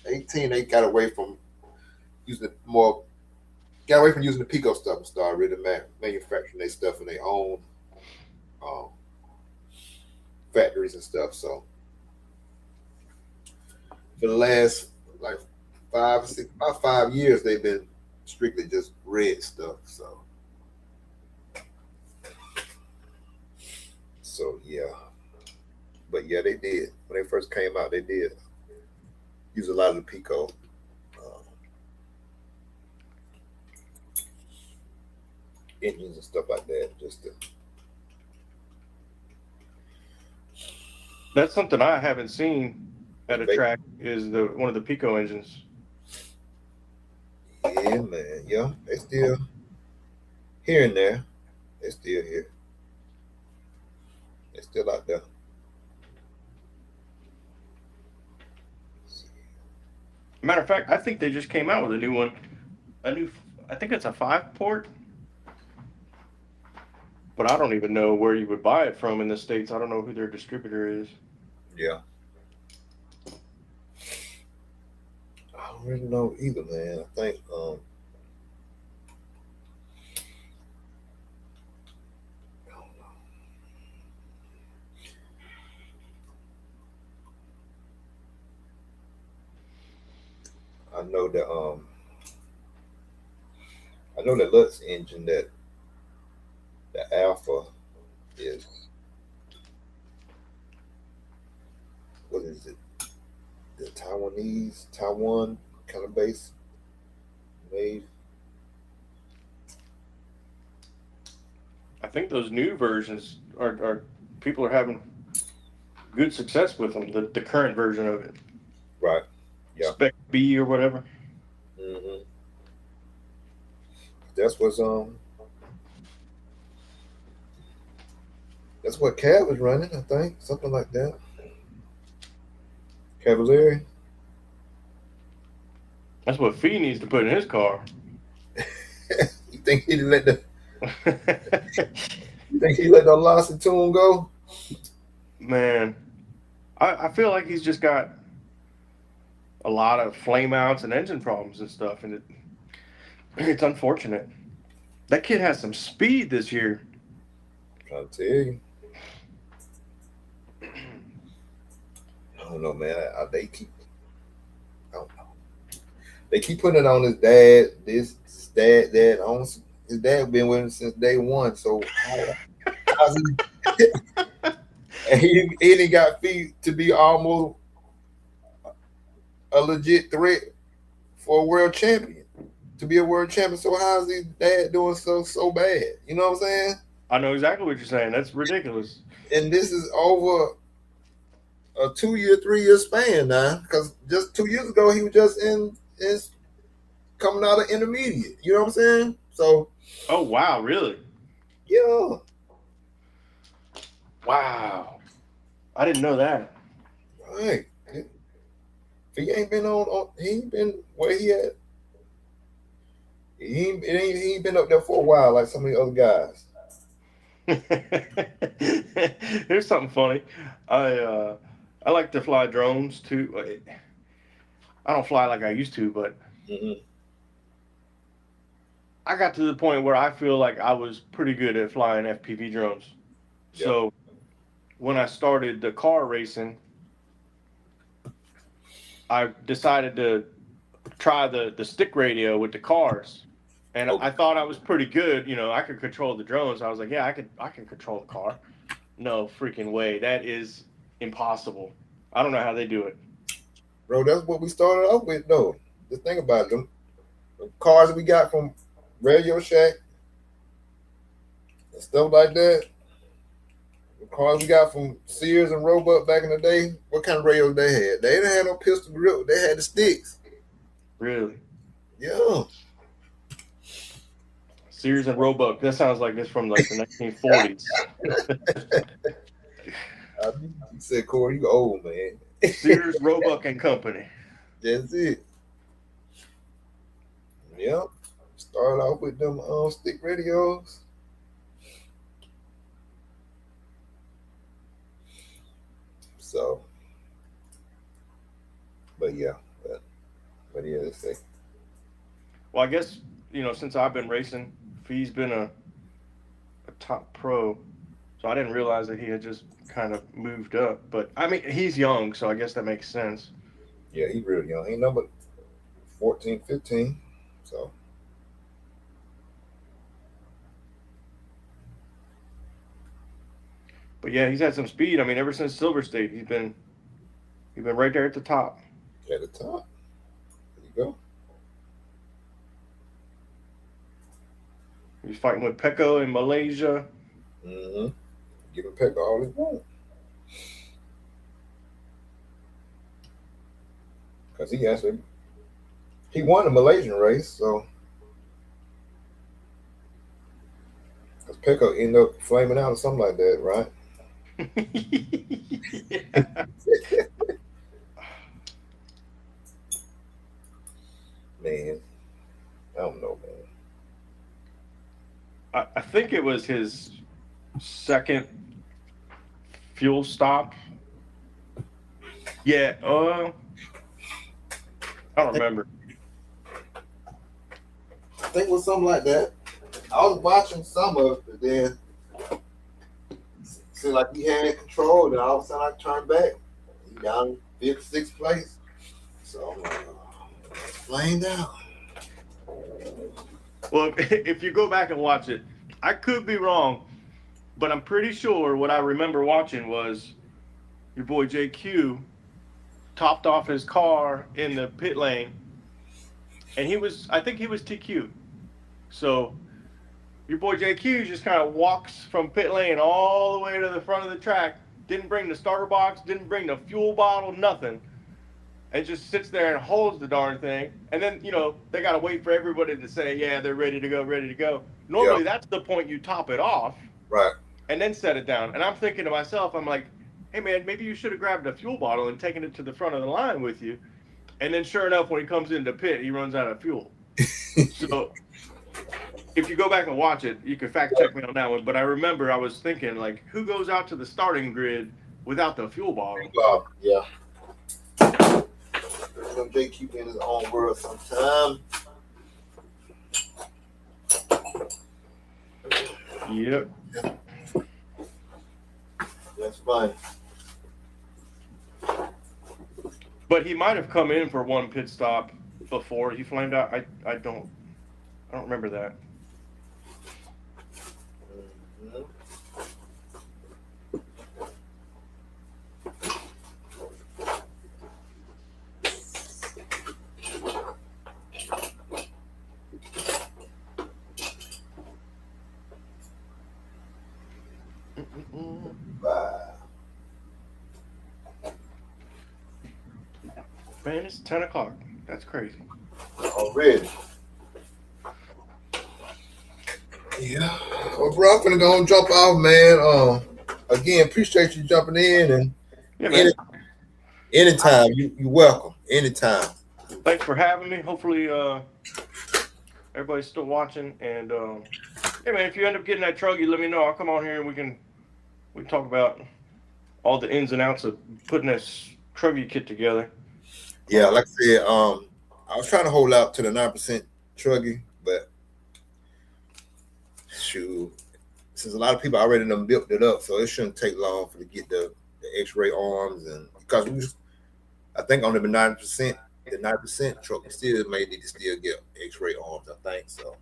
18, they got away from using it more. Got away from using the Pico stuff and started really manufacturing their stuff in their own um, factories and stuff. So for the last like about 5 years, they've been strictly just red stuff. So yeah, but yeah, they did when they first came out. They did use a lot of the Pico engines and stuff like that. That's something I haven't seen at a track is one of the Pico engines. Yeah, man. Yeah, they still here and there. They still here. They still out there. Matter of fact, I think they just came out with a new one. I think it's a 5-port. But I don't even know where you would buy it from in the States. I don't know who their distributor is. Yeah. I don't really know either, man. I think I know that Lutz engine, that the Alpha is, what is it? The Taiwan kind of base made. I think those new versions are people are having good success with them. The current version of it, Right. Yeah. Spec B or whatever. Mm-hmm. That's what Cav is running, I think, something like that. Cavalieri. That's what Fee needs to put in his car. You think he let the Lassie tune go? Man, I feel like he's just got a lot of flame outs and engine problems and stuff, and it's unfortunate. That kid has some speed this year. I'll tell you. I don't know, man. They keep putting it on his dad. His dad. His dad been with him since day one. So how's he? And he ain't got feet to be almost a legit threat for a world champion. To be a world champion. So how's his dad doing so bad? You know what I'm saying? I know exactly what you're saying. That's ridiculous. And this is over a 2-year, 3-year span now. Because just 2 years ago, he was just in coming out of intermediate. You know what I'm saying? So. Oh wow! Really? Yeah. Wow. I didn't know that. Right. If he ain't been he ain't been where he at. He ain't been up there for a while like some of the other guys. Here's something funny. I like to fly drones too. I don't fly like I used to, but I got to the point where I feel like I was pretty good at flying FPV drones. Yep. So when I started the car racing, I decided to try the stick radio with the cars. And I thought I was pretty good. You know, I could control the drones. I was like, yeah, I can control the car. No freaking way. That is impossible. I don't know how they do it. Bro, that's what we started off with, though. Just think about them. The cars we got from Radio Shack and stuff like that. The cars we got from Sears and Roebuck back in the day, what kind of radios they had? They didn't have no pistol grip. They had the sticks. Really? Yeah. Sears and Roebuck. That sounds like it's from like the 1940s. You said, Corey, you old, man. Sears, Roebuck and Company. That's it. Yep. Started off with them stick radios. So, but yeah, let's say. Well, I guess, since I've been racing, he's been a top pro. So I didn't realize that he had just kind of moved up. But I mean, he's young, so I guess that makes sense. Yeah, he's real young. Ain't number 14, 15. So. But yeah, he's had some speed. I mean, ever since Silver State, he's been right there at the top. At the top. There you go. He's fighting with Pecco in Malaysia. Mm-hmm. Giving Pecco all he wants. Because he won the Malaysian race, so because Pecco ended up flaming out or something like that, right? Man, I don't know, man. I think it was his second fuel stop. Yeah, I don't remember. I think it was something like that. I was watching some of it, then seemed like he had control, and all of a sudden I turned back. He down in 5th, 6th place. So I'm like, flamed out. Well, if you go back and watch it, I could be wrong, but I'm pretty sure what I remember watching was your boy JQ topped off his car in the pit lane, and I think he was TQ. So your boy JQ just kind of walks from pit lane all the way to the front of the track, didn't bring the starter box, didn't bring the fuel bottle, nothing. And just sits there and holds the darn thing. And then, they got to wait for everybody to say, yeah, they're ready to go, ready to go. Normally, That's the point you top it off. Right. And then set it down. And I'm thinking to myself, I'm like, hey, man, maybe you should have grabbed a fuel bottle and taken it to the front of the line with you. And then sure enough, when he comes into pit, he runs out of fuel. So if you go back and watch it, you can fact check me on that one. But I remember I was thinking, like, who goes out to the starting grid without the fuel bottle? Yeah. Jay keep in his own world sometime. Yep. That's fine. But he might have come in for one pit stop before he flamed out. I don't remember that. Mm-hmm. Man, it's 10 o'clock. That's crazy. Already. Yeah. Well, bro, I'm finna go and jump off, man. Again, appreciate you jumping in, and anytime you're welcome. Anytime. Thanks for having me. Hopefully, everybody's still watching. And hey, man, if you end up getting that truck, you let me know. I'll come on here and we can talk about all the ins and outs of putting this truggy kit together. Yeah, like I said, I was trying to hold out to the 9% truggy, but shoot, since a lot of people already done built it up, so it shouldn't take long to get the X-ray arms, and because I think on the 9%, the 9% truck still may need to still get X-ray arms. I think so.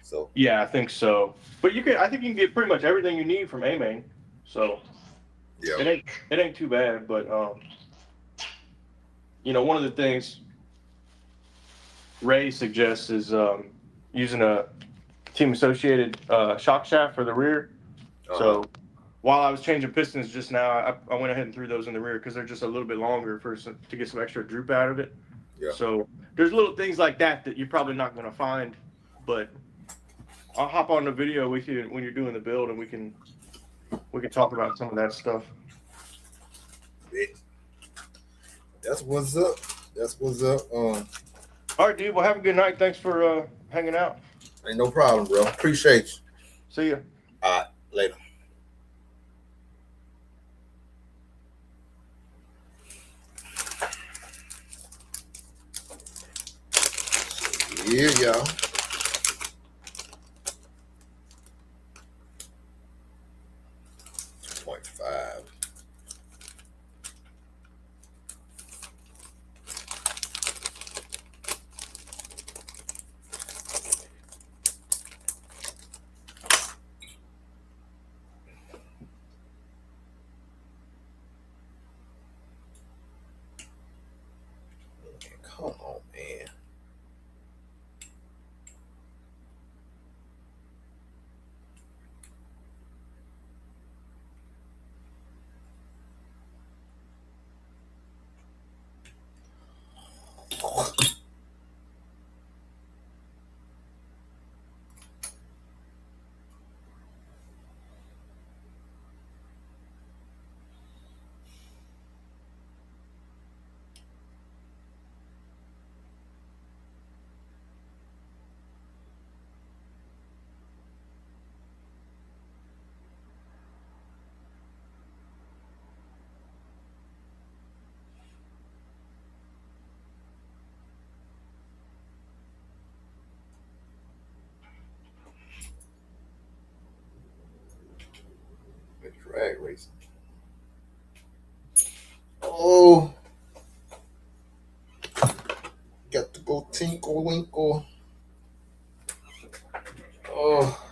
So yeah, I think so. But I think you can get pretty much everything you need from A-Main. So yeah, it ain't too bad. But one of the things Ray suggests is using a team associated shock shaft for the rear. So while I was changing pistons just now, I went ahead and threw those in the rear because they're just a little bit longer to get some extra droop out of it. Yeah. So there's little things like that you're probably not going to find, but I'll hop on the video with you when you're doing the build, and we can talk about some of that stuff. That's what's up. All right, dude. Well, have a good night. Thanks for hanging out. Ain't no problem, bro. Appreciate you. See ya. All right, later. Yeah, y'all. .5. Come on, man. Drag racing. Oh, got to go tinkle winkle. Oh.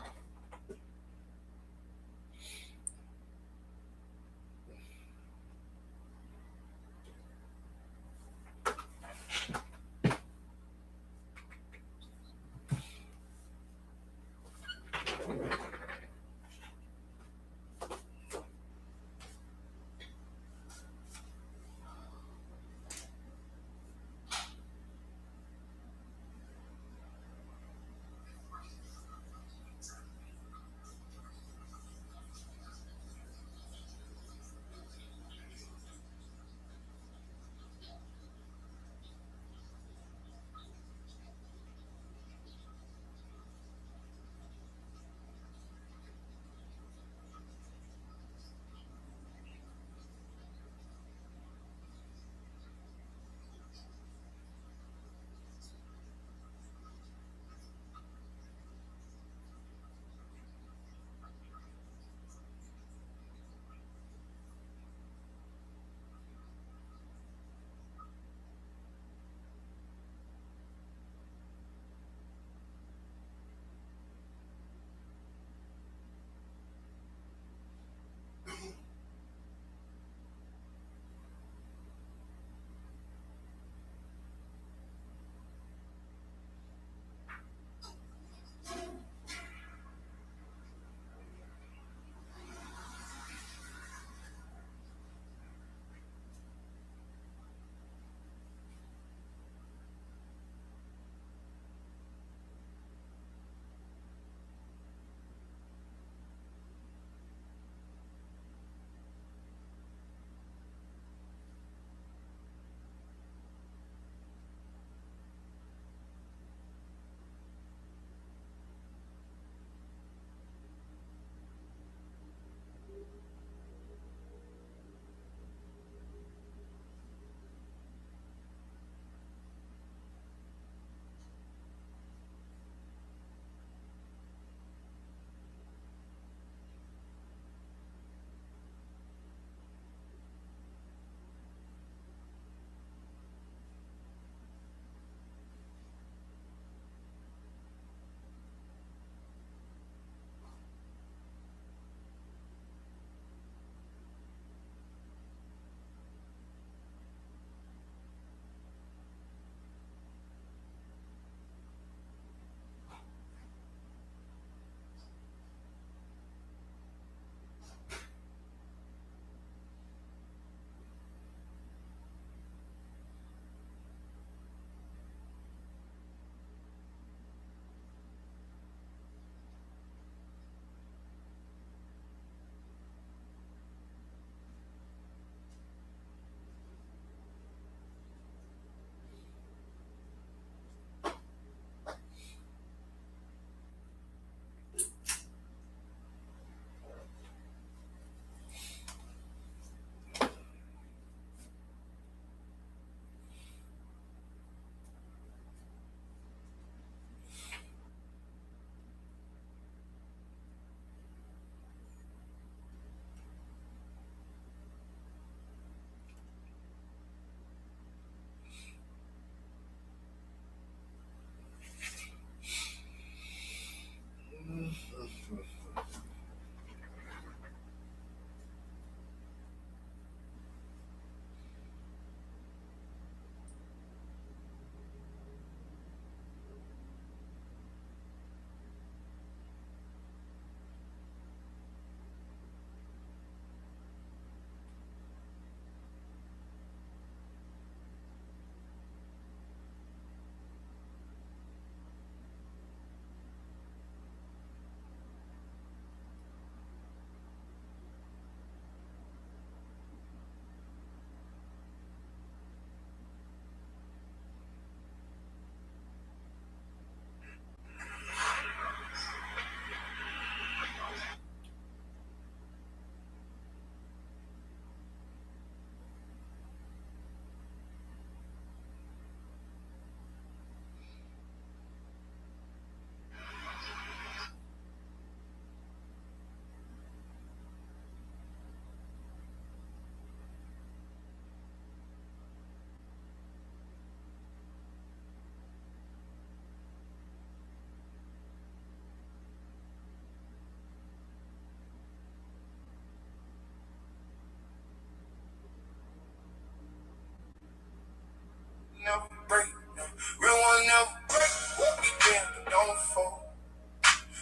never break. No. Real one never break. We been, but don't fall.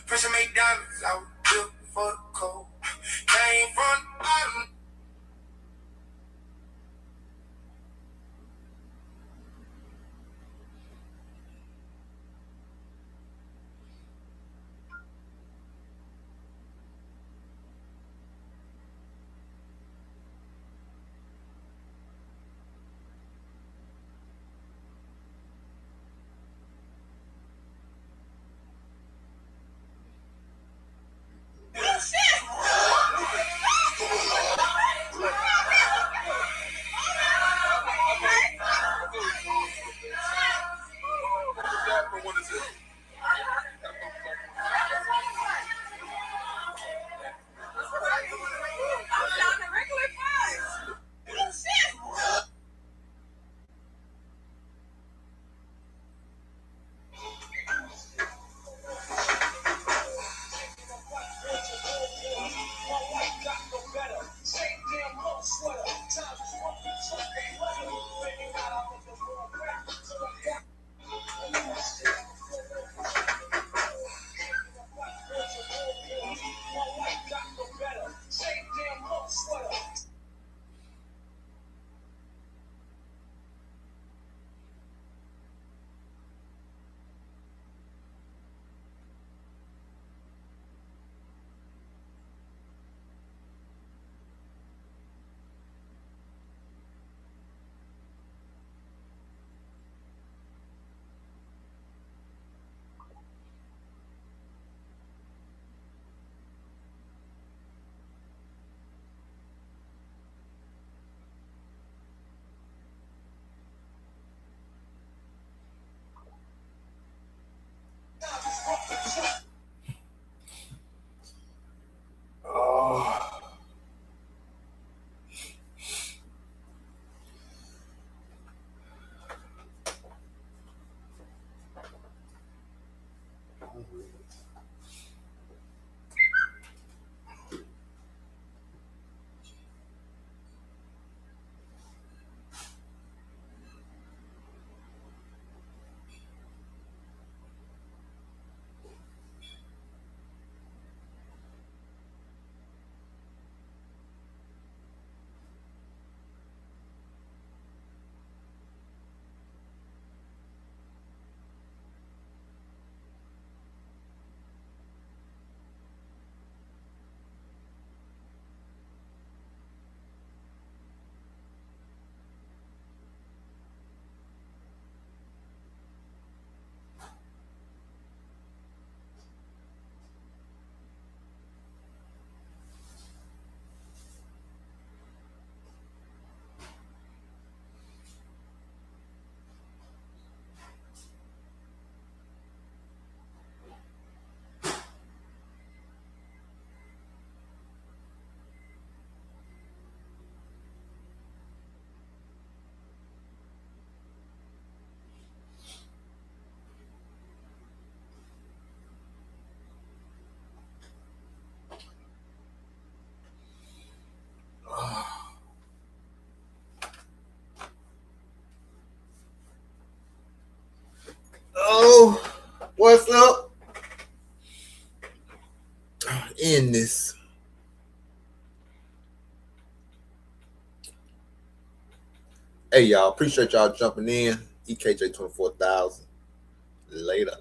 Pressure make diamonds. I was built for the cold. Came from the bottom. Oh, what's up? In this. Hey, y'all. Appreciate y'all jumping in. EKJ 24,000. Later.